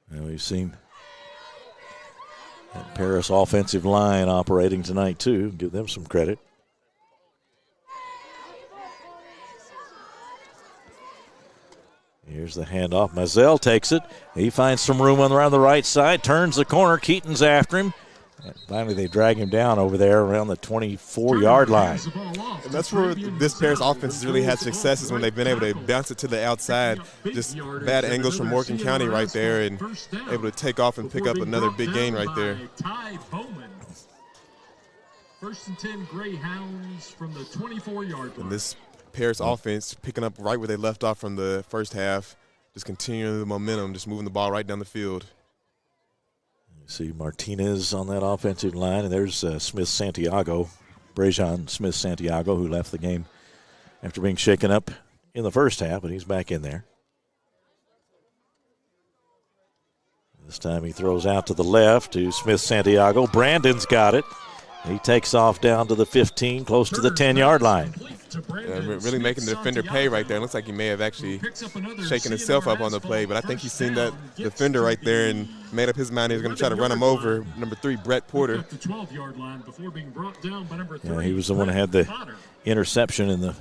Speaker 3: And we've seen that Paris offensive line operating tonight, too. Give them some credit. Here's the handoff. Mizell takes it. He finds some room around the right side, turns the corner. Keaton's after him. And finally, they drag him down over there around the 24-yard line.
Speaker 4: And that's where this Paris offense has really had success, is when they've been able to bounce it to the outside. Just bad angles from Morgan County right there, and able to take off and pick up another big gain right there.
Speaker 11: Ty Bowman. 1st and 10 Greyhounds from the 24-yard line.
Speaker 4: And this Paris offense picking up right where they left off from the first half, just continuing the momentum, just moving the ball right down the field.
Speaker 3: You see Martinez on that offensive line, and there's Smith Santiago, Brejon Smith Santiago, who left the game after being shaken up in the first half, but he's back in there. This time he throws out to the left to Smith Santiago. Brandon's got it. He takes off down to the 15, close to the 10-yard line.
Speaker 4: Yeah, really making the defender pay right there. It looks like he may have actually shaken himself up on the play, but I think he's seen that defender right there and made up his mind he was going to try to run him over. Number 3, Brett Porter.
Speaker 3: Yeah, he was the one who had the interception in the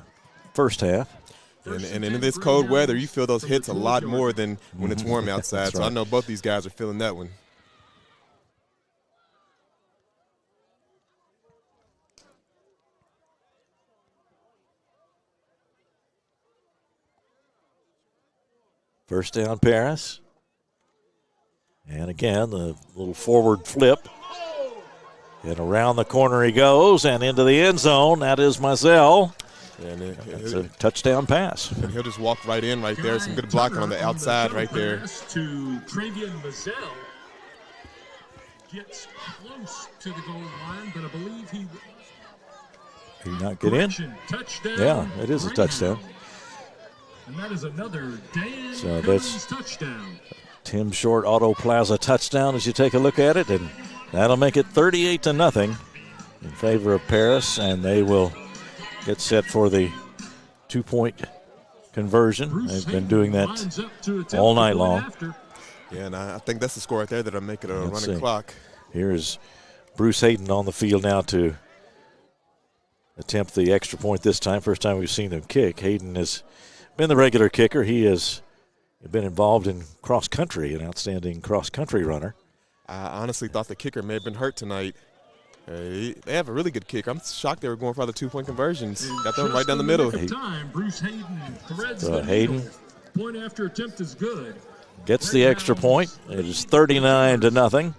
Speaker 3: first half.
Speaker 4: And in this cold weather, you feel those hits a lot more than when it's warm outside. So I know both these guys are feeling that one.
Speaker 3: First down, Paris. And again, the little forward flip. And around the corner he goes and into the end zone. That is Mizell.
Speaker 4: And
Speaker 3: it's a touchdown pass.
Speaker 4: And he'll just walk right in right there. Some good blocking on the outside right there.
Speaker 11: To Travian Mazzell. Gets close to the goal line, but I believe he...
Speaker 3: Did he not get in?
Speaker 11: Touchdown.
Speaker 3: Yeah, it is a touchdown.
Speaker 11: And that is another Dan
Speaker 3: So
Speaker 11: Cummins
Speaker 3: that's
Speaker 11: touchdown.
Speaker 3: Tim Short Auto Plaza touchdown as you take a look at it, and that'll make it 38-0 in favor of Paris, and they will get set for the 2-point conversion. They've been doing that all night long.
Speaker 4: Yeah, and I think that's the score right there that'll make it a running clock.
Speaker 3: Here is Bruce Hayden on the field now to attempt the extra point this time. First time we've seen him kick. Hayden has been the regular kicker. He has been involved in cross-country, an outstanding cross-country runner.
Speaker 4: I honestly thought the kicker may have been hurt tonight. They have a really good kicker. I'm shocked they were going for other 2-point conversions. Got them right down the middle.
Speaker 11: Bruce Hayden threads
Speaker 3: So
Speaker 11: the
Speaker 3: Hayden
Speaker 11: needle. Point after attempt is good.
Speaker 3: gets the extra point. It is 39-0.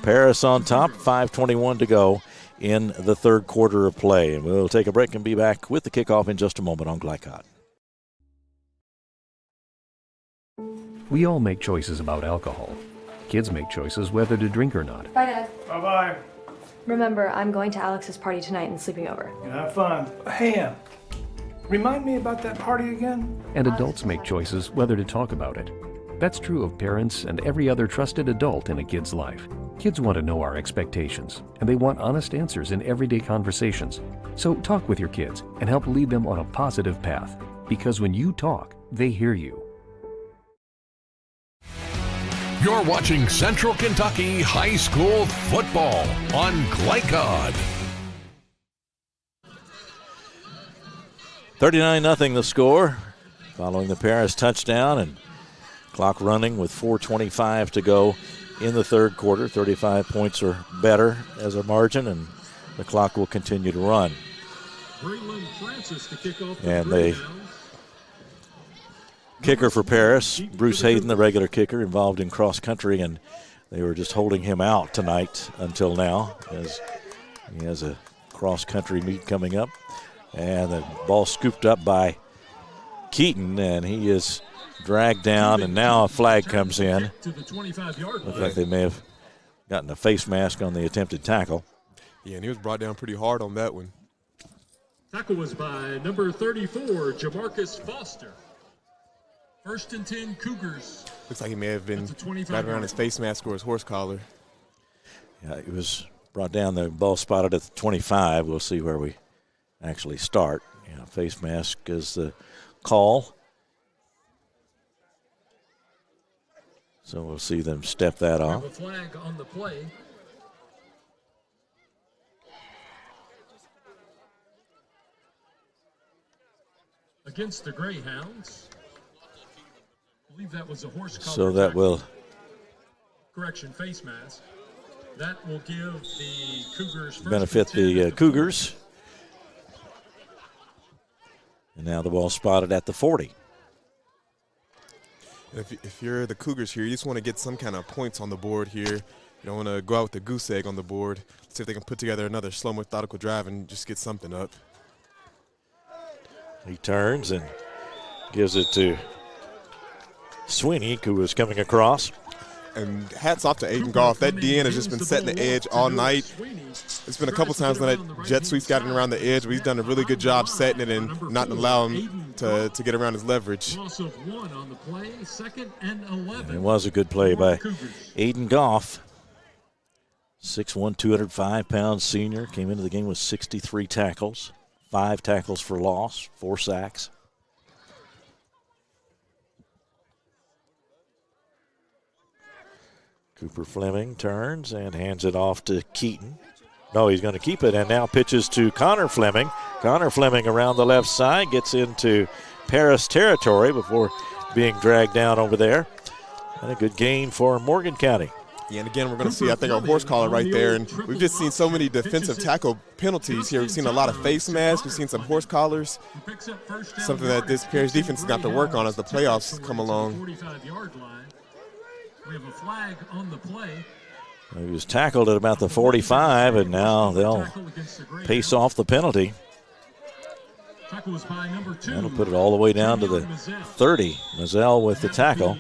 Speaker 3: Paris on top, 5:21 to go in the third quarter of play. And we'll take a break and be back with the kickoff in just a moment on Glycod.
Speaker 14: We all make choices about alcohol. Kids make choices whether to drink or not.
Speaker 9: Bye, Dad.
Speaker 17: Bye-bye.
Speaker 9: Remember, I'm going to Alex's party tonight and sleeping over.
Speaker 17: Have fun. Hey, remind me about that party again?
Speaker 14: And adults make choices whether to talk about it. That's true of parents and every other trusted adult in a kid's life. Kids want to know our expectations, and they want honest answers in everyday conversations. So talk with your kids and help lead them on a positive path. Because when you talk, they hear you.
Speaker 2: You're watching Central Kentucky High School football on Glycod.
Speaker 3: 39-0 the score following the Paris touchdown, and clock running with 4:25 to go in the third quarter. 35 points or better as a margin, and the clock will continue to run.
Speaker 11: Braylon Francis to kick off
Speaker 3: And they kicker for Paris, Bruce Hayden, the regular kicker, involved in cross country, and they were just holding him out tonight until now as he has a cross country meet coming up. And the ball scooped up by Keaton, and he is dragged down, and now a flag comes in. Looks like they may have gotten a face mask on the attempted tackle.
Speaker 4: Yeah, and he was brought down pretty hard on that one.
Speaker 11: Tackle was by number 34, Jamarcus Foster. 1st and 10 Cougars.
Speaker 4: Looks like he may have been right around his face mask or his horse collar.
Speaker 3: Yeah, he was brought down. The ball spotted at the 25. We'll see where we actually start. Yeah, face mask is the call. So we'll see them step that off.
Speaker 11: A flag on the play. Against the Greyhounds. I believe that was a horse collar.
Speaker 3: So that will
Speaker 11: correction, face mask. That will give the Cougars
Speaker 3: benefit the Cougars. And now the ball spotted at the 40.
Speaker 4: If you're the Cougars here, you just want to get some kind of points on the board here. You don't want to go out with the goose egg on the board. See if they can put together another slow, methodical drive and just get something up.
Speaker 3: He turns and gives it to Sweeney, who was coming across.
Speaker 4: And hats off to Aiden Goff. That DN has just been setting the edge all night. It's been a couple times when that jet sweep's gotten around the edge, but he's done a really good job setting it and not allowing him to get around his leverage.
Speaker 3: And it was a good play by Aiden Goff. 6'1", 205-pound senior. Came into the game with 63 tackles, 5 tackles for loss, 4 sacks. Cooper Fleming turns and hands it off to Keaton. No, he's going to keep it, and now pitches to Connor Fleming. Connor Fleming around the left side gets into Paris territory before being dragged down over there. And a good gain for Morgan County.
Speaker 4: Yeah, and again, we're going to see, I think, a horse collar right there. And we've just seen so many defensive tackle penalties here. We've seen a lot of face masks. We've seen some horse collars. Something that this Paris defense is going to have to work on as the playoffs come along.
Speaker 11: We have a flag on the play.
Speaker 3: He was tackled at about the 45, and now they'll pace off the penalty.
Speaker 11: Tackles by number 2.
Speaker 3: That'll put it all the way down to the 30. Mazzell with the tackle.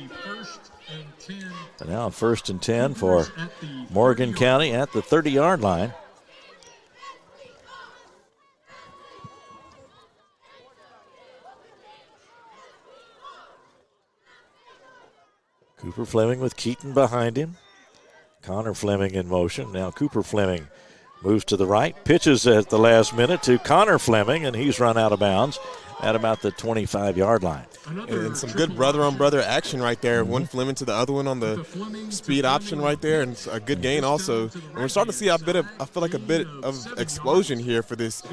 Speaker 3: But now 1st and 10 for Morgan County at the 30-yard line. Cooper Fleming with Keaton behind him. Connor Fleming in motion. Now Cooper Fleming moves to the right, pitches at the last minute to Connor Fleming, and he's run out of bounds at about the 25-yard line.
Speaker 4: And some good brother-on-brother action right there. One Fleming to the other one on the speed option right there, and a good gain also. And we're starting to see a bit of explosion here for this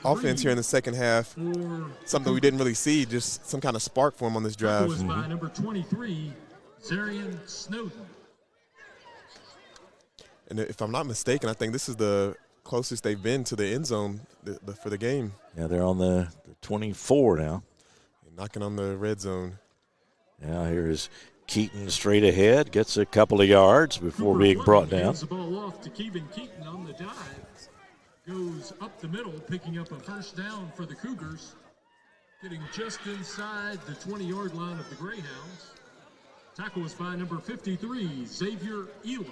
Speaker 4: offense here in the second half. Something we didn't really see, just some kind of spark for him on this drive.
Speaker 11: By number 23, Zarian Snowden.
Speaker 4: And if I'm not mistaken, I think this is the closest they've been to the end zone for the game.
Speaker 3: Yeah, they're on the 24 now.
Speaker 4: Knocking on the red zone.
Speaker 3: Now here's Keaton straight ahead, gets a couple of yards before being brought down.
Speaker 11: The ball off to Keevan Keaton on the dive. Goes up the middle, picking up a first down for the Cougars. Getting just inside the 20-yard line of the Greyhounds. Tackle was by number 53, Xavier Elam.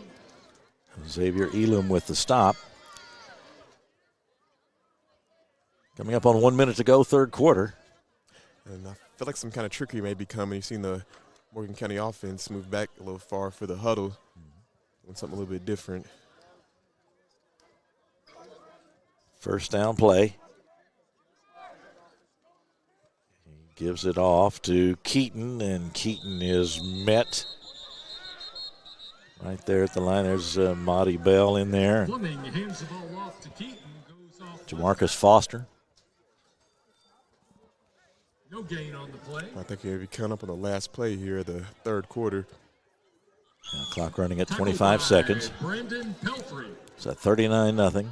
Speaker 3: Xavier Elam with the stop. Coming up on 1 minute to go, third quarter.
Speaker 4: And I feel like some kind of trickery may be coming. You've seen the Morgan County offense move back a little far for the huddle. Want something a little bit different.
Speaker 3: First down play. He gives it off to Keaton, and Keaton is met right there at the line. There's Monty Bell in there.
Speaker 11: Fleming hands the ball off to Keaton. Goes off
Speaker 3: Jamarcus Foster.
Speaker 11: No gain on the play.
Speaker 4: I think he'll be coming up on the last play here of the third quarter.
Speaker 3: Now, clock running at 25 seconds.
Speaker 11: Brandon Pelfrey.
Speaker 3: It's at 39-0.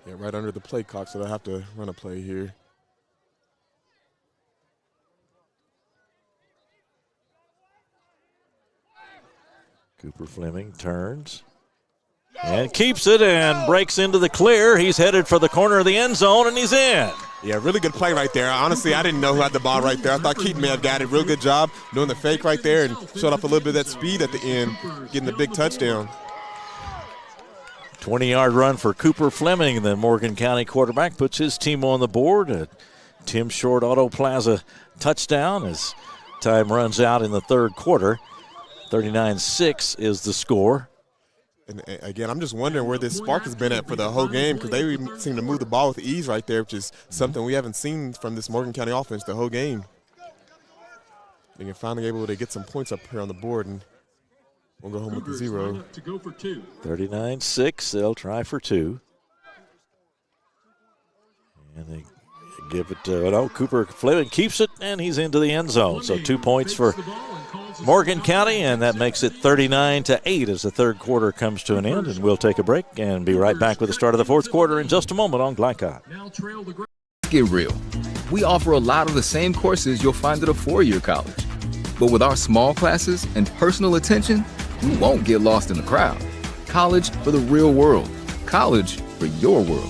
Speaker 4: Yeah, right under the play clock, so they'll have to run a play here.
Speaker 3: Cooper Fleming turns and keeps it and breaks into the clear. He's headed for the corner of the end zone, and he's in.
Speaker 4: Yeah, really good play right there. Honestly, I didn't know who had the ball right there. I thought Keaton may have got it. Real good job doing the fake right there and showed off a little bit of that speed at the end, getting the big touchdown.
Speaker 3: 20-yard run for Cooper Fleming. The Morgan County quarterback puts his team on the board. A Tim Short Auto Plaza touchdown as time runs out in the third quarter. 39-6 is the score.
Speaker 4: And again, I'm just wondering where this spark has been at for the whole game, because they seem to move the ball with ease right there, which is something we haven't seen from this Morgan County offense the whole game. They can finally able to get some points up here on the board, and we'll go home with the 0.
Speaker 3: 39-6, they'll try for 2. And they give it to, Cooper Fleming keeps it, and he's into the end zone. So 2 points for Morgan County, and that makes it 39-8 as the third quarter comes to an end. And we'll take a break and be right back with the start of the fourth quarter in just a moment on Glycod.
Speaker 1: Get real. We offer a lot of the same courses you'll find at a four-year college. But with our small classes and personal attention, you won't get lost in the crowd. College for the real world. College for your world.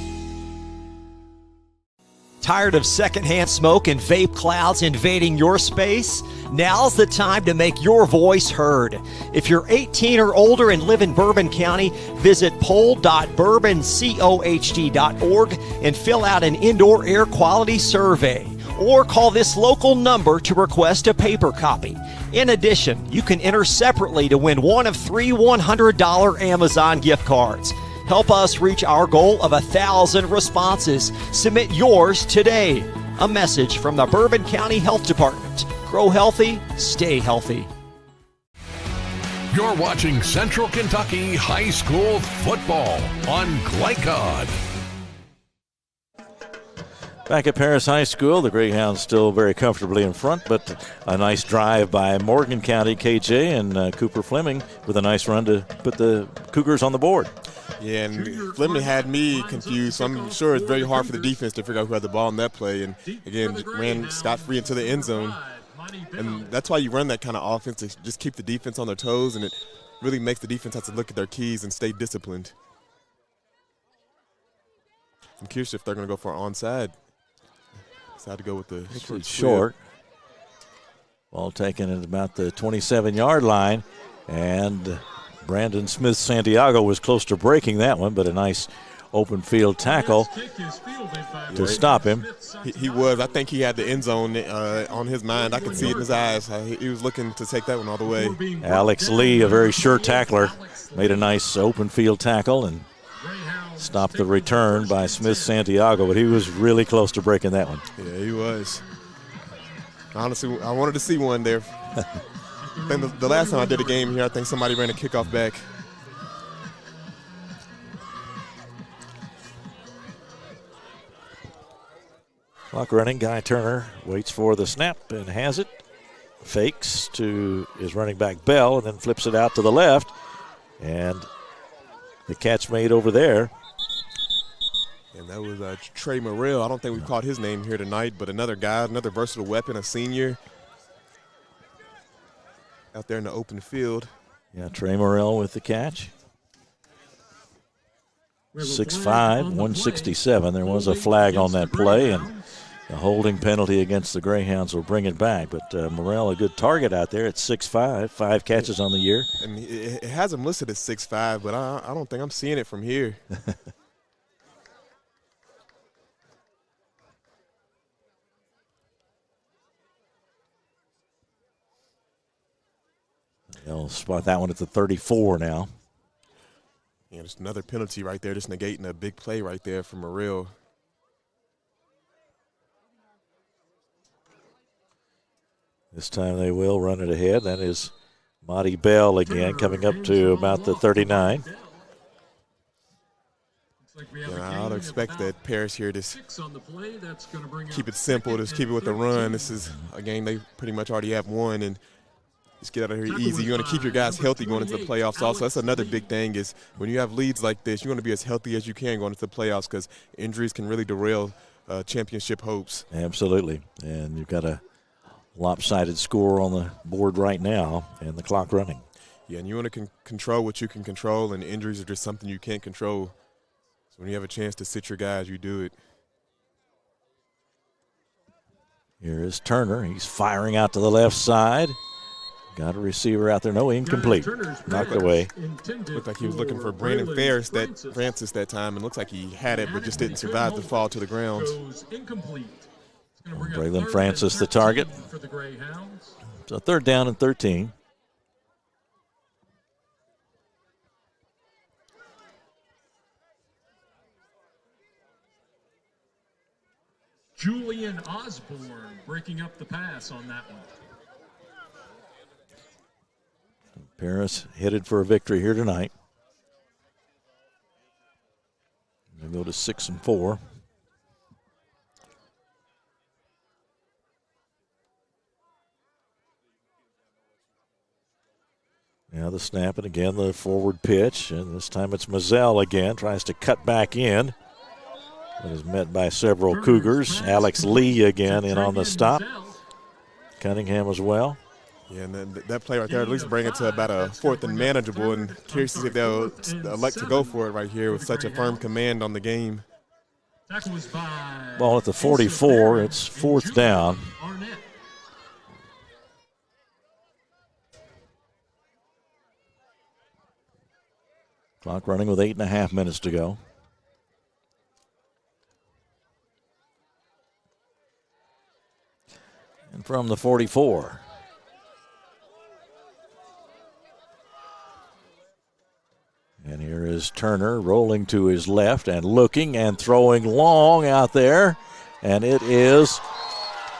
Speaker 7: Tired of secondhand smoke and vape clouds invading your space? Now's the time to make your voice heard. If you're 18 or older and live in Bourbon County, visit poll.bourboncohd.org and fill out an indoor air quality survey. Or call this local number to request a paper copy. In addition, you can enter separately to win one of 3 $100 Amazon gift cards. Help us reach our goal of 1,000 responses. Submit yours today. A message from the Bourbon County Health Department. Grow healthy, stay healthy.
Speaker 2: You're watching Central Kentucky High School football on Glycod.
Speaker 3: Back at Paris High School, the Greyhounds still very comfortably in front, but a nice drive by Morgan County KJ and Cooper Fleming with a nice run to put the Cougars on the board.
Speaker 4: Yeah, and Fleming had me confused, so I'm sure it's very hard for the defense to figure out who had the ball in that play. And, again, ran scot-free into the end zone. And that's why you run that kind of offense, to just keep the defense on their toes, and it really makes the defense have to look at their keys and stay disciplined. I'm curious if they're going to go for an onside. Decided to go with the short.
Speaker 3: Short. Ball taken at about the 27-yard line. And Brandon Smith-Santiago was close to breaking that one, but a nice open field tackle to stop him.
Speaker 4: He was. I think he had the end zone on his mind. I could see it in his eyes. He was looking to take that one all the way.
Speaker 3: Alex Lee, a very sure tackler, made a nice open field tackle and stopped the return by Smith-Santiago, but he was really close to breaking that one.
Speaker 4: Yeah, he was. Honestly, I wanted to see one there. I think the last time I did a game here, I think somebody ran a kickoff back.
Speaker 3: Clock running. Guy Turner waits for the snap and has it. Fakes to his running back Bell and then flips it out to the left. And the catch made over there.
Speaker 4: And that was Trey Morrell. I don't think we've caught his name here tonight, but another guy, another versatile weapon, a senior out there in the open field.
Speaker 3: Yeah, Trey Morrell with the catch. 6'5", 167. There was a flag on that play, and a holding penalty against the Greyhounds will bring it back. But Morrell, a good target out there at 6'5", 5 catches on the year.
Speaker 4: And it has him listed as 6'5", but I don't think I'm seeing it from here.
Speaker 3: They'll spot that one at the 34 now.
Speaker 4: Yeah, just another penalty right there, just negating a big play right there from Morrell.
Speaker 3: This time they will run it ahead. That is Monty Bell again, coming up to about the 39.
Speaker 4: Yeah, I would expect that Paris here to keep it simple, just keep it with the run. This is a game they pretty much already have won, and just get out of here easy. You want to keep your guys healthy going into the playoffs also. That's another big thing is when you have leads like this, you want to be as healthy as you can going into the playoffs because injuries can really derail championship hopes.
Speaker 3: Absolutely. And you've got a lopsided score on the board right now and the clock running.
Speaker 4: Yeah, and you want to control what you can control, and injuries are just something you can't control. So when you have a chance to sit your guys, you do it.
Speaker 3: Here is Turner. He's firing out to the left side. Got a receiver out there. No, incomplete. Knocked away.
Speaker 4: Looked like he was looking for Brandon Francis that time, and looks like he had it, but just didn't survive the fall to the ground.
Speaker 3: Braylon Francis the target. So 3rd down and 13.
Speaker 11: Julian Osborne breaking up the pass on that one.
Speaker 3: Paris headed for a victory here tonight. They go to 6-4. Now the snap, and again the forward pitch, and this time it's Mazzell again, tries to cut back in, but is met by several Cougars. Alex Lee again in on the stop. Cunningham as well.
Speaker 4: Yeah, and then that play right there at least bring it to about a 4th and manageable, and curious to see if they'll elect to go for it right here with such a firm command on the game.
Speaker 3: Ball at the 44, it's 4th down. Clock running with 8.5 minutes to go. And from the 44. And here is Turner rolling to his left and looking and throwing long out there. And it is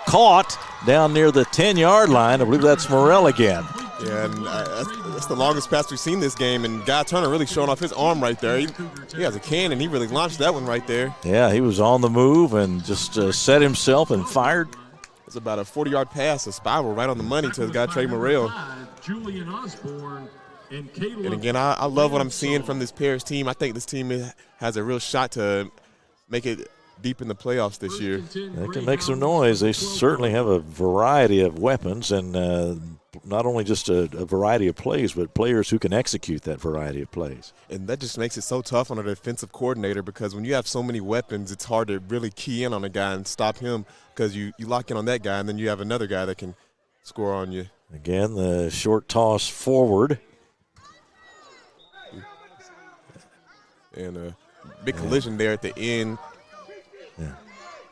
Speaker 3: caught down near the 10-yard line. I believe that's Morrell again.
Speaker 4: Yeah, and that's the longest pass we've seen this game. And Guy Turner really showing off his arm right there. He has a cannon. He really launched that one right there.
Speaker 3: Yeah, he was on the move and just set himself and fired.
Speaker 4: It's about a 40-yard pass, a spiral right on the money to his guy Trey Morrell.
Speaker 11: Julian Osborne.
Speaker 4: And again, I love what I'm seeing from this Paris team. I think this team has a real shot to make it deep in the playoffs this year.
Speaker 3: They can make some noise. They certainly have a variety of weapons, and not only just a variety of plays, but players who can execute that variety of plays.
Speaker 4: And that just makes it so tough on a defensive coordinator, because when you have so many weapons, it's hard to really key in on a guy and stop him, because you lock in on that guy and then you have another guy that can score on you.
Speaker 3: Again, the short toss forward.
Speaker 4: And a big collision there at the end.
Speaker 3: Yeah.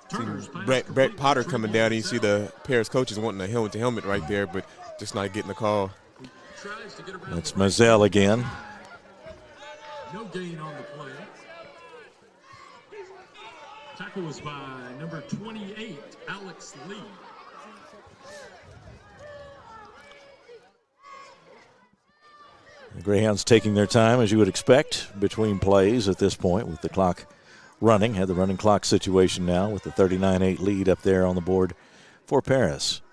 Speaker 4: See Brett Potter coming down, and you see the Paris coaches wanting a helmet-to-helmet right there, but just not getting the call.
Speaker 3: That's Mazel again.
Speaker 11: No gain on the play. Tackle was by number 28, Alex Lee.
Speaker 3: The Greyhounds taking their time, as you would expect, between plays at this point with the clock running. Had the running clock situation now with the 39-8 lead up there on the board for Paris.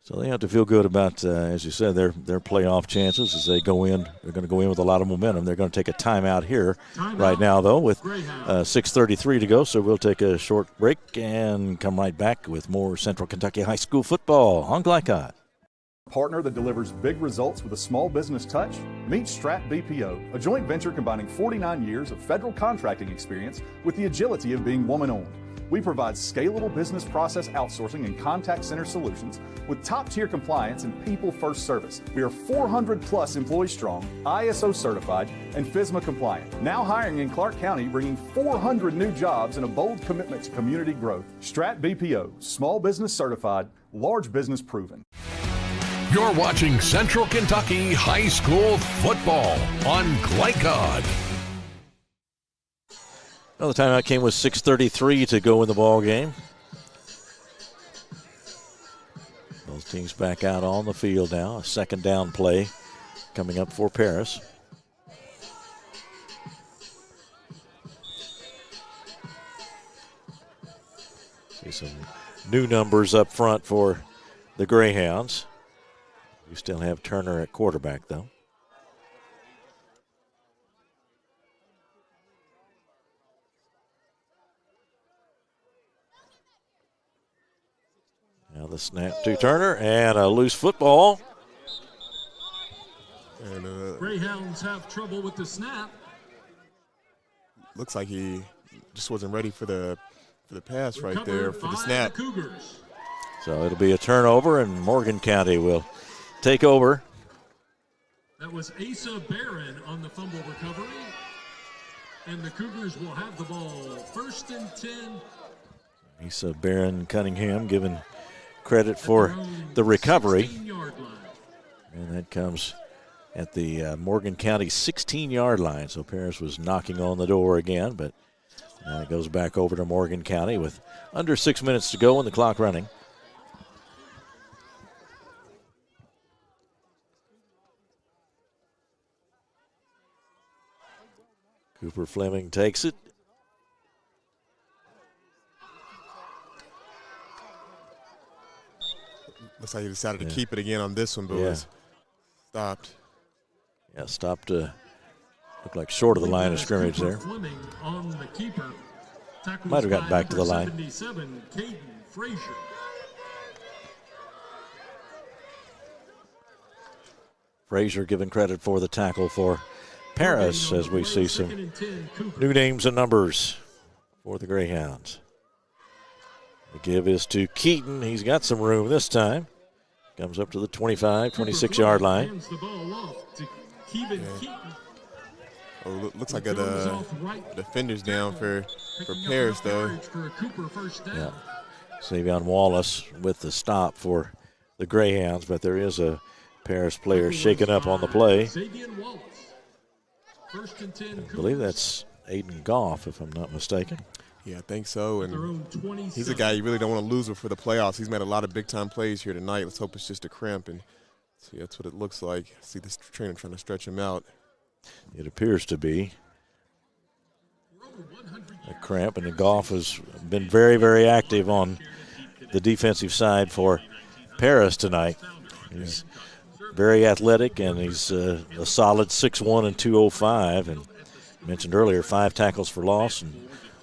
Speaker 3: So they have to feel good about, as you said, their playoff chances as they go in. They're going to go in with a lot of momentum. They're going to take a timeout here right now, though, with 6:33 to go. So we'll take a short break and come right back with more Central Kentucky High School football on Glycott.
Speaker 26: Partner that delivers big results with a small business touch? Meet Strat BPO, a joint venture combining 49 years of federal contracting experience with the agility of being woman-owned. We provide scalable business process outsourcing and contact center solutions with top-tier compliance and people-first service. We are 400-plus employees strong, ISO certified, and FSMA compliant. Now hiring in Clark County, bringing 400 new jobs and a bold commitment to community growth. Strat BPO, small business certified, large business proven.
Speaker 2: You're watching Central Kentucky High School football on Glycod.
Speaker 3: Well, the timeout came with 6:33 to go in the ball game. Both teams back out on the field now. A second down play coming up for Paris. See some new numbers up front for the Greyhounds. You still have Turner at quarterback, though. Now the snap to Turner and a loose football.
Speaker 4: And
Speaker 11: Greyhounds have trouble with the snap.
Speaker 4: Looks like he just wasn't ready for the pass right there, for the snap.
Speaker 3: So it'll be a turnover, and Morgan County will take over.
Speaker 11: That was Asa Barron on the fumble recovery. And the Cougars will have the ball. 1st and 10.
Speaker 3: Asa Barron Cunningham given credit for the recovery. And that comes at the Morgan County 16-yard line. So Paris was knocking on the door again, but now it goes back over to Morgan County with under 6 minutes to go and the clock running. Cooper Fleming takes it.
Speaker 4: Looks like he decided to keep it again on this one, but was stopped.
Speaker 3: Yeah, stopped. Looked like short of the line of scrimmage there. Might have gotten back to the line. Frazier given credit for the tackle for Paris, as we see some new names and numbers for the Greyhounds. The give is to Keaton. He's got some room this time. Comes up to the 25, 26-yard line.
Speaker 4: Oh, looks like a defender's down for Paris, though.
Speaker 3: Yeah. Savion Wallace with the stop for the Greyhounds, but there is a Paris player shaken up on the play. I believe that's Aiden Goff, if I'm not mistaken.
Speaker 4: Yeah, I think so. And he's a guy you really don't want to lose for the playoffs. He's made a lot of big-time plays here tonight. Let's hope it's just a cramp. And see, that's what it looks like. I see this trainer trying to stretch him out.
Speaker 3: It appears to be a cramp, and Goff has been very, very active on the defensive side for Paris tonight. He's very athletic, and he's a solid 6'1" and 205. And mentioned earlier, 5 tackles for loss and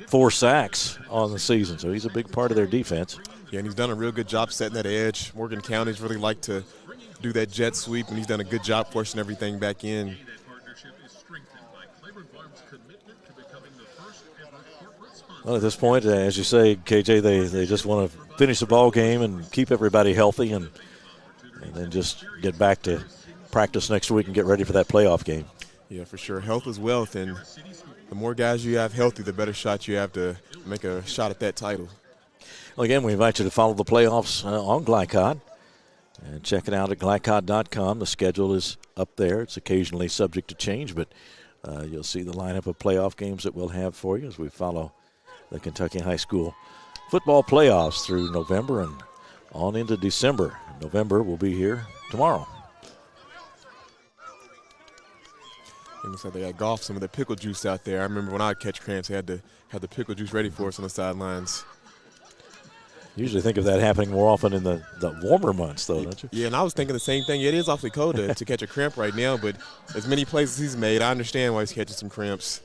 Speaker 3: 4 sacks on the season. So he's a big part of their defense.
Speaker 4: Yeah, and he's done a real good job setting that edge. Morgan County's really like to do that jet sweep, and he's done a good job forcing everything back in.
Speaker 3: Well, at this point, as you say, KJ, they just want to finish the ball game and keep everybody healthy and then just get back to practice next week and get ready for that playoff game.
Speaker 4: Yeah, for sure. Health is wealth, and the more guys you have healthy, the better shot you have to make a shot at that title.
Speaker 3: Well, again, we invite you to follow the playoffs on Glycod and check it out at glycod.com. The schedule is up there. It's occasionally subject to change, but you'll see the lineup of playoff games that we'll have for you as we follow the Kentucky High School football playoffs through November and on into December. November will be here tomorrow.
Speaker 4: It looks like they got golf some of the pickle juice out there. I remember when I'd catch cramps, they had to have the pickle juice ready for us on the sidelines.
Speaker 3: Usually think of that happening more often in the warmer months, though, don't you?
Speaker 4: Yeah, and I was thinking the same thing. It is awfully cold to catch a cramp right now, but as many plays as he's made, I understand why he's catching some cramps.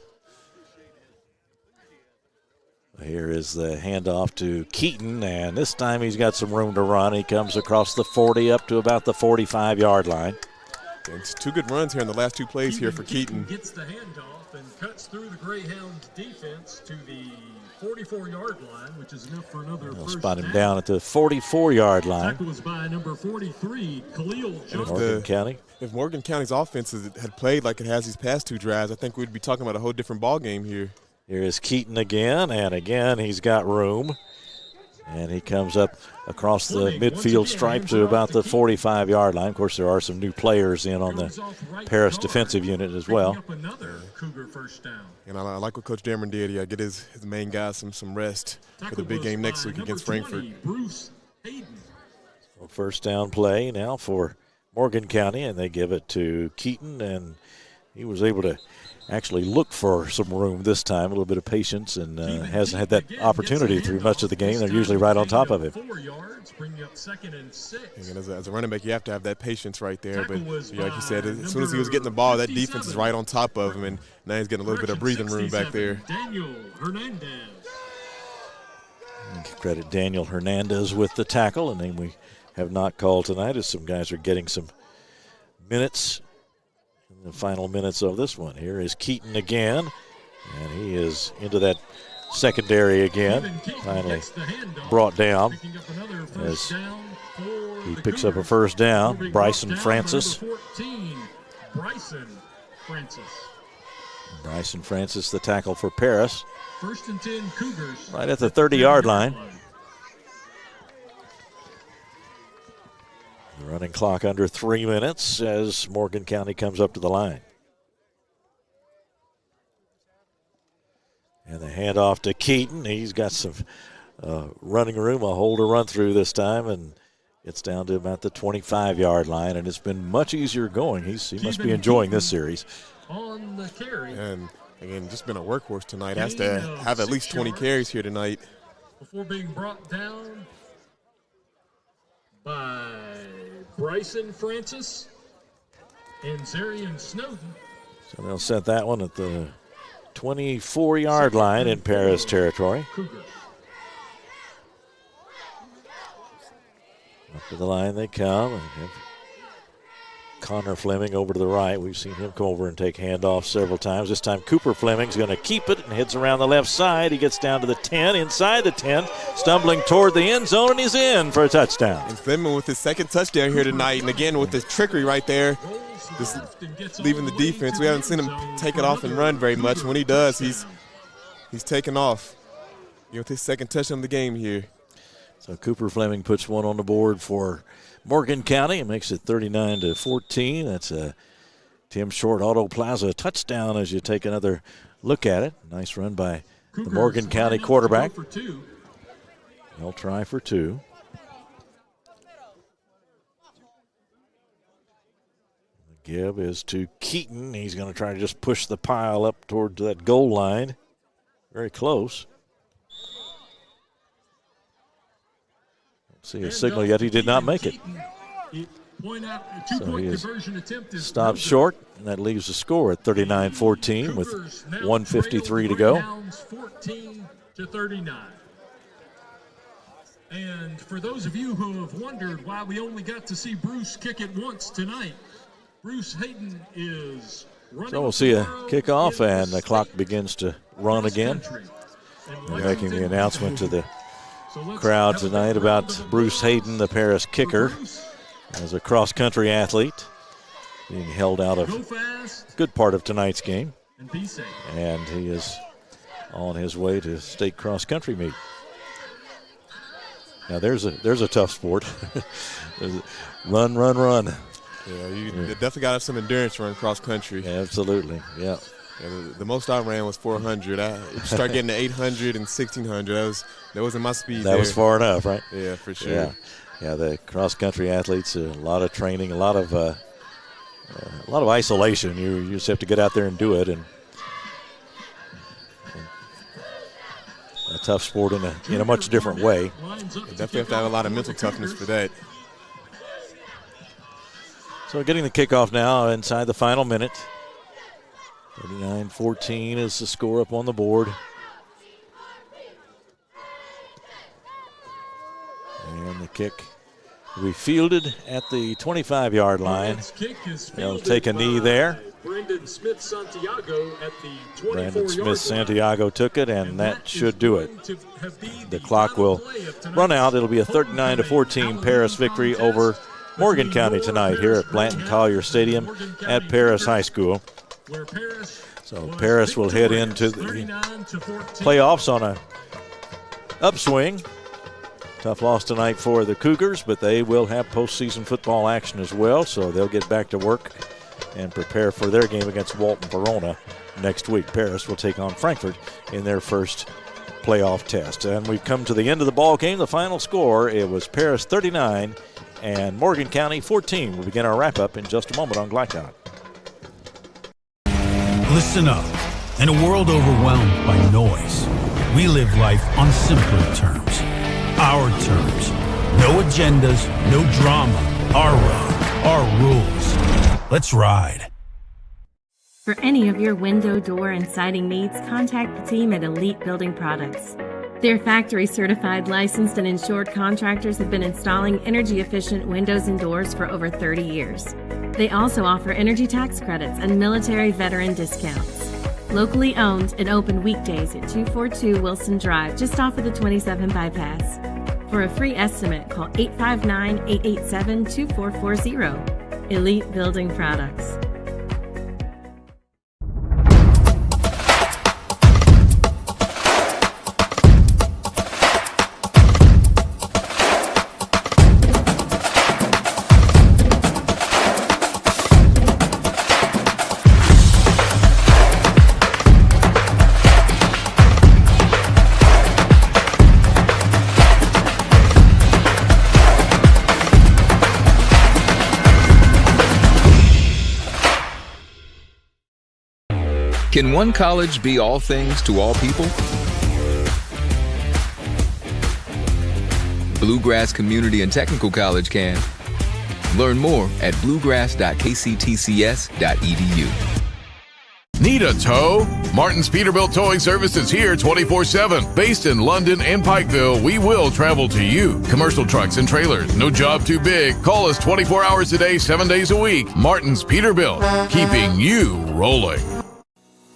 Speaker 3: Here is the handoff to Keaton, and this time he's got some room to run. He comes across the 40 up to about the 45-yard line.
Speaker 4: It's two good runs here in the last two plays here for Keaton.
Speaker 11: Gets the handoff and cuts through the Greyhounds defense to the 44-yard line, which is enough for another
Speaker 3: They'll
Speaker 11: first
Speaker 3: spot him
Speaker 11: down.
Speaker 3: down at the 44-yard line.
Speaker 11: Tackle was by number 43, Khalil Johnson.
Speaker 3: Morgan County.
Speaker 4: If Morgan County's offense had played like it has these past two drives, I think we'd be talking about a whole different ball game here.
Speaker 3: Here is Keaton again, and again he's got room. And he comes up across the midfield stripe to about the 45-yard line. Of course, there are some new players in on the Paris defensive unit as well.
Speaker 4: And I like what Coach Dameron did. Yeah, get his main guys some rest for the big game next week against Frankfort.
Speaker 3: So first down play now for Morgan County, and they give it to Keaton, and he was able to actually look for some room this time, a little bit of patience, and hasn't had that opportunity through much of the game. They're usually right on top of him.
Speaker 4: And as a running back, you have to have that patience right there. But yeah, like you said, as soon as he was getting the ball, that defense is right on top of him, and now he's getting a little bit of breathing room back there.
Speaker 11: Daniel Hernandez.
Speaker 3: Credit Daniel Hernandez with the tackle, a name we have not called tonight, as some guys are getting some minutes in the final minutes of this one. Here is Keaton again, and he is into that secondary again. Finally brought down as he picks up a first down. Bryson Francis. Bryson Francis, the tackle for Paris.
Speaker 11: First and 10 Cougars.
Speaker 3: Right at the 30-yard line. The running clock under 3 minutes as Morgan County comes up to the line. And the handoff to Keaton. He's got some running room, a hole to run through this time, and gets down to about the 25-yard line, and it's been much easier going. He must be enjoying this series.
Speaker 11: On the carry.
Speaker 4: And again, just been a workhorse tonight. Has to have at least 20 carries here tonight.
Speaker 11: Before being brought down by Bryson Francis and Zarian Snowden.
Speaker 3: So they'll set that one at the 24-yard line in Paris territory. Up to the line they come. And have Connor Fleming over to the right. We've seen him come over and take handoffs several times. This time Cooper Fleming's going to keep it and heads around the left side. He gets down to the 10, inside the 10, stumbling toward the end zone, and he's in for a touchdown.
Speaker 4: And Fleming with his second touchdown here tonight, and again with this trickery right there, just leaving the defense. We haven't seen him take it off and run very much. When he does, he's taking off. With his second touchdown of the game here.
Speaker 3: So Cooper Fleming puts one on the board for Morgan County. It makes it 39-14. That's a Tim Short Auto Plaza touchdown as you take another look at it. Nice run by the Morgan County quarterback. They'll try for two. The give is to Keaton. He's going to try to just push the pile up toward that goal line. Very close. See a signal yet. He did not make it. So he is stopped short, and that leaves the score at 39-14 with 1:53 to go.
Speaker 11: 14-39. And for those of you who have wondered why we only got to see Bruce kick it once tonight, Bruce Hayden is running.
Speaker 3: So we'll see a kickoff, and the clock begins to run again. We're making the announcement to the crowd tonight about Bruce Hayden, the Paris kicker, as a cross-country athlete, being held out of a good part of tonight's game. And he is on his way to state cross-country meet. Now there's a tough sport. Run.
Speaker 4: Yeah, you definitely got to have some endurance running cross-country.
Speaker 3: Absolutely, yeah.
Speaker 4: The most I ran was 400. You start getting to 800 and 1600. That wasn't my speed.
Speaker 3: That was far enough, right?
Speaker 4: Yeah, for sure.
Speaker 3: Yeah. The cross-country athletes, a lot of training, a lot of isolation. You just have to get out there and do it, and a tough sport in a much different way.
Speaker 4: You definitely have to have a lot of mental toughness for that.
Speaker 3: So getting the kickoff now inside the final minute. 39-14 is the score up on the board. And the kick will be fielded at the 25-yard line. They'll take a knee there.
Speaker 11: Brandon Smith-Santiago at the 24-yard line.
Speaker 3: Brandon Smith-Santiago took it, and that should do it. The clock will run out. It'll be a 39-14 Paris victory over Morgan County tonight here at Blanton Collier Stadium at Paris High School. So Paris will head into the playoffs on a upswing. Tough loss tonight for the Cougars, but they will have postseason football action as well, so they'll get back to work and prepare for their game against Walton Verona next week. Paris will take on Frankfort in their first playoff test. And we've come to the end of the ball game. The final score, it was Paris 39 and Morgan County 14. We'll begin our wrap-up in just a moment on Glycon.
Speaker 5: Listen up. In a world overwhelmed by noise, we live life on simpler terms. Our terms. No agendas, no drama. Our road, our rules. Let's ride.
Speaker 18: For any of your window, door, and siding needs, contact the team at Elite Building Products. Their factory-certified, licensed, and insured contractors have been installing energy-efficient windows and doors for over 30 years. They also offer energy tax credits and military veteran discounts. Locally owned and open weekdays at 242 Wilson Drive, just off of the 27 bypass. For a free estimate, call 859-887-2440. Elite Building Products.
Speaker 1: Can one college be all things to all people? Bluegrass Community and Technical College can. Learn more at bluegrass.kctcs.edu.
Speaker 8: Need a tow? Martin's Peterbilt Towing Service is here 24/7. Based in London and Pikeville, we will travel to you. Commercial trucks and trailers, no job too big. Call us 24 hours a day, 7 days a week. Martin's Peterbilt, keeping you rolling.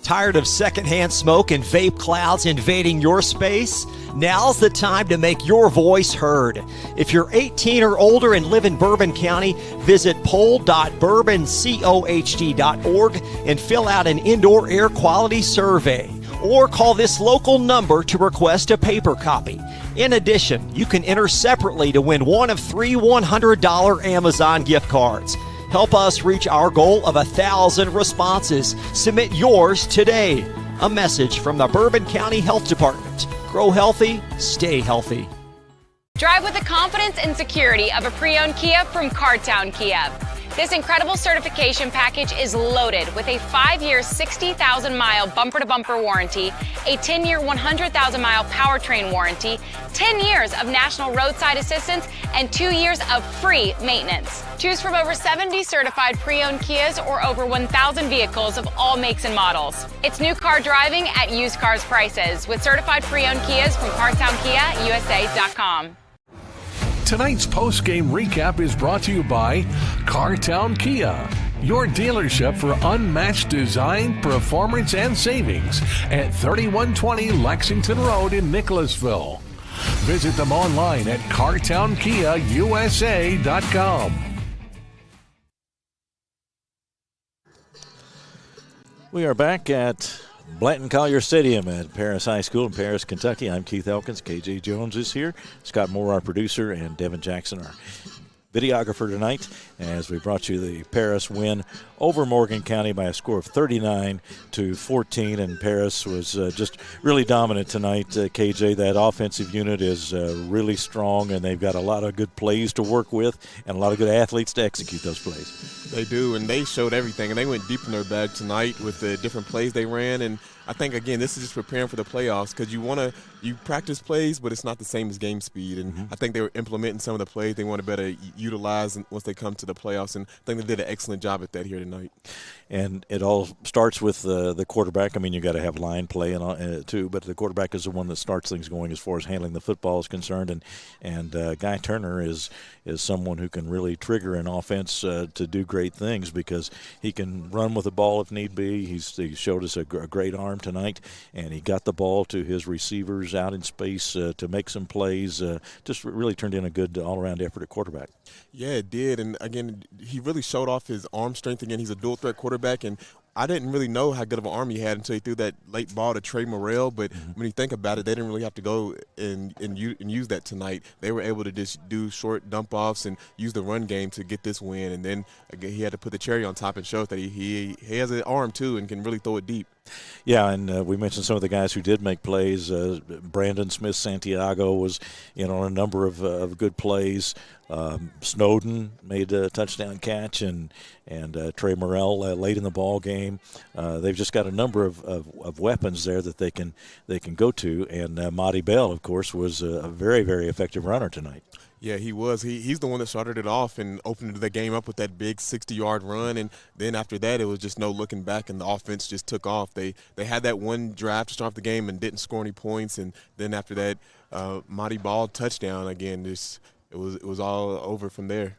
Speaker 7: Tired of secondhand smoke and vape clouds invading your space? Now's the time to make your voice heard. If you're 18 or older and live in Bourbon County, visit poll.bourboncohd.org and fill out an indoor air quality survey. Or call this local number to request a paper copy. In addition, you can enter separately to win one of 3 $100 Amazon gift cards. Help us reach our goal of 1,000 responses. Submit yours today. A message from the Bourbon County Health Department. Grow healthy, stay healthy.
Speaker 19: Drive with the confidence and security of a pre-owned Kia from Cartown Kia. This incredible certification package is loaded with a 5-year, 60,000-mile bumper-to-bumper warranty, a 10-year, 100,000-mile powertrain warranty, 10 years of national roadside assistance, and 2 years of free maintenance. Choose from over 70 certified pre-owned Kias or over 1,000 vehicles of all makes and models. It's new car driving at used cars prices with certified pre-owned Kias from CartownKiaUSA.com.
Speaker 2: Tonight's post-game recap is brought to you by Cartown Kia, your dealership for unmatched design, performance, and savings at 3120 Lexington Road in Nicholasville. Visit them online at cartownkiausa.com.
Speaker 3: We are back at Blanton Collier Stadium at Paris High School in Paris, Kentucky. I'm Keith Elkins. KJ Jones is here. Scott Moore, our producer, and Devin Jackson, our videographer tonight, as we brought you the Paris win over Morgan County by a score of 39-14, and Paris was just really dominant tonight. KJ, that offensive unit is really strong, and they've got a lot of good plays to work with and a lot of good athletes to execute those plays.
Speaker 4: They do, and they showed everything, and they went deep in their bag tonight with the different plays they ran. And I think, again, this is just preparing for the playoffs, because you practice plays, but it's not the same as game speed. And I think they were implementing some of the plays they want to better utilize once they come to the playoffs, and I think they did an excellent job at that here tonight.
Speaker 3: And it all starts with the quarterback. I mean, you got to have line play too, but the quarterback is the one that starts things going as far as handling the football is concerned. And Guy Turner is someone who can really trigger an offense to do great things, because he can run with the ball if need be. He showed us a great arm tonight, and he got the ball to his receivers out in space to make some plays. Just really turned in a good all-around effort at quarterback.
Speaker 4: Yeah, it did. And, again, he really showed off his arm strength. Again, he's a dual-threat quarterback, and I didn't really know how good of an arm he had until he threw that late ball to Trey Morrell. But when you think about it, they didn't really have to go and use that tonight. They were able to just do short dump-offs and use the run game to get this win. And then, again, he had to put the cherry on top and show that he has an arm, too, and can really throw it deep.
Speaker 3: Yeah, and we mentioned some of the guys who did make plays. Brandon Smith-Santiago was in on a number of good plays. Snowden made a touchdown catch, and Trey Morrell late in the ball game. They've just got a number of weapons there that they can go to. And Monty Bell, of course, was a very, very effective runner tonight.
Speaker 4: Yeah, he was. He's the one that started it off and opened the game up with that big 60-yard run. And then after that, it was just no looking back, and the offense just took off. They had that one drive to start off the game and didn't score any points. And then after that, Monty Ball touchdown again. It was all over from there.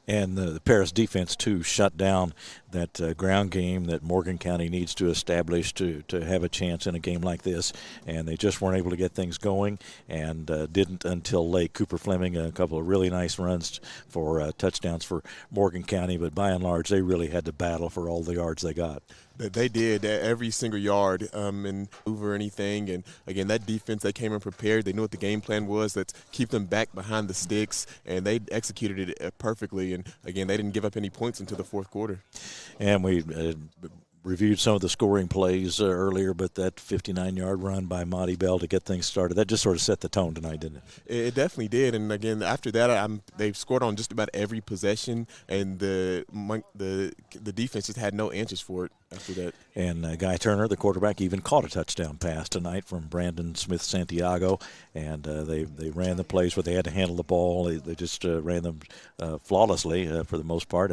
Speaker 3: And the Paris defense, too, shut down that ground game that Morgan County needs to establish to have a chance in a game like this. And they just weren't able to get things going, and didn't until late. Cooper Fleming, a couple of really nice runs for touchdowns for Morgan County. But by and large, they really had to battle for all the yards they got.
Speaker 4: They did every single yard and over anything. And, again, that defense, they came in prepared. They knew what the game plan was. Let's keep them back behind the sticks, and they executed it perfectly. And, again, they didn't give up any points until the fourth quarter.
Speaker 3: And we reviewed some of the scoring plays earlier, but that 59-yard run by Monty Bell to get things started, that just sort of set the tone tonight, didn't it?
Speaker 4: It definitely did. And, again, after that, they've scored on just about every possession, and the defense just had no answers for it after that.
Speaker 3: And Guy Turner, the quarterback, even caught a touchdown pass tonight from Brandon Smith-Santiago, and they ran the plays where they had to handle the ball. They just ran them flawlessly for the most part,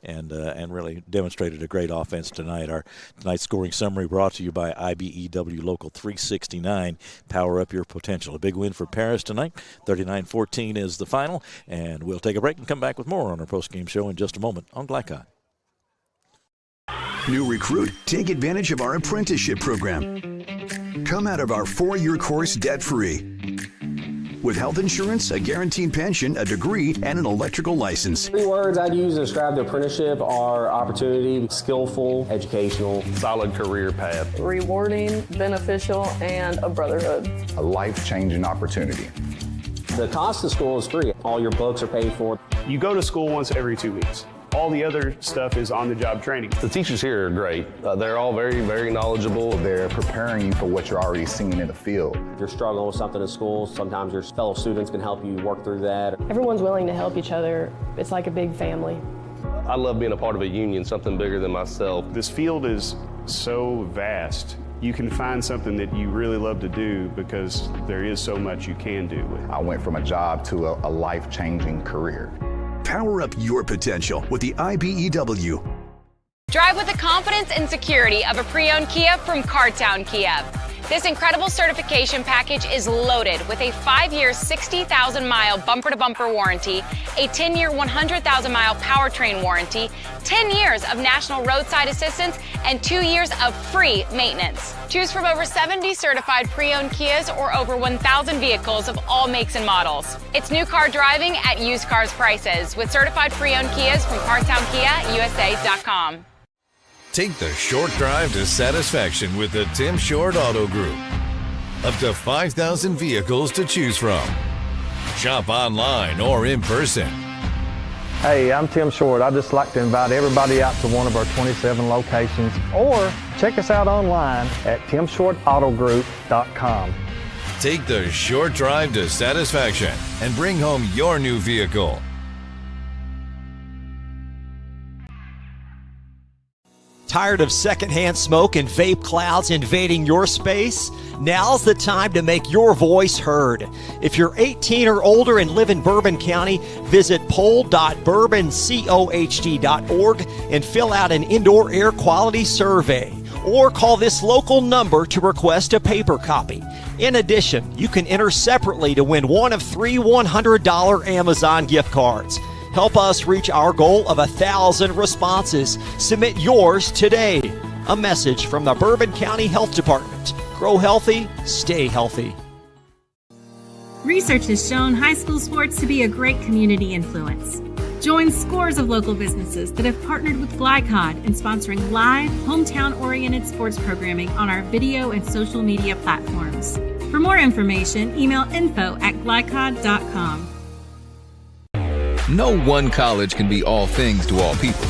Speaker 3: and really demonstrated a great offense tonight. Our tonight's scoring summary brought to you by IBEW Local 369. Power up your potential. A big win for Paris tonight. 39-14 is the final, and we'll take a break and come back with more on our postgame show in just a moment on Glycon.
Speaker 20: New recruit, take advantage of our apprenticeship program. Come out of our 4-year course debt-free. With health insurance, a guaranteed pension, a degree, and an electrical license.
Speaker 21: 3 words I'd use to describe the apprenticeship are opportunity, skillful, educational,
Speaker 22: solid career path,
Speaker 23: rewarding, beneficial, and a brotherhood.
Speaker 24: A life-changing opportunity.
Speaker 21: The cost of school is free. All your books are paid for.
Speaker 22: You go to school once every 2 weeks. All the other stuff is on-the-job training.
Speaker 25: The teachers here are great. They're all very, very knowledgeable.
Speaker 24: They're preparing you for what you're already seeing in the field.
Speaker 21: If you're struggling with something in school, sometimes your fellow students can help you work through that.
Speaker 23: Everyone's willing to help each other. It's like a big family.
Speaker 25: I love being a part of a union, something bigger than myself.
Speaker 22: This field is so vast. You can find something that you really love to do because there is so much you can do with it.
Speaker 24: I went from a job to a life-changing career.
Speaker 20: Power up your potential with the IBEW.
Speaker 19: Drive with the confidence and security of a pre-owned Kia from Cartown Kia. This incredible certification package is loaded with a 5-year, 60,000-mile bumper-to-bumper warranty, a 10-year, 100,000-mile powertrain warranty, 10 years of national roadside assistance, and 2 years of free maintenance. Choose from over 70 certified pre-owned Kias or over 1,000 vehicles of all makes and models. It's new car driving at used cars prices with certified pre-owned Kias from CartownKiaUSA.com.
Speaker 6: Take the short drive to satisfaction with the Tim Short Auto Group. Up to 5,000 vehicles to choose from. Shop online or in person.
Speaker 10: Hey, I'm Tim Short. I'd just like to invite everybody out to one of our 27 locations or check us out online at timshortautogroup.com.
Speaker 6: Take the short drive to satisfaction and bring home your new vehicle.
Speaker 7: Tired of secondhand smoke and vape clouds invading your space? Now's the time to make your voice heard. If you're 18 or older and live in Bourbon County, visit poll.bourboncohd.org and fill out an indoor air quality survey. Or call this local number to request a paper copy. In addition, you can enter separately to win one of 3 $100 Amazon gift cards. Help us reach our goal of 1,000 responses. Submit yours today. A message from the Bourbon County Health Department. Grow healthy, stay healthy.
Speaker 18: Research has shown high school sports to be a great community influence. Join scores of local businesses that have partnered with Glycod in sponsoring live, hometown-oriented sports programming on our video and social media platforms. For more information, email info@glycod.com.
Speaker 1: No one college can be all things to all people,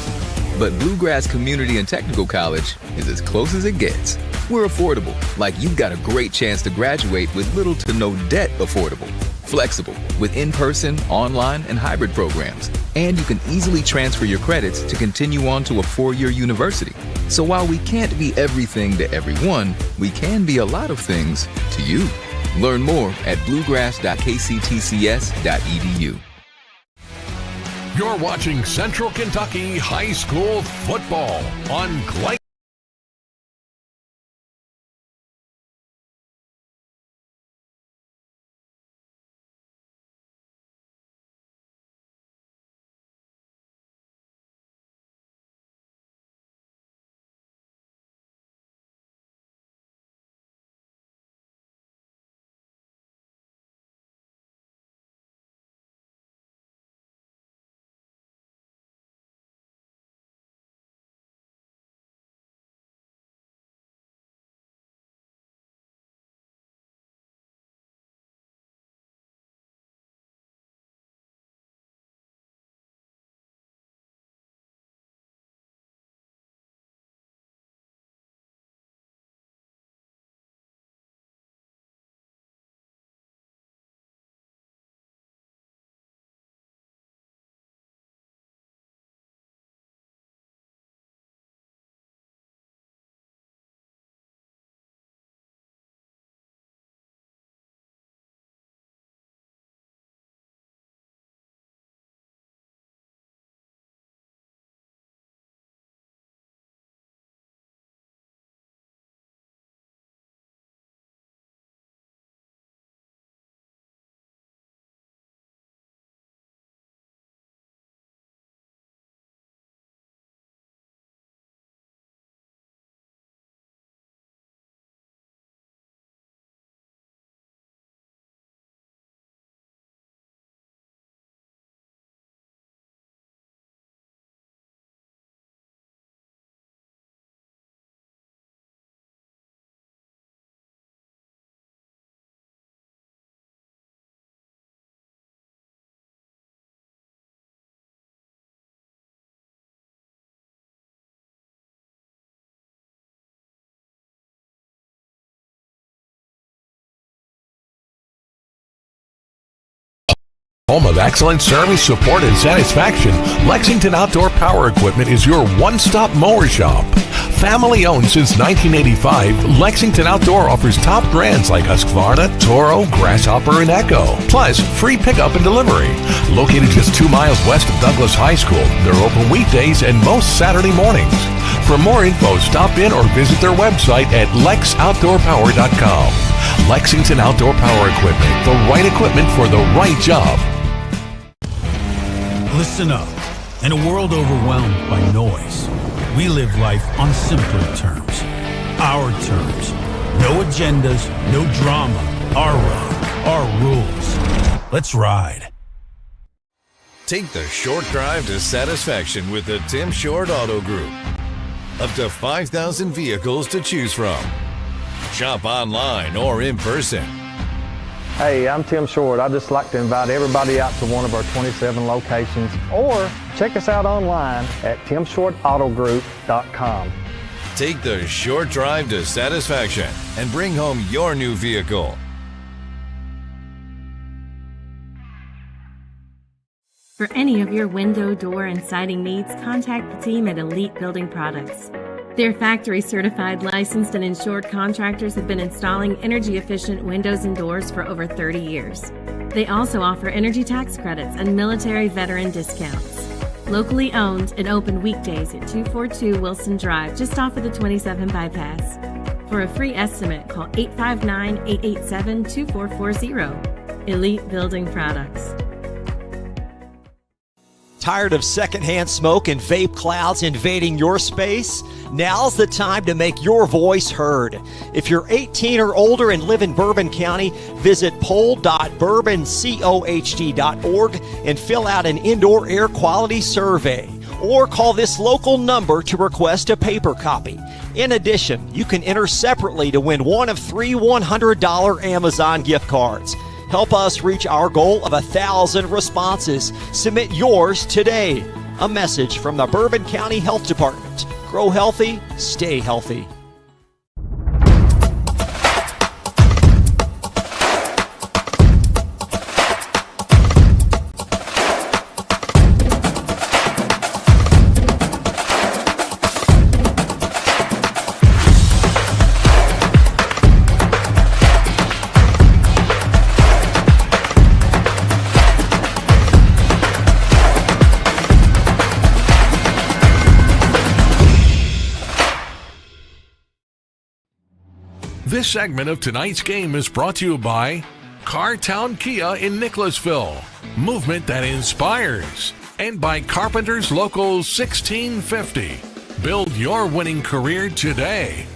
Speaker 1: but Bluegrass Community and Technical College is as close as it gets. We're affordable, like you've got a great chance to graduate with little to no debt. Affordable, flexible, with in-person, online, and hybrid programs. And you can easily transfer your credits to continue on to a 4-year university. So while we can't be everything to everyone, we can be a lot of things to you. Learn more at bluegrass.kctcs.edu.
Speaker 2: You're watching Central Kentucky High School Football on Glycod. Home of excellent service, support, and satisfaction, Lexington Outdoor Power Equipment is your one-stop mower shop. Family owned since 1985, Lexington Outdoor offers top brands like Husqvarna, Toro, Grasshopper, and Echo. Plus, free pickup and delivery. Located just 2 miles west of Douglas High School, they're open weekdays and most Saturday mornings. For more info, stop in or visit their website at lexoutdoorpower.com. Lexington Outdoor Power Equipment, the right equipment for the right job.
Speaker 5: Listen up. In a world overwhelmed by noise, we live life on simpler terms. Our terms. No agendas, no drama. Our road, our rules. Let's ride.
Speaker 6: Take the short drive to satisfaction with the Tim Short Auto Group. Up to 5,000 vehicles to choose from. Shop online or in person.
Speaker 10: Hey, I'm Tim Short. I'd just like to invite everybody out to one of our 27 locations, or check us out online at timshortautogroup.com.
Speaker 6: Take the short drive to satisfaction and bring home your new vehicle.
Speaker 18: For any of your window, door, and siding needs, contact the team at Elite Building Products. Their factory-certified, licensed, and insured contractors have been installing energy-efficient windows and doors for over 30 years. They also offer energy tax credits and military veteran discounts. Locally owned and open weekdays at 242 Wilson Drive, just off of the 27 bypass. For a free estimate, call 859-887-2440. Elite Building Products.
Speaker 7: Tired of secondhand smoke and vape clouds invading your space? Now's the time to make your voice heard. If you're 18 or older and live in Bourbon County, visit poll.bourboncohd.org and fill out an indoor air quality survey. Or call this local number to request a paper copy. In addition, you can enter separately to win one of 3 $100 Amazon gift cards. Help us reach our goal of 1,000 responses. Submit yours today. A message from the Bourbon County Health Department. Grow healthy, stay healthy.
Speaker 2: This segment of tonight's game is brought to you by Cartown Kia in Nicholasville, movement that inspires, and by Carpenter's Local 1650. Build your winning career today.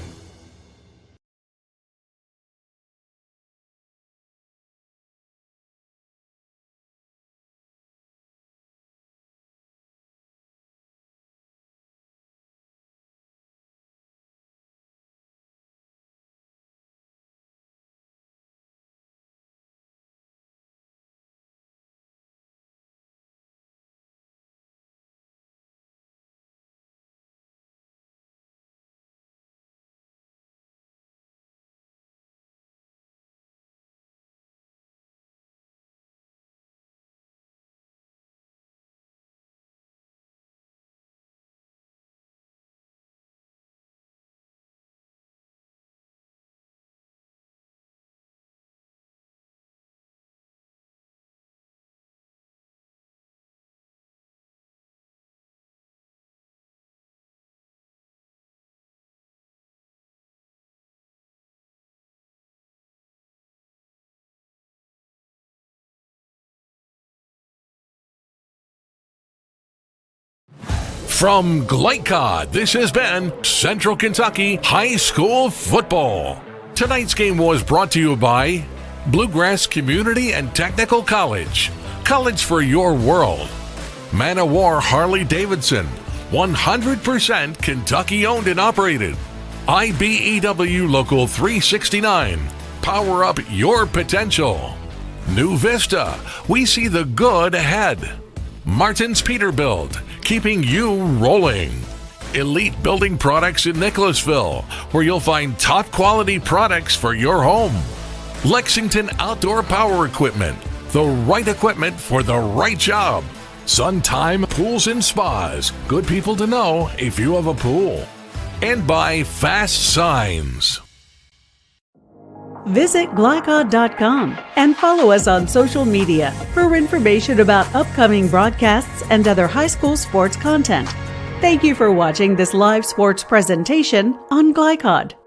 Speaker 2: From Glycod, this has been Central Kentucky High School Football. Tonight's game was brought to you by Bluegrass Community and Technical College. College for your world. Man of War Harley-Davidson. 100% Kentucky owned and operated. IBEW Local 369. Power up your potential. New Vista. We see the good ahead. Martin's Peterbilt, keeping you rolling. Elite Building Products in Nicholasville, where you'll find top quality products for your home. Lexington Outdoor Power Equipment, The right equipment for the right job. Suntime Pools and Spas. Good people to know if you have a pool. And by Fast Signs.
Speaker 9: Visit glycod.com and follow us on social media for information about upcoming broadcasts and other high school sports content. Thank you for watching this live sports presentation on Glycod.